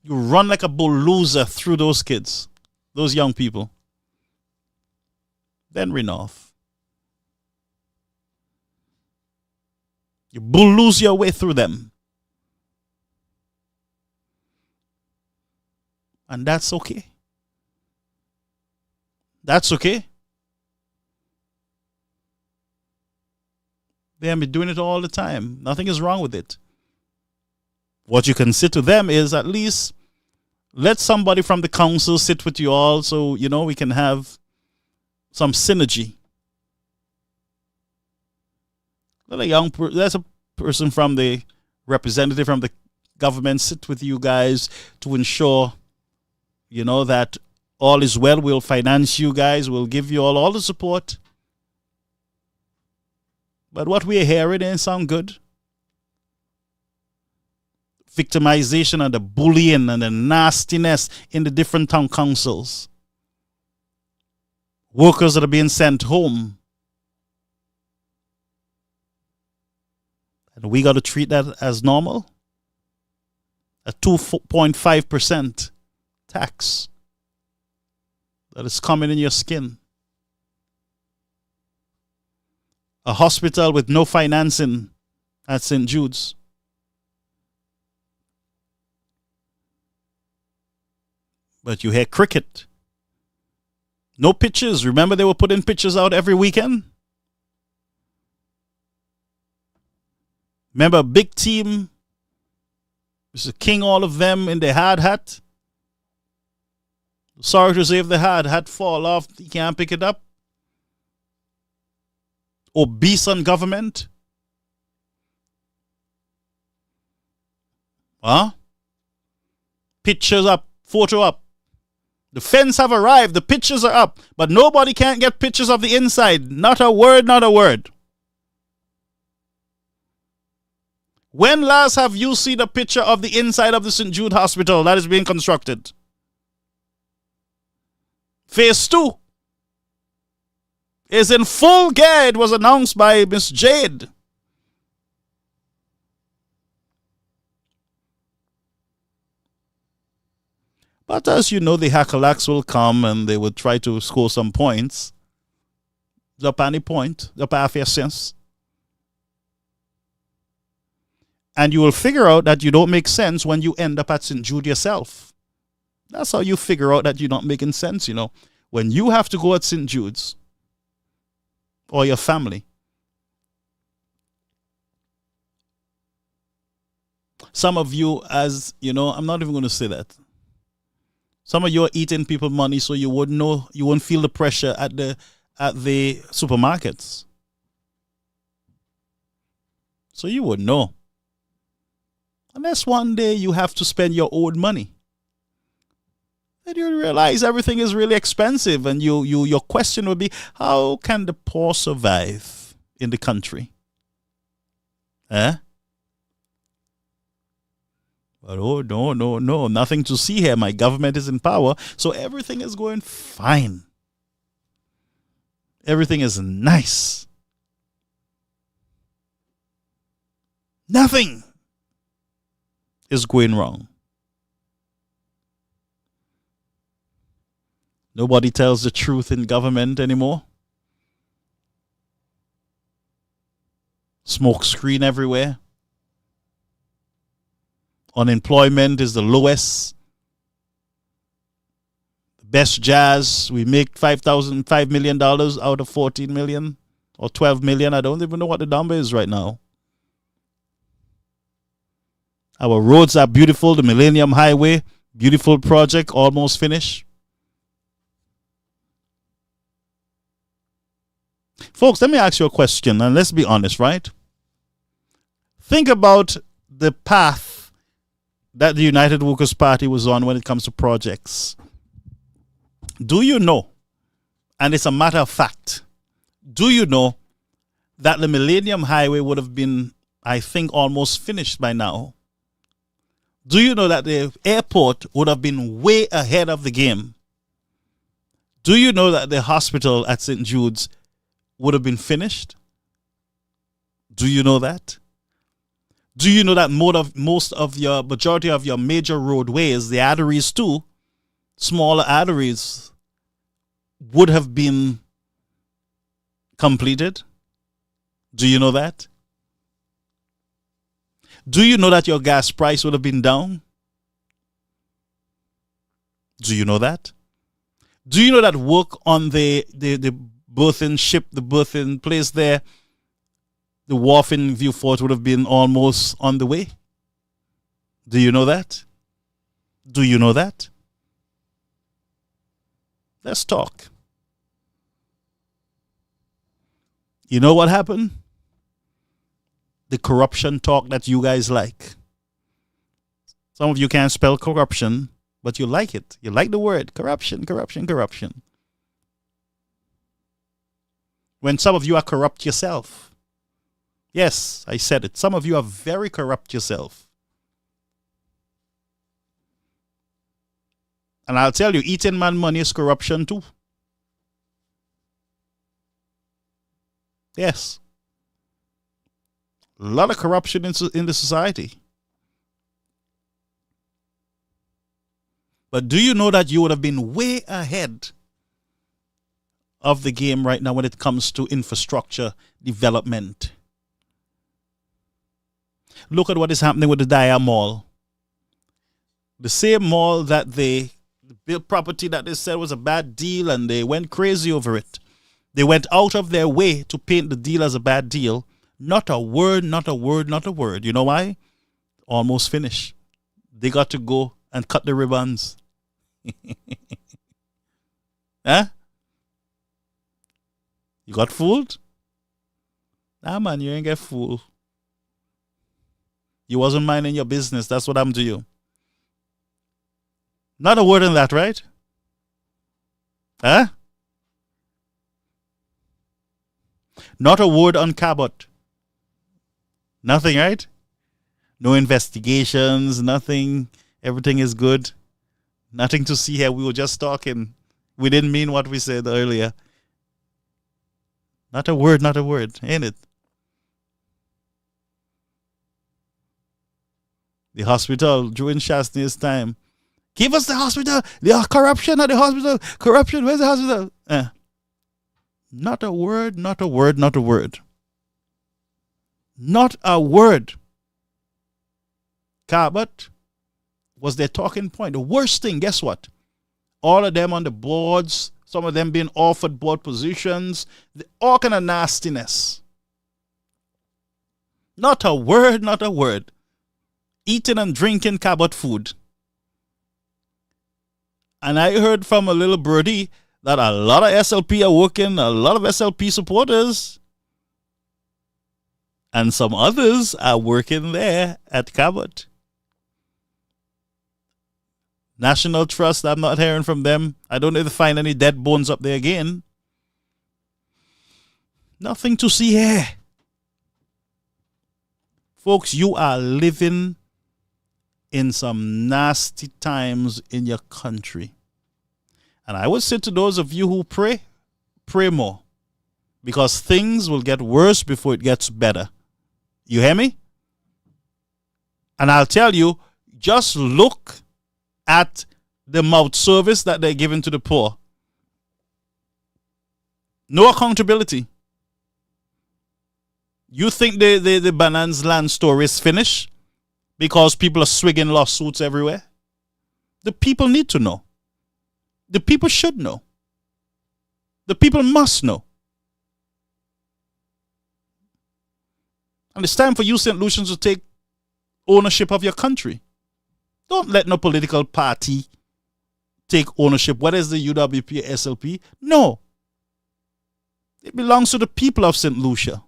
You run like a bulldozer through those kids, those young people. Then run off. You bulldoze your way through them. And that's okay. That's okay. They have been doing it all the time. Nothing is wrong with it. What you can say to them is at least let somebody from the council sit with you all so, we can have some synergy. Let there's a person from the representative from the government sit with you guys to ensure, that all is well. We'll finance you guys. We'll give you all the support. But what we're hearing didn't sound good. Victimization and the bullying and the nastiness in the different town councils. Workers that are being sent home. And we got to treat that as normal. A 2.5% tax that is coming in your skin. A hospital with no financing at St. Jude's. But you hear cricket. No pictures. Remember they were putting pictures out every weekend? Remember a big team? Mr. King, all of them in their hard hat? Sorry to say if the hard hat fall off, he can't pick it up. Obese on government? Huh? Pictures up, photo up. The fence have arrived, the pictures are up, but nobody can't get pictures of the inside. Not a word, not a word. When last have you seen a picture of the inside of the St. Jude Hospital that is being constructed? Phase 2 is in full gear. It was announced by Miss Jade. But as you know, the Hakalaks will come and they will try to score some points. The any point, the half your sense. And you will figure out that you don't make sense when you end up at St. Jude yourself. That's how you figure out that you're not making sense, When you have to go at St. Jude's, or your family. Some of you, I'm not even going to say that. Some of you are eating people money so you wouldn't know, you wouldn't feel the pressure at the supermarkets. So you would know. Unless one day you have to spend your own money. Then you realize everything is really expensive, and your question would be, how can the poor survive in the country? But oh, no, nothing to see here. My government is in power, so everything is going fine. Everything is nice. Nothing is going wrong. Nobody tells the truth in government anymore. Smoke screen everywhere. Unemployment is the lowest. The best jazz, we make $5 million out of 14 million or 12 million. I don't even know what the number is right now. Our roads are beautiful. The Millennium Highway, beautiful project, almost finished. Folks, let me ask you a question, and let's be honest, right? Think about the path that the United Workers' Party was on when it comes to projects. Do you know, and it's a matter of fact, do you know that the Millennium Highway would have been I think, almost finished by now. Do you know that the airport would have been way ahead of the game? Do you know that the hospital at St. Jude's would have been finished? Do you know that? Do you know that majority of your major roadways, the arteries too, smaller arteries, would have been completed? Do you know that? Do you know that your gas price would have been down? Do you know that? Do you know that work on the berthing ship, the berthing place there, the wharf in Vieux-Fort would have been almost on the way? Do you know that? Do you know that? Let's talk. You know what happened? The corruption talk that you guys like. Some of you can't spell corruption, but you like it. You like the word corruption, corruption, corruption. When some of you are corrupt yourself. Yes, I said it. Some of you are very corrupt yourself. And I'll tell you, eating man money is corruption too. Yes. A lot of corruption in the society. But do you know that you would have been way ahead of the game right now when it comes to infrastructure development? Look at what is happening with the Daya Mall. The same mall that they built property that they said was a bad deal and they went crazy over it. They went out of their way to paint the deal as a bad deal. Not a word, not a word, not a word. You know why? Almost finished. They got to go and cut the ribbons. Huh? You got fooled? Nah, man, you ain't get fooled. You wasn't minding your business. That's what happened to you. Not a word on that, right? Huh? Not a word on Cabot. Nothing, right? No investigations, nothing. Everything is good. Nothing to see here. We were just talking. We didn't mean what we said earlier. Not a word, ain't it? The hospital during Shastney's time. Give us the hospital. The corruption at the hospital. Corruption, where's the hospital? Not a word, not a word, not a word. Not a word. Cabot was their talking point. The worst thing, guess what? All of them on the boards, some of them being offered board positions, all kind of nastiness. Not a word, not a word. Eating and drinking Cabot food. And I heard from a little birdie that a lot of SLP are working, a lot of SLP supporters. And some others are working there at Cabot. National Trust, I'm not hearing from them. I don't know if they find any dead bones up there again. Nothing to see here. Folks, you are living in some nasty times in your country. And I would say to those of you who pray, pray more. Because things will get worse before it gets better. You hear me? And I'll tell you, just look at the mouth service that they're giving to the poor. No accountability. You think the Banans land story is finished because people are swigging lawsuits everywhere? The people need to know. The people should know. The people must know. And it's time for you, St. Lucians, to take ownership of your country. Don't let no political party take ownership. Whether it's the UWP or SLP. No. It belongs to the people of St. Lucia.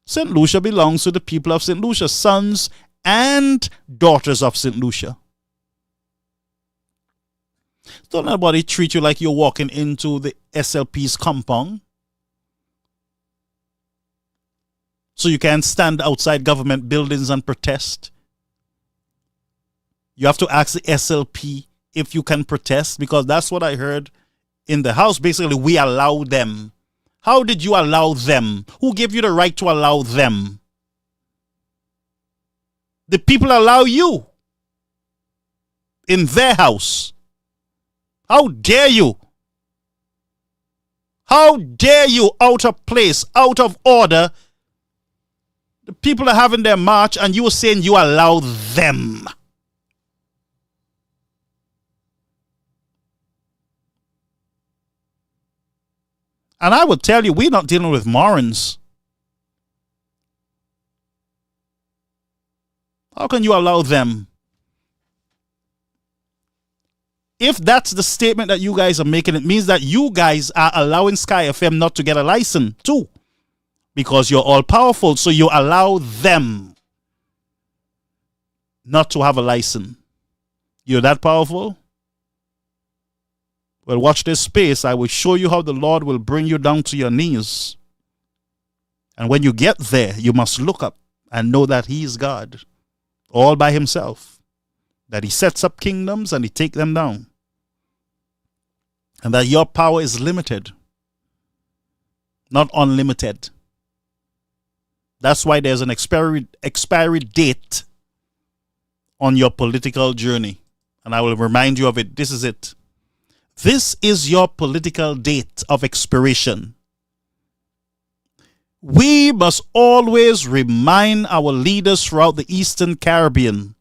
St. Lucia belongs to the people of St. Lucia, sons and daughters of St. Lucia. Don't let nobody treat you like you're walking into the SLP's compound. so you can stand outside government buildings and protest. You have to ask the SLP if you can protest, because that's what I heard in the House. Basically, we allow them. How did you allow them? Who gave you the right to allow them? The people allow you in their house. How dare you? How dare you, out of place, out of order? The people are having their march and you are saying you allow them. And I would tell you, we're not dealing with morons. How can you allow them? If that's the statement that you guys are making, it means that you guys are allowing Sky FM not to get a license too. Because you're all powerful, so you allow them not to have a license. You're that powerful? Well, watch this space. I will show you how the Lord will bring you down to your knees. And when you get there, you must look up and know that He is God, all by Himself. That He sets up kingdoms and He takes them down. And that your power is limited, not unlimited. That's why there's an expiry date on your political journey. And I will remind you of it. This is it. This is your political date of expiration. We must always remind our leaders throughout the Eastern Caribbean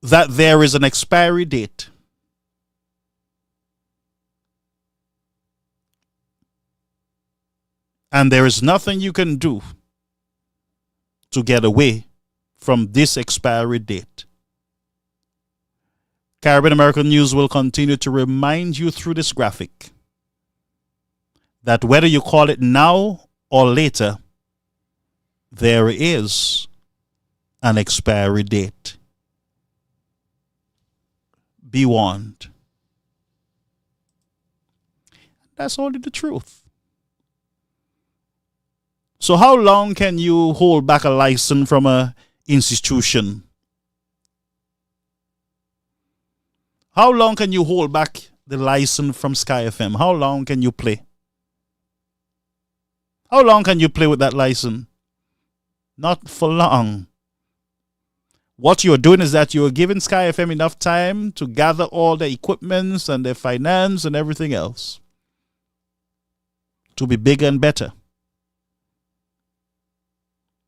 that there is an expiry date. And there is nothing you can do to get away from this expiry date. Caribbean American News will continue to remind you through this graphic that whether you call it now or later, there is an expiry date. Be warned. That's only the truth. So how long can you hold back a license from an institution? How long can you hold back the license from Sky FM? How long can you play? How long can you play with that license? Not for long. What you're doing is that you're giving Sky FM enough time to gather all the equipments and their finance and everything else to be bigger and better.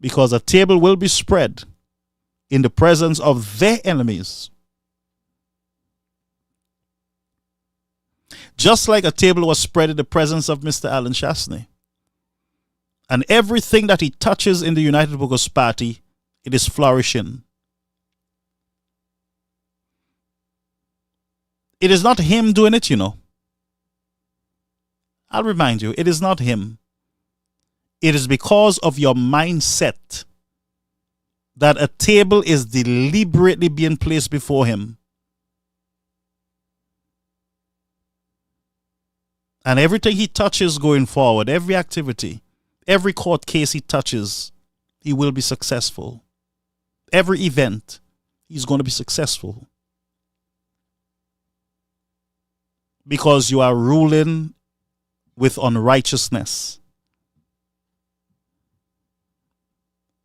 Because a table will be spread in the presence of their enemies. Just like a table was spread in the presence of Mr. Alan Shastney. And everything that he touches in the United Workers' Party, it is flourishing. It is not him doing it, you know. I'll remind you, it is not him. It is because of your mindset that a table is deliberately being placed before him. And everything he touches going forward, every activity, every court case he touches, he will be successful. Every event, he's going to be successful. Because you are ruling with unrighteousness.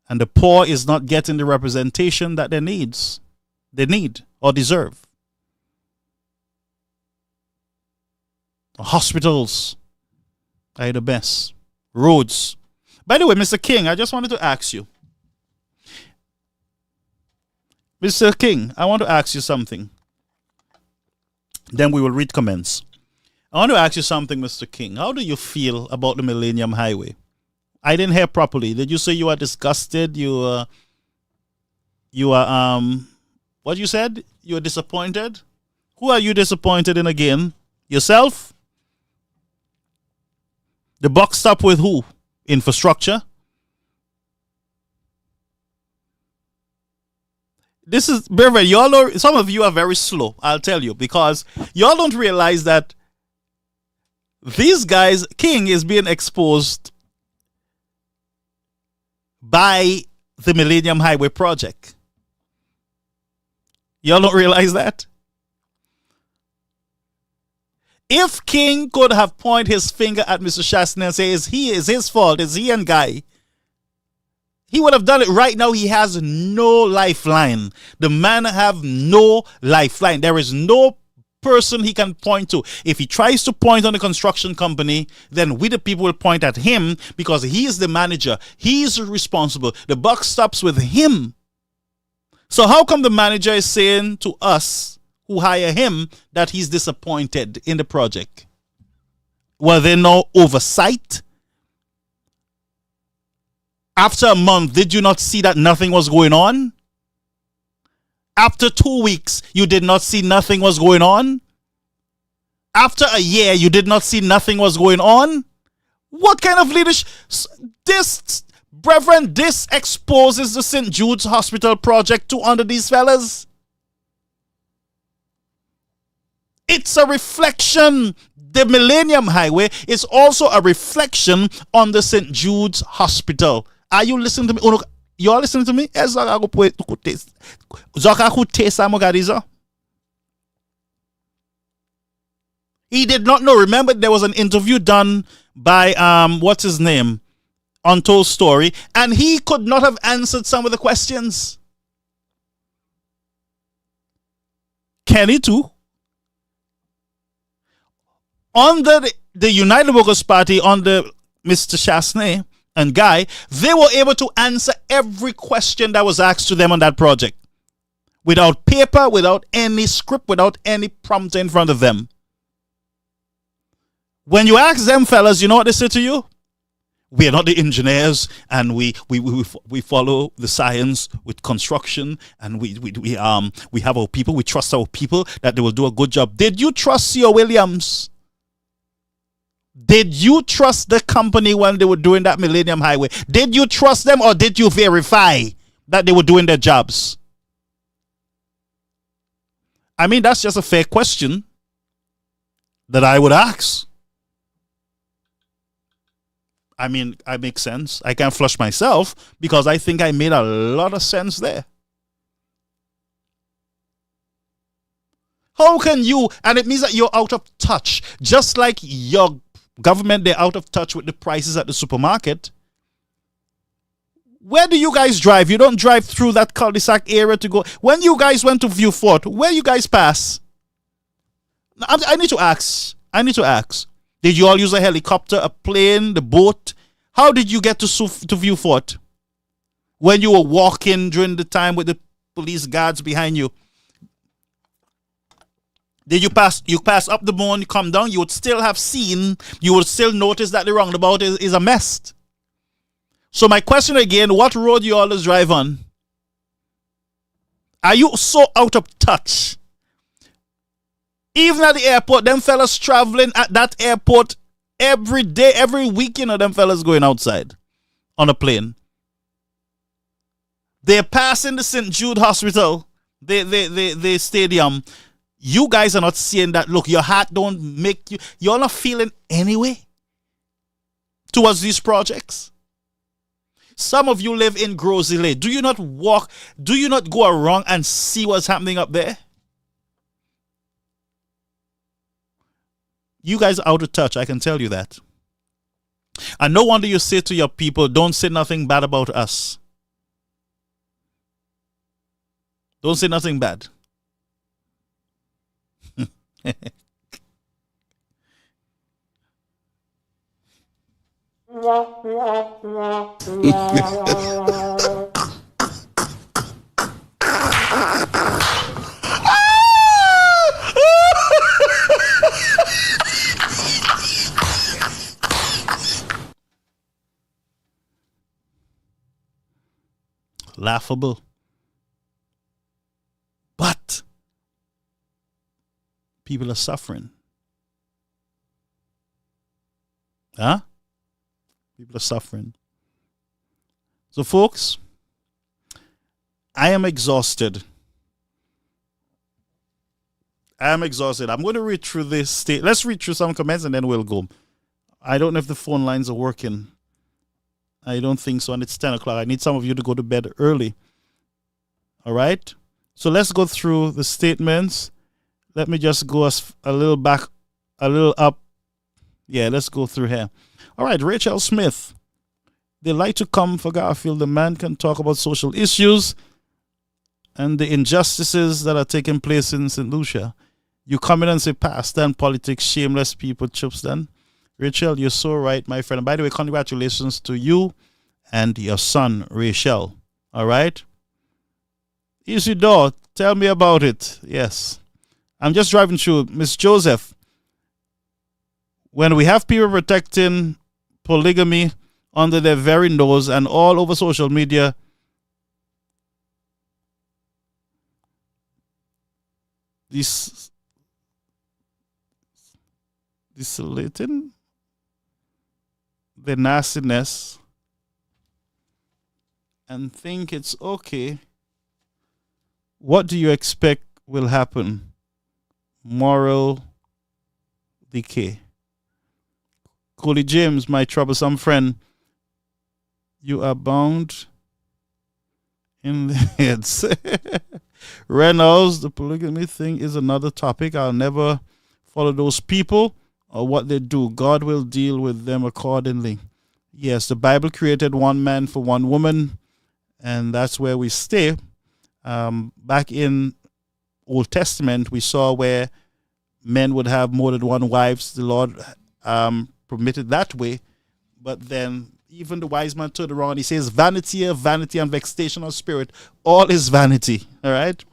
And the poor is not getting the representation that they need or deserve. Hospitals are the best. Roads. By the way, Mr. King, I just wanted to ask you. Mr. King, I want to ask you something. Then we will read comments. I want to ask you something, Mr. King. How do you feel about the Millennium Highway? I didn't hear properly. Did you say you are disgusted? You are what you said? You are disappointed? Who are you disappointed in again? Yourself? The buck stop with who? Infrastructure? This is, Beverly, y'all know, some of you are very slow, I'll tell you, because y'all don't realize that these guys, King is being exposed by the Millennium Highway project. Y'all don't realize that? If King could have pointed his finger at Mr. Shastin and say, is his fault, is he and Guy, he would have done it right now. He has no lifeline. The man have no lifeline. There is no person he can point to. If he tries to point on the construction company, then we the people will point at him because he is the manager. He's responsible. The buck stops with him. So how come the manager is saying to us who hire him that he's disappointed in the project? Were there no oversight? After a month, did you not see that nothing was going on? After 2 weeks, you did not see nothing was going on? After a year, you did not see nothing was going on? What kind of leadership? Brethren, this exposes the St. Jude's Hospital project to under these fellas. It's a reflection. The Millennium Highway is also a reflection on the St. Jude's Hospital. Are you listening to me? You're listening to me? He did not know. Remember, there was an interview done by what's his name? Untold Story, and he could not have answered some of the questions. Kenny too. Under the United Workers' Party, under Mr. Chasney and Guy, they were able to answer every question that was asked to them on that project. Without paper, without any script, without any prompter in front of them. When you ask them fellas, you know what they say to you? We are not the engineers, and we follow the science with construction, and we have our people. We trust our people that they will do a good job. Did you trust C.O. Williams? Did you trust the company when they were doing that Millennium Highway? Did you trust them, or did you verify that they were doing their jobs? I mean, that's just a fair question that I would ask. I mean, I make sense. I can't flush myself because I think I made a lot of sense there. How can you, and it means that you're out of touch, just like your government, they're out of touch with the prices at the supermarket. Where do you guys drive? You don't drive through that cul-de-sac area to go. When you guys went to View Fort, where you guys pass? I need to ask. Did you all use a helicopter, a plane, the boat? How did you get to View Fort? When you were walking during the time with the police guards behind you? Did you pass up the moon, you come down, you would still notice that the roundabout is a mess. So my question again, what road you always drive on? Are you so out of touch? Even at the airport, them fellas traveling at that airport every day, every week, them fellas going outside on a plane. They're passing the St. Jude Hospital, the stadium. You guys are not seeing that. Look, your heart don't make you're not feeling anyway towards these projects. Some of you live in Grosile. Do you not go around and see what's happening up there? You guys are out of touch, I can tell you that. And no wonder you say to your people, don't say nothing bad about us. Don't say nothing bad. Laughable. But people are suffering. Huh? People are suffering. So, folks, I am exhausted. I'm going to read through this state. Let's read through some comments and then we'll go. I don't know if the phone lines are working. I don't think so. And it's 10 o'clock. I need some of you to go to bed early. All right? So let's go through the statements. Let me just go a little back, a little up. Yeah, let's go through here. All right, Rachel Smith. They like to come for Garfield. The man can talk about social issues and the injustices that are taking place in St. Lucia. You come in and say, past then politics, shameless people, chups then. Rachel, you're so right, my friend. And by the way, congratulations to you and your son, Rachel. All right? Isidore, tell me about it. Yes. I'm just driving through. Miss Joseph, when we have people protecting polygamy under their very nose and all over social media, desolating the nastiness and think it's okay, what do you expect will happen? Moral decay. Coley James, my troublesome friend, you are bound in the heads. Reynolds, the polygamy thing is another topic. I'll never follow those people or what they do. God will deal with them accordingly. Yes, the Bible created one man for one woman, and that's where we stay. Back in Old Testament, we saw where men would have more than one wives. The Lord permitted that way. But then even the wise man turned around. He says, vanity of vanity and vexation of spirit. All is vanity. All right?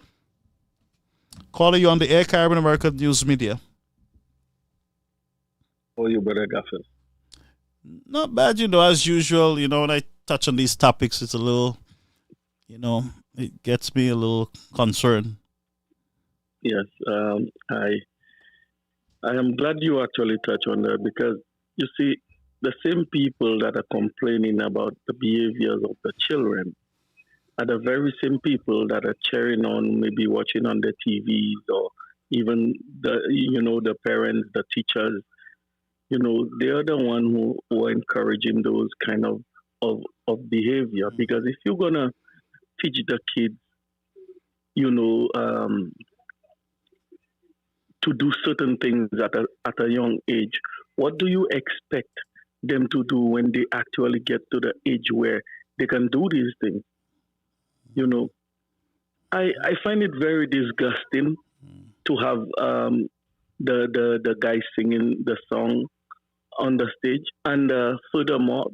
Calling you on the air, Caribbean American News Media. How are you, Brother Gaffel? Not bad, as usual. When I touch on these topics, it's a little, it gets me a little concerned. Yes, I am glad you actually touched on that, because you see, the same people that are complaining about the behaviors of the children are the very same people that are cheering on, maybe watching on the TVs, or even the parents, the teachers. They are the one who are encouraging those kind of behavior. Because if you're gonna teach the kids, to do certain things at a young age, what do you expect them to do when they actually get to the age where they can do these things? I find it very disgusting to have the guy singing the song on the stage, and furthermore,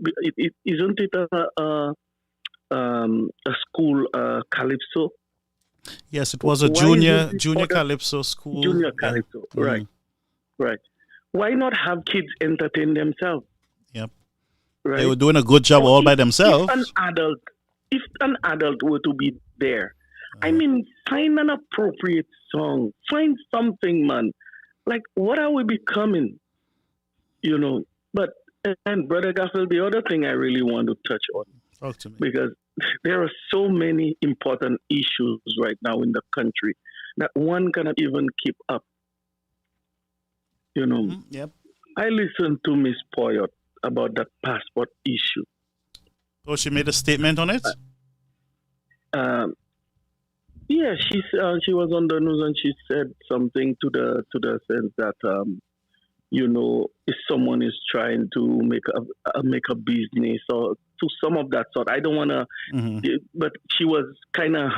isn't it a school Calypso? Yes, it was a junior Calypso school. Junior Calypso, yeah. Right. Why not have kids entertain themselves? Yep. Right? They were doing a good job all by themselves. If an adult were to be there, find an appropriate song. Find something, man. Like, what are we becoming? But, and Brother Gaffel, the other thing I really want to touch on, talk to me, because there are so many important issues right now in the country that one cannot even keep up. Yep. I listened to Miss Poyot about that passport issue. Oh, she made a statement on it? Yeah, she was on the news and she said something to the sense that if someone is trying to make a business or to some of that sort. I don't want to, but she was kind of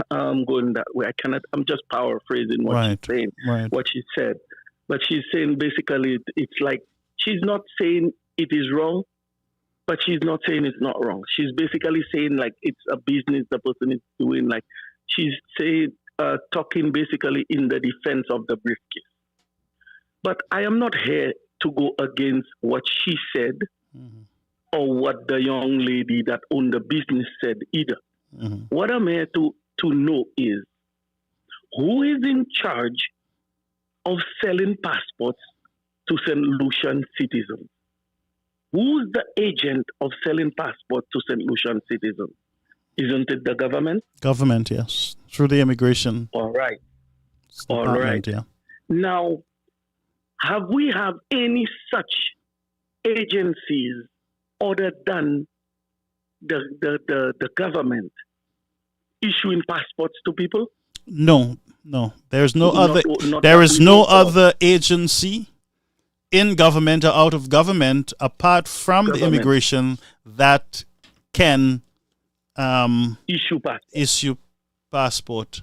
going that way. I'm just paraphrasing what she's saying, what she said. But she's saying basically it's like she's not saying it is wrong, but she's not saying it's not wrong. She's basically saying like it's a business the person is doing. Like she's saying, talking basically in the defense of the briefcase. But I am not here to go against what she said or what the young lady that owned the business said either. What I'm here to know is who is in charge of selling passports to St. Lucian citizens? Who's the agent of selling passports to St. Lucian citizens? Isn't it the government? Government, yes. Through the immigration. All right. Yeah. Now, have we any such agencies other than the government issuing passports to people? No. There's no Not- other. not There that is we no know of. other agency in government or out of government apart from the Government. immigration that can issue passport.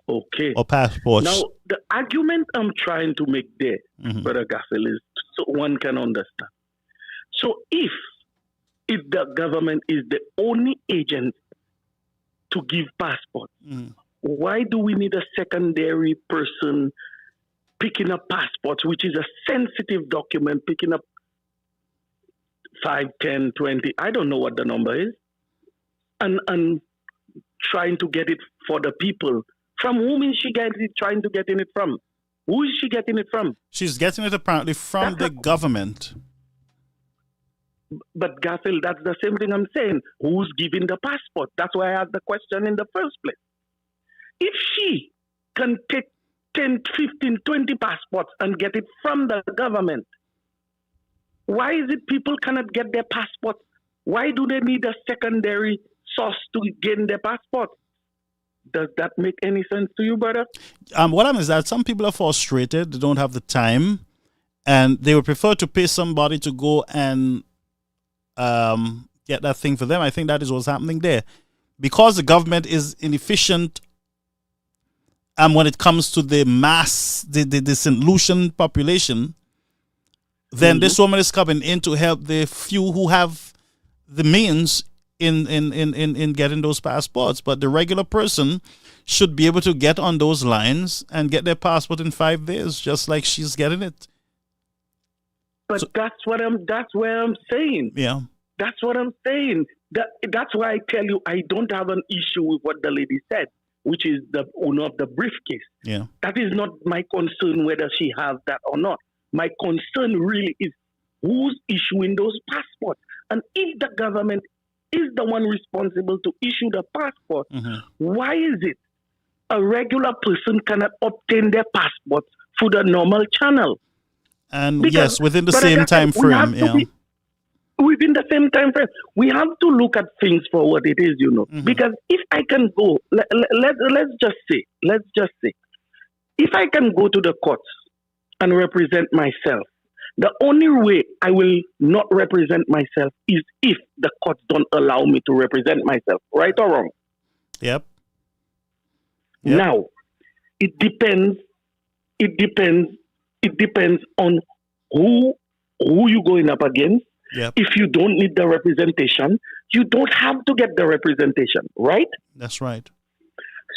Okay. Or passports. Now, the argument I'm trying to make there, Mhm. Brother Gaffel, is so one can understand. So if the government is the only agent to give passports, why do we need a secondary person picking up passports, which is a sensitive document, picking up 5, 10, 20, I don't know what the number is, and trying to get it for the people? From whom is she trying to get it from? Who is she getting it from? She's getting it apparently from the government. But Gaffel, that's the same thing I'm saying. Who's giving the passport? That's why I asked the question in the first place. If she can take 10, 15, 20 passports and get it from the government, why is it people cannot get their passports? Why do they need a secondary source to gain their passport? Does that make any sense to you, brother? What happens is that some people are frustrated, they don't have the time, and they would prefer to pay somebody to go and get that thing for them. I think that is what's happening there. Because the government is inefficient when it comes to the mass, the St. Lucian population, then this woman is coming in to help the few who have the means in getting those passports. But the regular person should be able to get on those lines and get their passport in 5 days, just like she's getting it. But that's where I'm saying. Yeah. That's what I'm saying. That's why I tell you I don't have an issue with what the lady said, which is the owner of the briefcase. Yeah. That is not my concern whether she has that or not. My concern really is who's issuing those passports. And if the government is the one responsible to issue the passport, why is it a regular person cannot obtain their passports through the normal channel? And Because, yes, within the Brother same Gaffel, time we have frame. to Yeah. be- within the same time frame, we have to look at things for what it is, Because if I can go, let's just say, if I can go to the courts and represent myself, the only way I will not represent myself is if the courts don't allow me to represent myself, right or wrong? Yep. Now, it depends on who you're going up against. Yep. If you don't need the representation, you don't have to get the representation, right? That's right.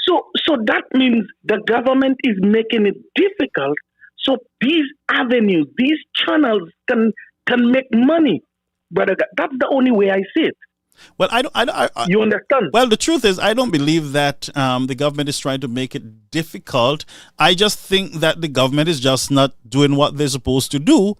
So that means the government is making it difficult so these avenues, these channels can make money. Brother, that's the only way I see it. Well, you understand? Well, the truth is, I don't believe that the government is trying to make it difficult. I just think that the government is just not doing what they're supposed to do,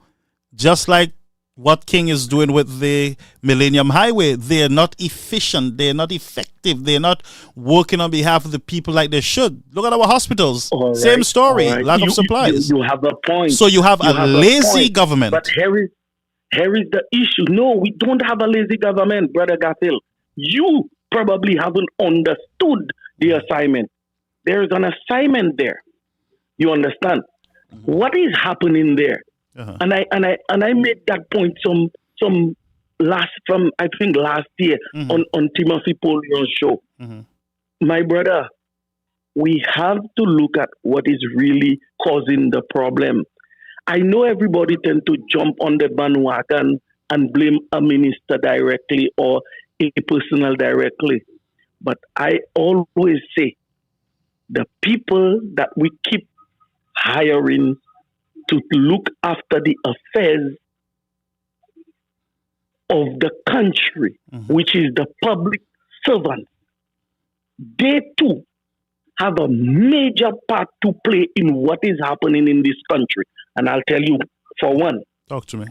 just like what King is doing with the Millennium Highway. They're not efficient. They're not effective. They're not working on behalf of the people like they should. Look at our hospitals. All Same right, story. all right. Lack of supplies. You have a point. So you have a lazy point. government. But here is the issue. No, we don't have a lazy government, Brother Gaffel. You probably haven't understood the assignment. There is an assignment there. You understand? What is happening there? And I made that point I think last year on Timothy Polion's show. My brother, we have to look at what is really causing the problem. I know everybody tend to jump on the bandwagon and blame a minister directly or a personnel directly. But I always say the people that we keep hiring to look after the affairs of the country, which is the public servants, they too have a major part to play in what is happening in this country. And I'll tell you, for one, talk to me.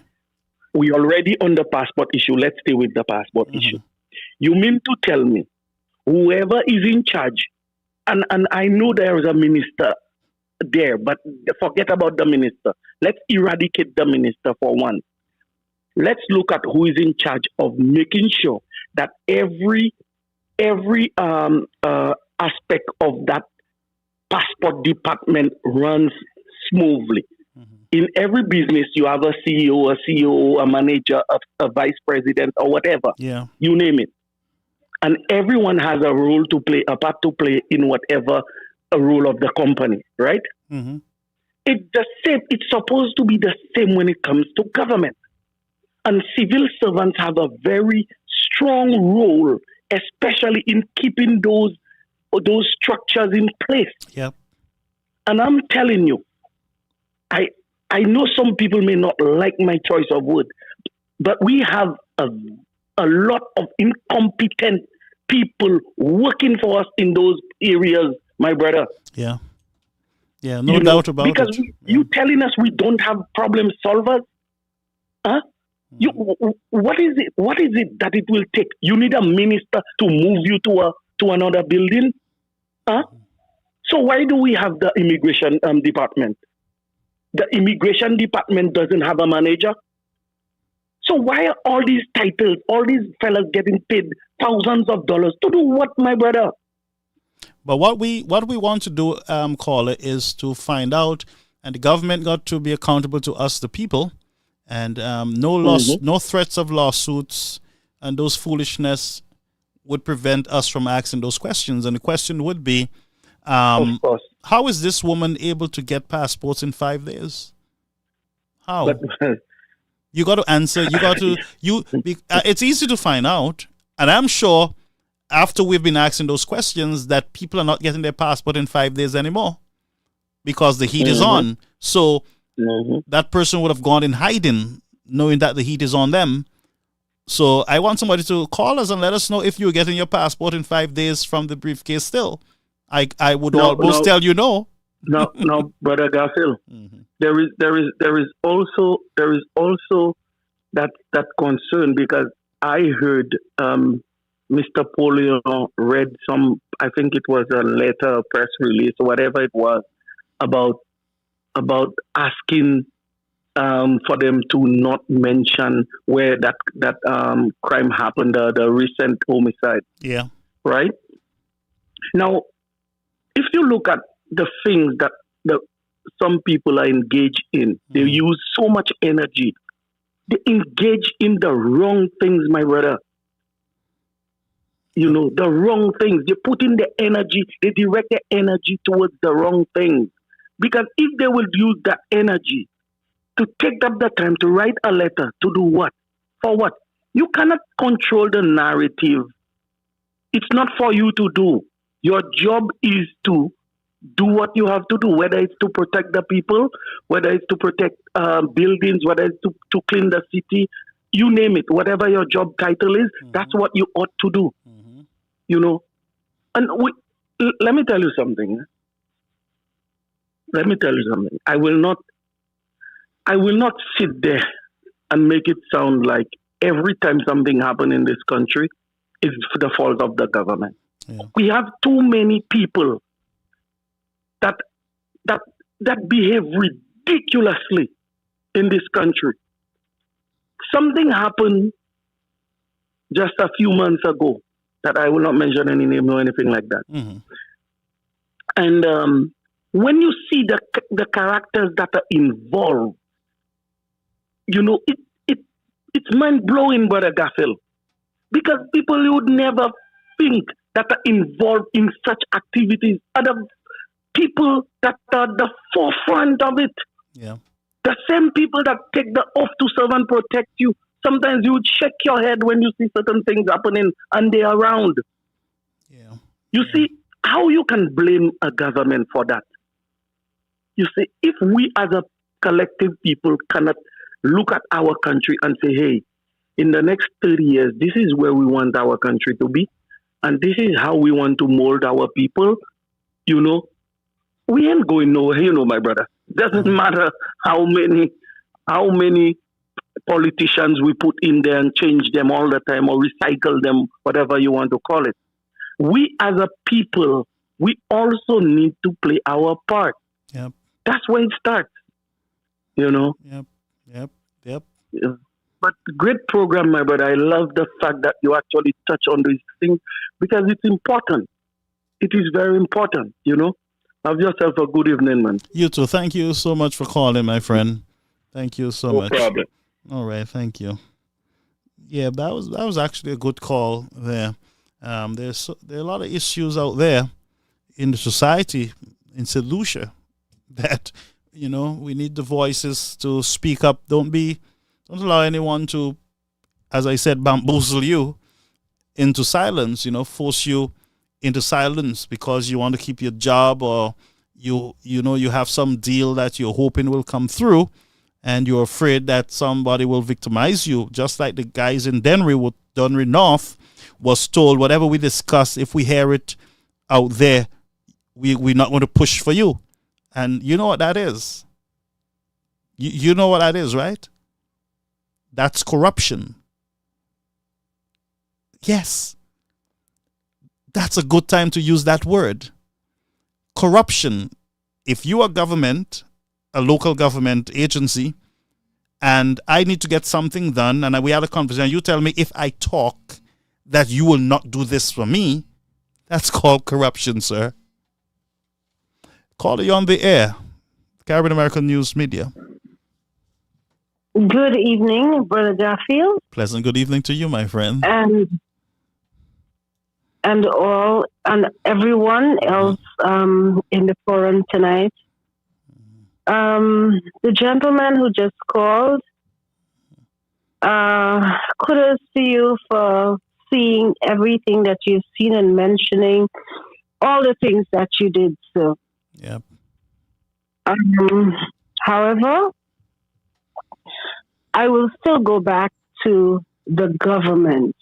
We already on the passport issue. Let's stay with the passport issue. You mean to tell me whoever is in charge, and I know there is a minister there, but forget about the minister. Let's eradicate the minister for one. Let's look at who is in charge of making sure that every aspect of that passport department runs smoothly. In every business, you have a CEO, a COO, a manager, a vice president, or whatever. Yeah. You name it. And everyone has a role to play, a part to play in whatever a role of the company, right? Mm-hmm. It's the same. It's supposed to be the same when it comes to government. And civil servants have a very strong role, especially in keeping those structures in place. Yep. And I'm telling you, I know some people may not like my choice of word, but we have a lot of incompetent people working for us in those areas, my brother. Yeah. Yeah, no doubt about it. Because you telling us we don't have problem solvers? Huh? What is it? What is it that it will take? You need a minister to move you to another building? Huh? So why do we have the immigration department? The immigration department doesn't have a manager. So why are all these titles, all these fellas getting paid thousands of dollars to do what, my brother? But what we want to do, caller, is to find out, and the government got to be accountable to us, the people, and no threats of lawsuits and those foolishness would prevent us from asking those questions. And the question would be, of course, how is this woman able to get passports in 5 days? How? You got to answer. You got to. It's easy to find out, and I'm sure after we've been asking those questions that people are not getting their passport in 5 days anymore because the heat is on. So that person would have gone in hiding, knowing that the heat is on them. So I want somebody to call us and let us know if you're getting your passport in 5 days from the briefcase still. I would almost tell you no. No, Brother Garfield. There is also that concern, because I heard Mr. Polion read some, I think it was a letter, a press release, or whatever it was, about asking for them to not mention where that crime happened, the recent homicide. Yeah. Right? Now, if you look at the things that some people are engaged in, they use so much energy. They engage in the wrong things, my brother. You know, the wrong things. They put in the energy, they direct their energy towards the wrong things. Because if they will use that energy to take up the time to write a letter, to do what? For what? You cannot control the narrative. It's not for you to do. Your job is to do what you have to do, whether it's to protect the people, whether it's to protect buildings, whether it's to clean the city, you name it, whatever your job title is, that's what you ought to do. You know? And let me tell you something. I will not sit there and make it sound like every time something happens in this country, it's the fault of the government. Yeah. We have too many people that behave ridiculously in this country. Something happened just a few months ago that I will not mention any name or anything like that. And when you see the characters that are involved, you know, it's mind-blowing, Brother Garfield. Because people you would never think that are involved in such activities are the people that are the forefront of it. Yeah. The same people that take the oath to serve and protect you. Sometimes you would shake your head when you see certain things happening and they're around. Yeah. You see, how you can blame a government for that? You see, if we as a collective people cannot look at our country and say, hey, in the next 30 years, this is where we want our country to be, and this is how we want to mold our people, you know, we ain't going nowhere, you know, my brother. Doesn't matter how many politicians we put in there and change them all the time or recycle them, whatever you want to call it. We as a people, we also need to play our part. Yep. That's where it starts, you know. Yep. Yeah. But great program, my brother. I love the fact that you actually touch on these things because it's important. It is very important, you know. Have yourself a good evening, man. You too. Thank you so much for calling, my friend. Thank you so much. No problem. All right, thank you. Yeah, that was actually a good call there. There are a lot of issues out there in the society in St. Lucia that we need the voices to speak up. Don't allow anyone to, as I said, bamboozle you into silence. Force you into silence because you want to keep your job, or you have some deal that you're hoping will come through, and you're afraid that somebody will victimize you, just like the guys in Denry North was told, whatever we discuss, if we hear it out there, we're not going to push for you. And you know what that is. You know what that is, right? That's corruption. Yes. That's a good time to use that word. Corruption. If you are government, a local government agency, and I need to get something done, and we had a conversation, you tell me if I talk that you will not do this for me, that's called corruption, sir. Call you on the air. Caribbean American News Media. Good evening, Brother Garfield. Pleasant good evening to you, my friend. And everyone else in the forum tonight. The gentleman who just called, kudos to you for seeing everything that you've seen and mentioning all the things that you did, sir. Yep. However, I will still go back to the government.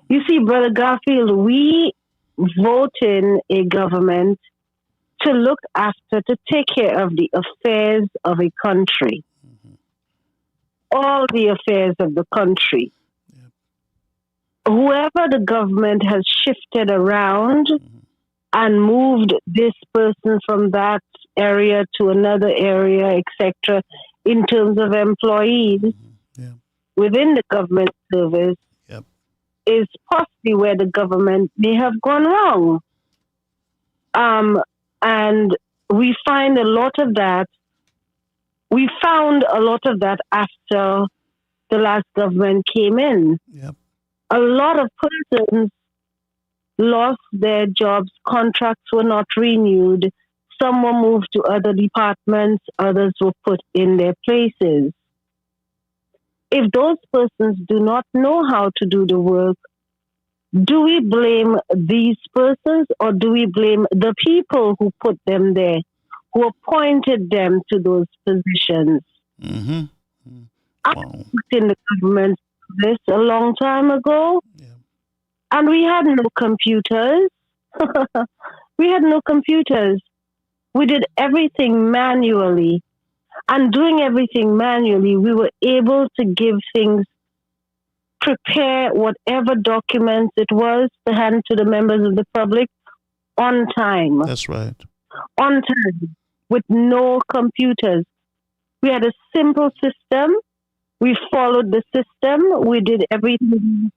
You see, Brother Garfield, we vote in a government to look after, to take care of the affairs of a country. All the affairs of the country. Yep. Whoever the government has shifted around and moved this person from that area to another area, etc., in terms of employees within the government service, is possibly where the government may have gone wrong. And we find a lot of that. We found a lot of that after the last government came in. Yep. A lot of persons lost their jobs, contracts were not renewed, some were moved to other departments, others were put in their places. If those persons do not know how to do the work, do we blame these persons or do we blame the people who put them there, who appointed them to those positions? Mm-hmm. I worked in the government this a long time ago, and we had no computers. We had no computers. We did everything manually. And doing everything manually, we were able to give things, prepare whatever documents it was to hand to the members of the public on time. That's right. On time, with no computers. We had a simple system. We followed the system. We did everything.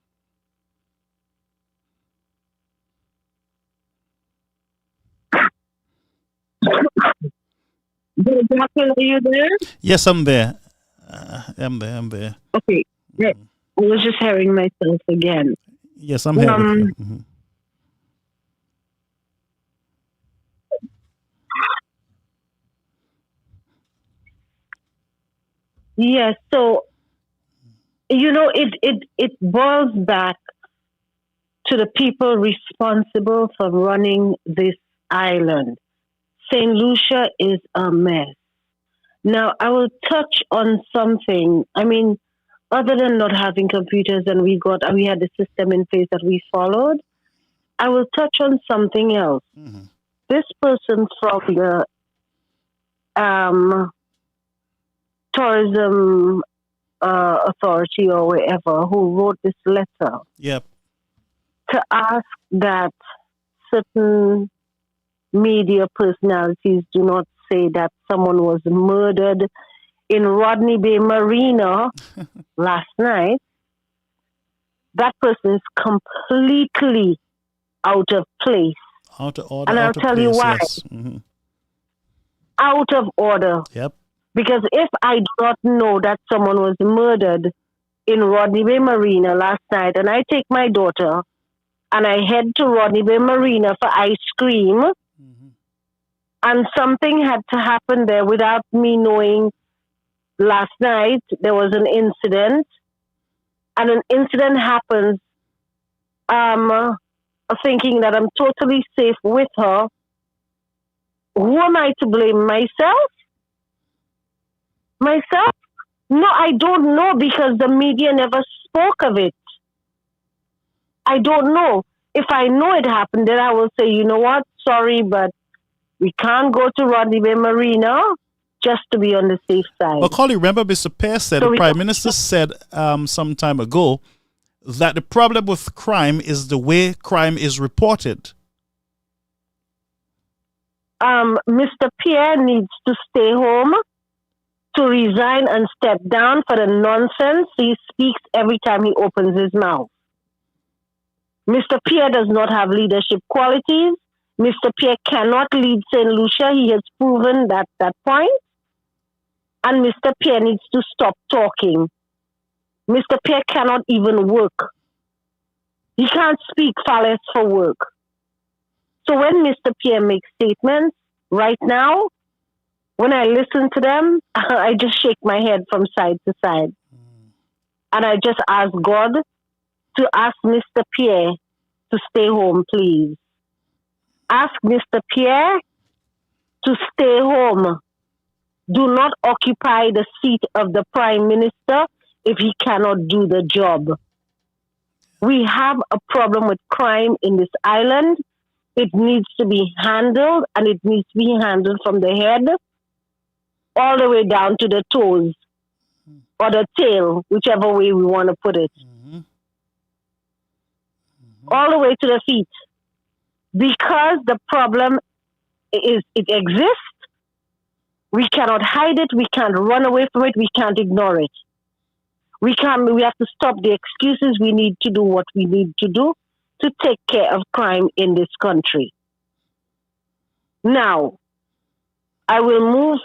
Are you there? Yes, I'm there. I'm there. Okay. I was just hearing myself again. Yes, I'm here. Yes, so it boils back to the people responsible for running this island. St. Lucia is a mess. Now, I will touch on something. I mean, other than not having computers and we had the system in place that we followed, I will touch on something else. Mm-hmm. This person from the tourism authority or wherever who wrote this letter to ask that certain media personalities do not say that someone was murdered in Rodney Bay Marina last night, that person is completely out of place. Out of order. And I'll tell you why. Yes. Mm-hmm. Out of order. Yep. Because if I do not know that someone was murdered in Rodney Bay Marina last night, and I take my daughter and I head to Rodney Bay Marina for ice cream, and something had to happen there without me knowing. Last night, there was an incident, and an incident happens, thinking that I'm totally safe with her. Who am I to blame? Myself? Myself? No, I don't know, because the media never spoke of it. I don't know. If I know it happened, then I will say, you know what? Sorry, but we can't go to Rodney Bay Marina just to be on the safe side. But Collie, remember Mr. Pearce said, the Prime Minister said some time ago that the problem with crime is the way crime is reported. Mr. Pierre needs to stay home, to resign and step down for the nonsense he speaks every time he opens his mouth. Mr. Pierre does not have leadership qualities. Mr. Pierre cannot lead St. Lucia. He has proven that point. And Mr. Pierre needs to stop talking. Mr. Pierre cannot even work. He can't speak far less for work. So when Mr. Pierre makes statements, right now, when I listen to them, I just shake my head from side to side. And I just ask God to ask Mr. Pierre to stay home, please. Ask Mr. Pierre to stay home. Do not occupy the seat of the Prime Minister if he cannot do the job. We have a problem with crime in this island. It needs to be handled, and it needs to be handled from the head all the way down to the toes or the tail, whichever way we want to put it. All the way to the feet. Because the problem it exists, we cannot hide it, we can't run away from it, we can't ignore it. We have to stop the excuses. We need to do what we need to do to take care of crime in this country. Now, I will move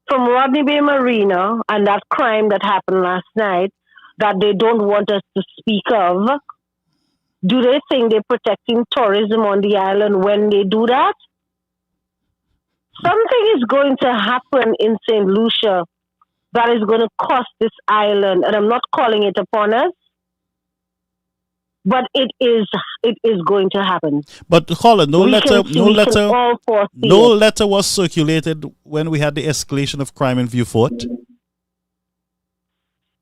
from Rodney Bay Marina and that crime that happened last night that they don't want us to speak of. Do they think they're protecting tourism on the island when they do that? Something is going to happen in St. Lucia that is going to cost this island, and I'm not calling it upon us, but it is going to happen. But Colin, no letter was circulated when we had the escalation of crime in Vieux Fort.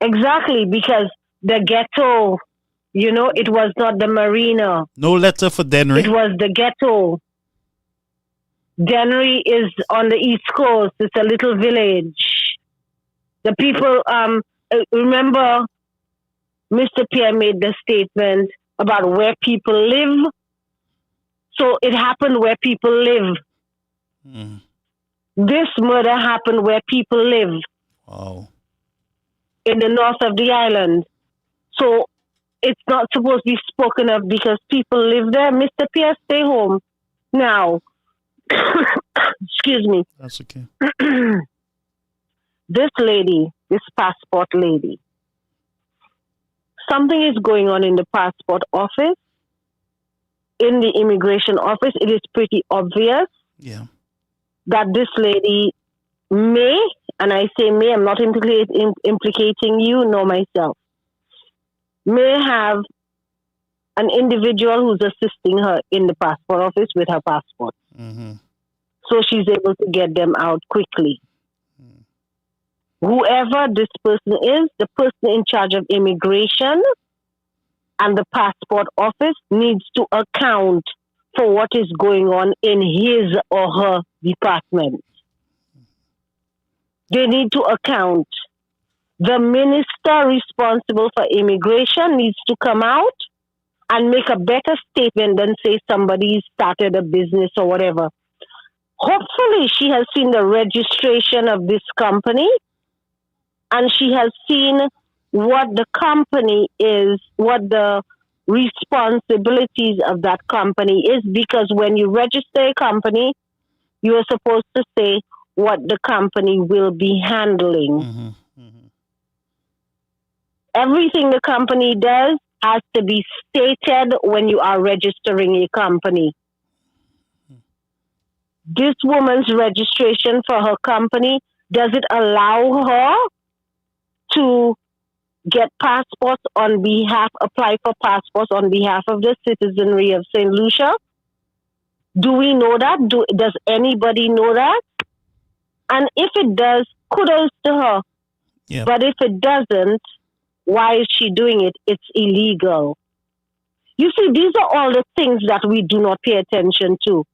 Exactly, because the ghetto, it was not the marina. No letter for Dennery. It was the ghetto. Dennery is on the East Coast. It's a little village. The people, remember, Mr. Pierre made the statement about where people live. So it happened where people live. This murder happened where people live. Wow. In the north of the island. So it's not supposed to be spoken of because people live there. Mr. Pierre, stay home. Now, excuse me. That's okay. This lady, this passport lady, something is going on in the passport office, in the immigration office. It is pretty obvious that this lady may, and I say may, I'm not implicating you nor myself, may have an individual who's assisting her in the passport office with her passport. So she's able to get them out quickly. Whoever this person is, the person in charge of immigration and the passport office needs to account for what is going on in his or her department. They need to account. The minister responsible for immigration needs to come out and make a better statement than say somebody started a business or whatever. Hopefully she has seen the registration of this company and she has seen what the company is, what the responsibilities of that company is, because when you register a company, you are supposed to say what the company will be handling. Everything the company does has to be stated when you are registering a company. This woman's registration for her company, does it allow her to get passports on behalf, apply for passports on behalf of the citizenry of St. Lucia? Do we know that? Does anybody know that? And if it does, kudos to her. Yeah. But if it doesn't, why is she doing it? It's illegal. You see, these are all the things that we do not pay attention to.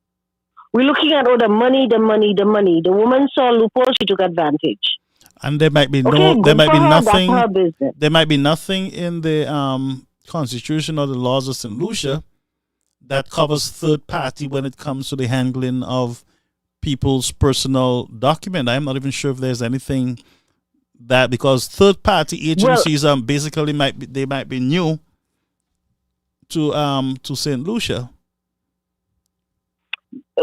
We're looking at all the money. The woman saw a loophole, she took advantage. And there might be nothing. That's her business. There might be nothing in the Constitution or the laws of St. Lucia that covers third party when it comes to the handling of people's personal document. I'm not even sure if there's anything that, because third party agencies basically might be new to St. Lucia.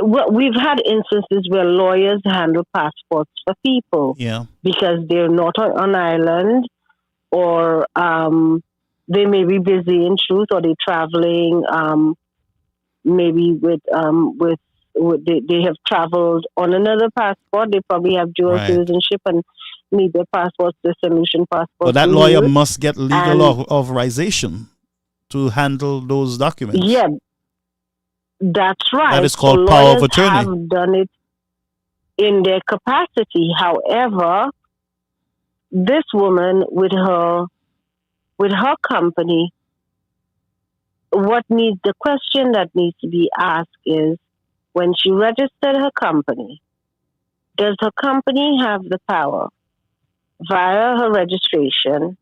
Well, we've had instances where lawyers handle passports for people, because they're not on island, or they may be busy in truth, or they're traveling. Maybe with they have traveled on another passport. They probably have dual citizenship and need their passports, their solution passport. But that lawyer must get legal authorization to handle those documents. Yeah, that's right. That is called so power of attorney. Have done it in their capacity. However, this woman with her company, the question that needs to be asked is, when she registered her company, does her company have the power via her registration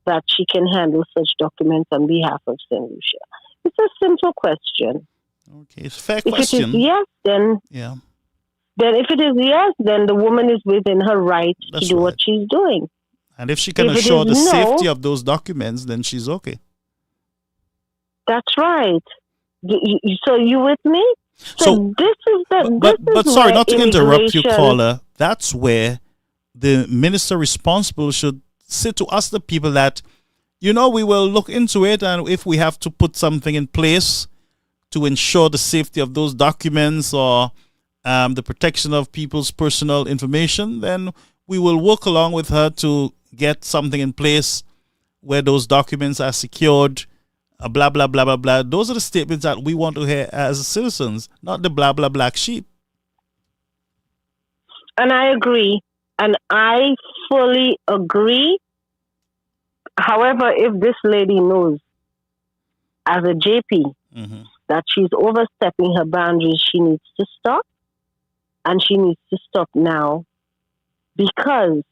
that she can handle such documents on behalf of St. Lucia? It's a simple question. Okay, it's a fair question. If it is yes, then if it is yes, then the woman is within her right to do what she's doing. And if she can assure the safety of those documents, then she's okay. That's right. So you with me? So this is the. But sorry, not to interrupt you, caller. That's where the minister responsible should say to us, the people, that, we will look into it, and if we have to put something in place to ensure the safety of those documents or the protection of people's personal information, then we will work along with her to get something in place where those documents are secured. Blah, blah, blah, blah, blah. Those are the statements that we want to hear as citizens, not the blah, blah, black sheep. And I agree. And I fully agree. However, if this lady knows as a JP that she's overstepping her boundaries, she needs to stop. And she needs to stop now. Because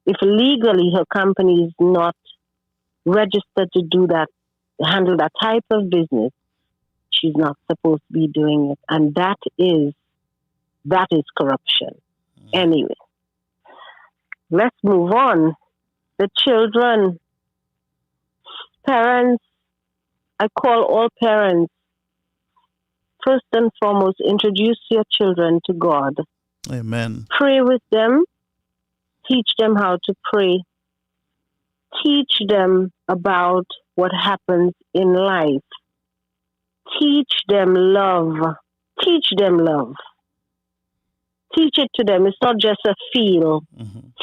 if legally her company is not registered to do that, handle that type of business, she's not supposed to be doing it. And that is corruption. Anyway, let's move on. The children, parents, I call all parents, first and foremost, introduce your children to God. Amen. Pray with them. Teach them how to pray. Teach them about what happens in life. Teach them love. Teach them love. Teach it to them. It's not just a feel.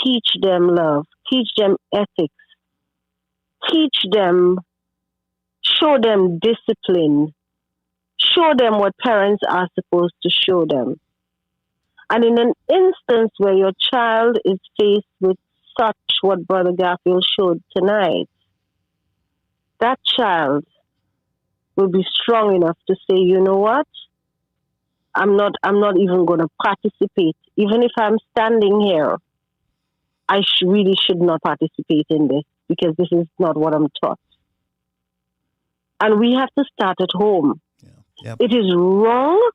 Teach them love. Teach them ethics. Teach them, show them discipline. Show them what parents are supposed to show them. And in an instance where your child is faced with such what Brother Garfield showed tonight, that child will be strong enough to say, you know what? I'm not even going to participate. Even if I'm standing here, I really should not participate in this, because this is not what I'm taught. And we have to start at home. Yep. It is wrong,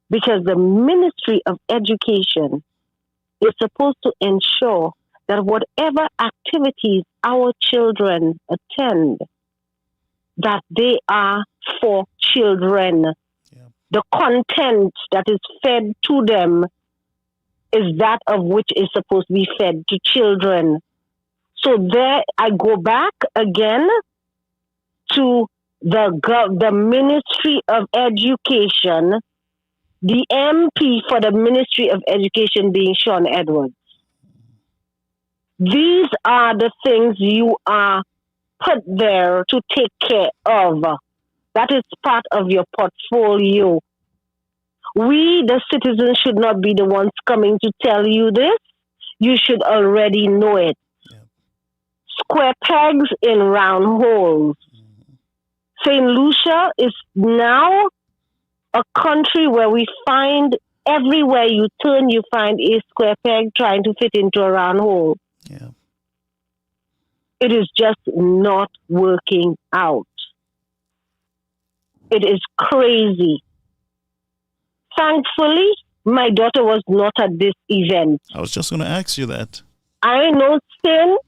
because the Ministry of Education is supposed to ensure that whatever activities our children attend, that they are for children. The content that is fed to them is that of which is supposed to be fed to children. So there I go back again to the Ministry of Education, the MP for the Ministry of Education being Sean Edwards. These are the things you are put there to take care of. That is part of your portfolio. We, the citizens, should not be the ones coming to tell you this. You should already know it. Square pegs in round holes. St. Lucia is now a country where we find everywhere you turn, you find a square peg trying to fit into a round hole. It is just not working out. It is crazy. Thankfully, my daughter was not at this event. I was just going to ask you that. I know Saint,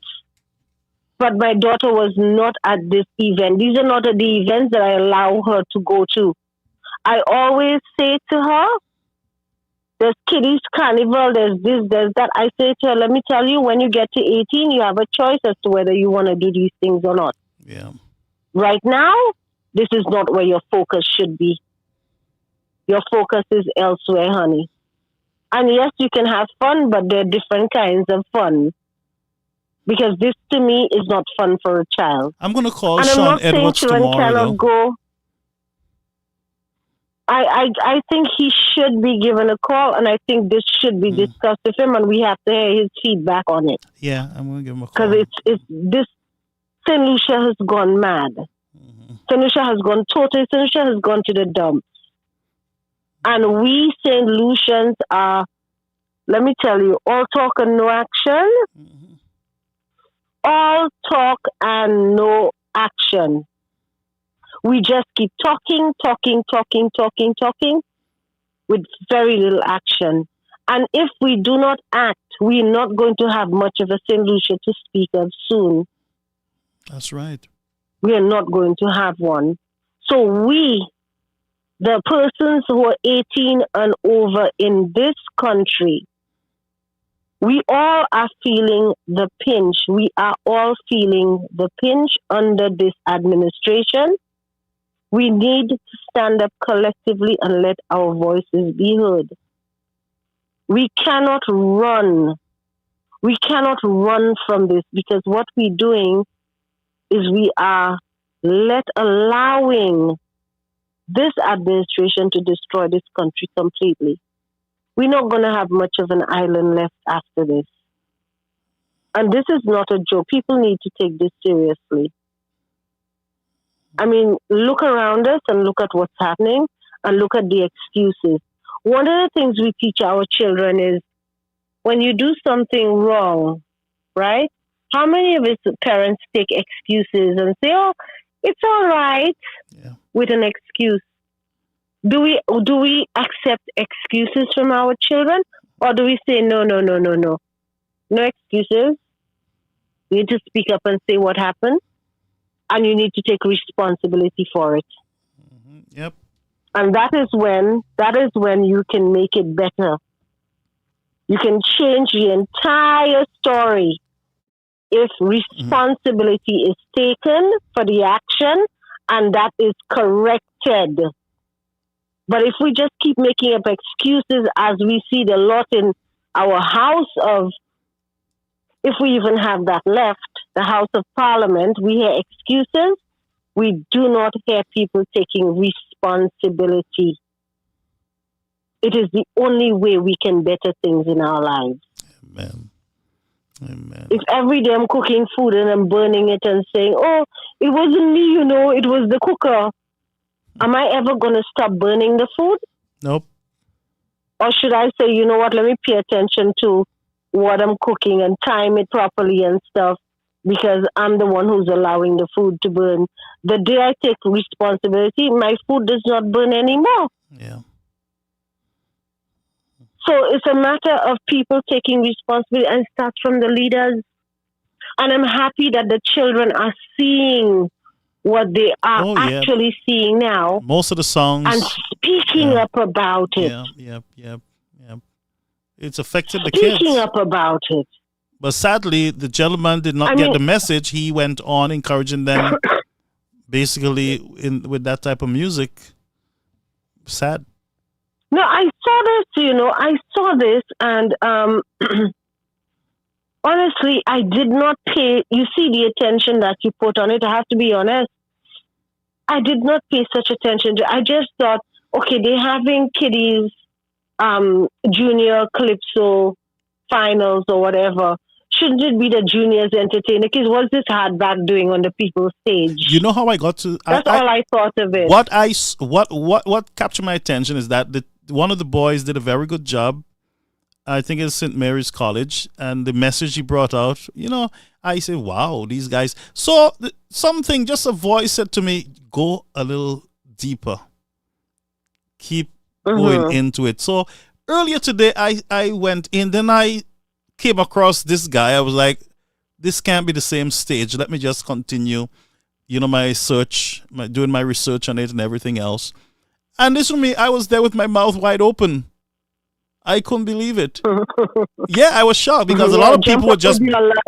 but my daughter was not at this event. These are not the events that I allow her to go to. I always say to her, there's Kiddies Carnival, there's this, there's that. I say to her, let me tell you, when you get to 18, you have a choice as to whether you want to do these things or not. Right now, this is not where your focus should be. Your focus is elsewhere, honey. And yes, you can have fun, but there are different kinds of fun. Because this, to me, is not fun for a child. I'm going to call and Sean Edwards tomorrow. Cannot go. I think he should be given a call, and I think this should be discussed with him, and we have to hear his feedback on it. Yeah, I'm going to give him a call. Because this St. Lucia has gone mad. St. Lucia has gone totally. St. Lucia has gone to the dumps. And we St. Lucians are, let me tell you, all talk and no action. All talk and no action. We just keep talking with very little action. And if we do not act, we're not going to have much of a St. Lucia to speak of soon. That's right. We are not going to have one. So we, the persons who are 18 and over in this country, we all are feeling the pinch. We are all feeling the pinch under this administration. We need to stand up collectively and let our voices be heard. We cannot run. We cannot run from this, because what we're doing is we are allowing this administration to destroy this country completely. We're not going to have much of an island left after this. And this is not a joke. People need to take this seriously. I mean, look around us and look at what's happening and look at the excuses. One of the things we teach our children is when you do something wrong, right? How many of us parents take excuses and say, oh, it's all right, with an excuse? Do we accept excuses from our children, or do we say no excuses? You need to speak up and say what happened, and you need to take responsibility for it. Yep. And that is when you can make it better. You can change the entire story if responsibility is taken for the action and that is corrected. But if we just keep making up excuses, as we see the lot in our House of, if we even have that left, the House of Parliament, we hear excuses. We do not hear people taking responsibility. It is the only way we can better things in our lives. Amen. Amen. If every day I'm cooking food and I'm burning it and saying, oh, it wasn't me, it was the cooker. Am I ever going to stop burning the food? Nope. Or should I say, you know what, let me pay attention to what I'm cooking and time it properly and stuff, because I'm the one who's allowing the food to burn. The day I take responsibility, my food does not burn anymore. Yeah. So it's a matter of people taking responsibility and start from the leaders. And I'm happy that the children are seeing what they are actually seeing now. Most of the songs. And speaking up about it. Yeah. It's affected the Speaking kids. up about it. But sadly, the gentleman did not get the message. He went on encouraging them basically with that type of music. Sad. No, I saw this and honestly, I did not pay, you see the attention that you put on it, I have to be honest. I did not pay such attention to it. I just thought, okay, they're having kiddies, junior Calypso finals or whatever. Shouldn't it be the juniors entertainer? Because what's this hardback doing on the people's stage? You know how I got to... That's all I thought of it. What captured my attention is that one of the boys did a very good job. I think it's St. Mary's College, and the message he brought out, I say, wow, these guys. So just a voice said to me, go a little deeper. Keep going into it. So earlier today, I went in, then I came across this guy. I was like, this can't be the same stage. Let me just continue, my search, doing my research on it and everything else. And this for me, I was there with my mouth wide open. I couldn't believe it. Yeah, I was shocked because a lot of people would just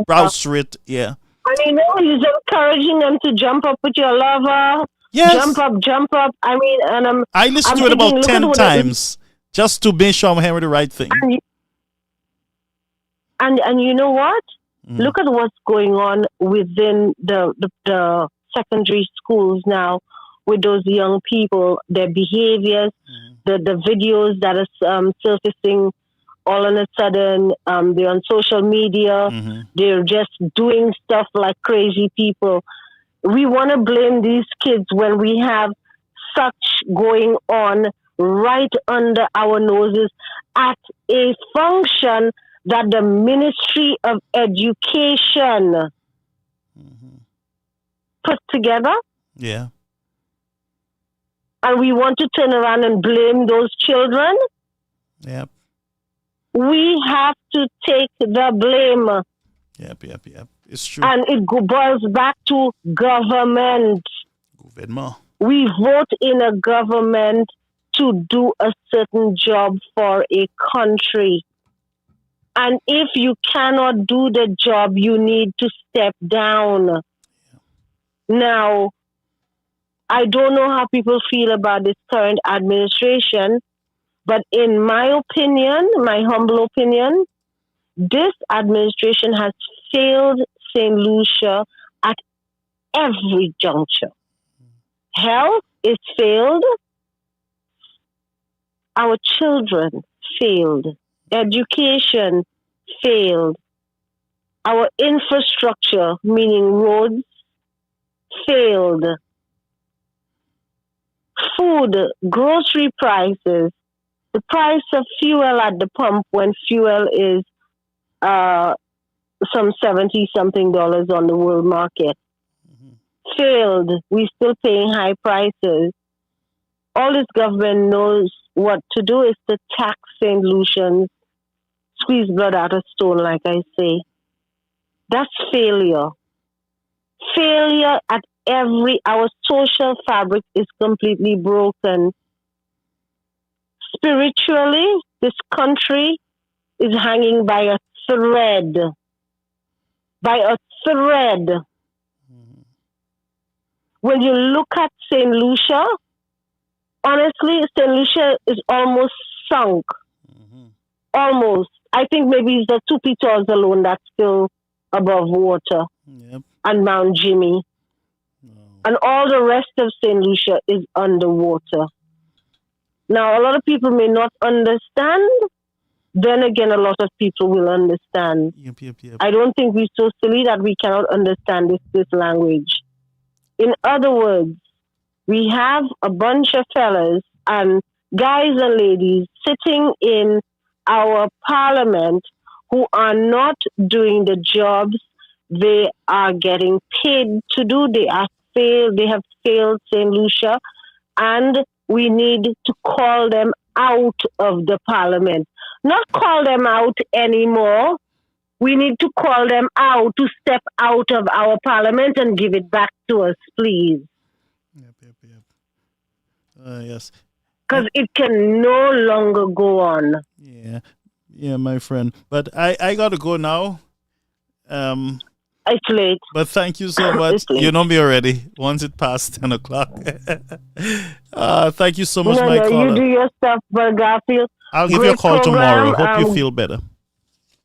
browse through it. Yeah. And he's encouraging them to jump up with your lover. Yes. Jump up. I mean, and I listened to it about 10 times just to make sure I'm hearing the right thing. And you know what? Look at what's going on within the secondary schools now with those young people, their behaviors, the videos that are surfacing all of a sudden. They're on social media. They're just doing stuff like crazy people. We want to blame these kids when we have such going on right under our noses at a function that the Ministry of Education put together. Yeah. And we want to turn around and blame those children. Yep. We have to take the blame. Yep. It's true. And it boils back to government. Gouvernement. We vote in a government to do a certain job for a country. And if you cannot do the job, you need to step down. Yeah. Now, I don't know how people feel about this current administration, but in my opinion, my humble opinion, this administration has failed St. Lucia at every juncture. Health is failed. Our children failed. Education failed. Our infrastructure, meaning roads, failed. Food, grocery prices, the price of fuel at the pump when fuel is some $70-something on the world market. Failed. We're still paying high prices. All this government knows what to do is to tax St. Lucians, squeeze blood out of stone, like I say. That's failure. Failure at our social fabric is completely broken. Spiritually, this country is hanging by a thread. By a thread. When you look at St. Lucia, honestly, St. Lucia is almost sunk. Almost. I think maybe it's the two Peters alone that's still above water. Yep. And Mount Jimmy. And all the rest of St. Lucia is underwater. Now, a lot of people may not understand. Then again, a lot of people will understand. Yep. I don't think we're so silly that we cannot understand this language. In other words, we have a bunch of fellas and guys and ladies sitting in our parliament who are not doing the jobs they are getting paid to do. They have failed St. Lucia, and we need to call them out of the parliament. not call them out anymore. We need to call them out to step out of our parliament and give it back to us, please. Yes. Because it can no longer go on. Yeah, my friend. But I got to go now. It's late. But thank you so much. You know me already. Once it passed 10 o'clock. Thank you so much, my caller. You do your stuff, but Garfield. I'll give you a call tomorrow. Hope you feel better.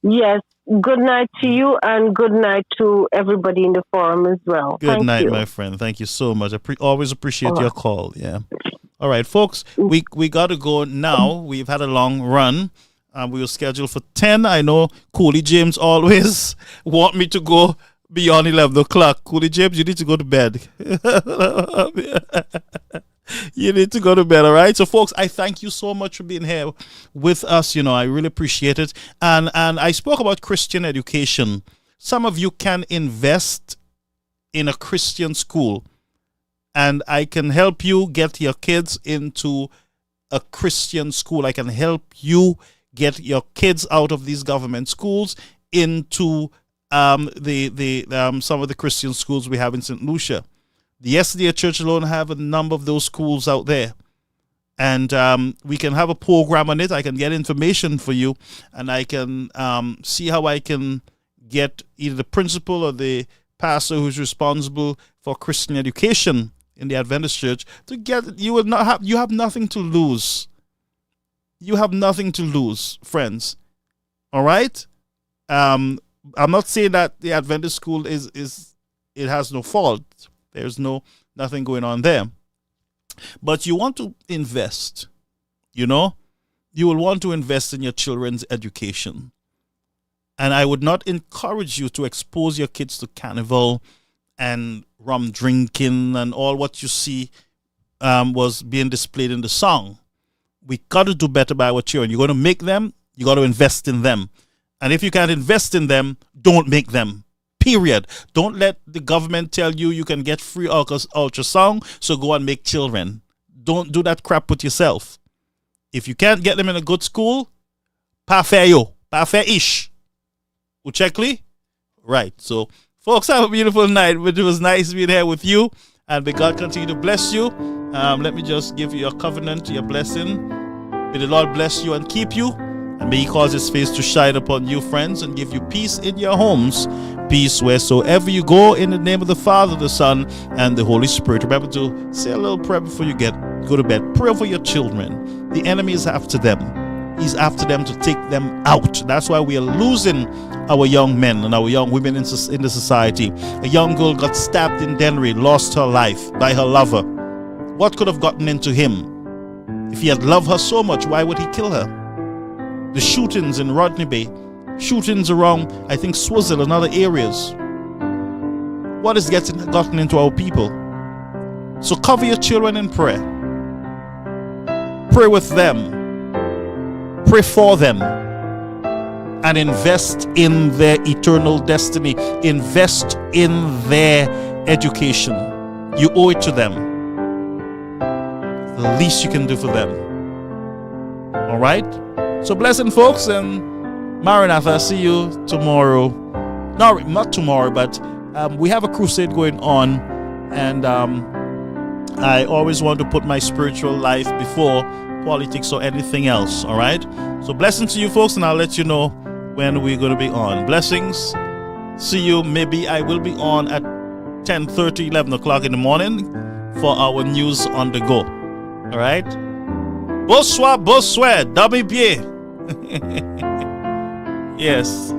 Yes. Good night to you and good night to everybody in the forum as well. Good night, my friend. Thank you so much. I always appreciate your call. Yeah. All right, folks. We got to go now. We've had a long run. We were scheduled for 10. I know Cooley James always want me to go beyond 11 o'clock. Cooley James, you need to go to bed. You need to go to bed, all right? So, folks, I thank you so much for being here with us. You know, I really appreciate it. And I spoke about Christian education. Some of you can invest in a Christian school, and I can help you get your kids into a Christian school. I can help you get your kids out of these government schools into some of the Christian schools we have in St. Lucia. The SDA Church alone have a number of those schools out there. And we can have a program on it. I can get information for you, and I can see how I can get either the principal or the pastor who's responsible for Christian education in the Adventist Church to get you have nothing to lose. You have nothing to lose, friends. All right? I'm not saying that the Adventist school it has no fault. There's nothing going on there. But you want to invest, you know? You will want to invest in your children's education. And I would not encourage you to expose your kids to carnival and rum drinking and all what you see was being displayed in the song. We got to do better by our children. You're going to make them, you got to invest in them. And if you can't invest in them, don't make them. Period. Don't let the government tell you can get free ultrasound, so go and make children. Don't do that crap with yourself. If you can't get them in a good school, parfait-ish. Uchekli? Right. So, folks, have a beautiful night. It was nice being here with you, and may God continue to bless you. Let me just give you a covenant, your blessing. May the Lord bless you and keep you. And may He cause His face to shine upon you, friends, and give you peace in your homes. Peace wheresoever you go, in the name of the Father, the Son, and the Holy Spirit. Remember to say a little prayer before you go to bed. Pray for your children. The enemy is after them. He's after them to take them out. That's why we are losing our young men and our young women in the society. A young girl got stabbed in Dennery, lost her life by her lover. What could have gotten into him? If he had loved her so much, why would he kill her? The shootings in Rodney Bay, shootings around, I think, Swaziland and other areas. What is gotten into our people? So cover your children in prayer. Pray with them. Pray for them. And invest in their eternal destiny. Invest in their education. You owe it to them. The least you can do for them. All right? So blessing, folks, and Maranatha, see you tomorrow. No, not tomorrow, but we have a crusade going on, and I always want to put my spiritual life before politics or anything else, all right? So blessing to you, folks, and I'll let you know when we're going to be on. Blessings. See you. Maybe I will be on at 10:30, 11 o'clock in the morning for our news on the go, all right? Bonsoir, double pied. Yes.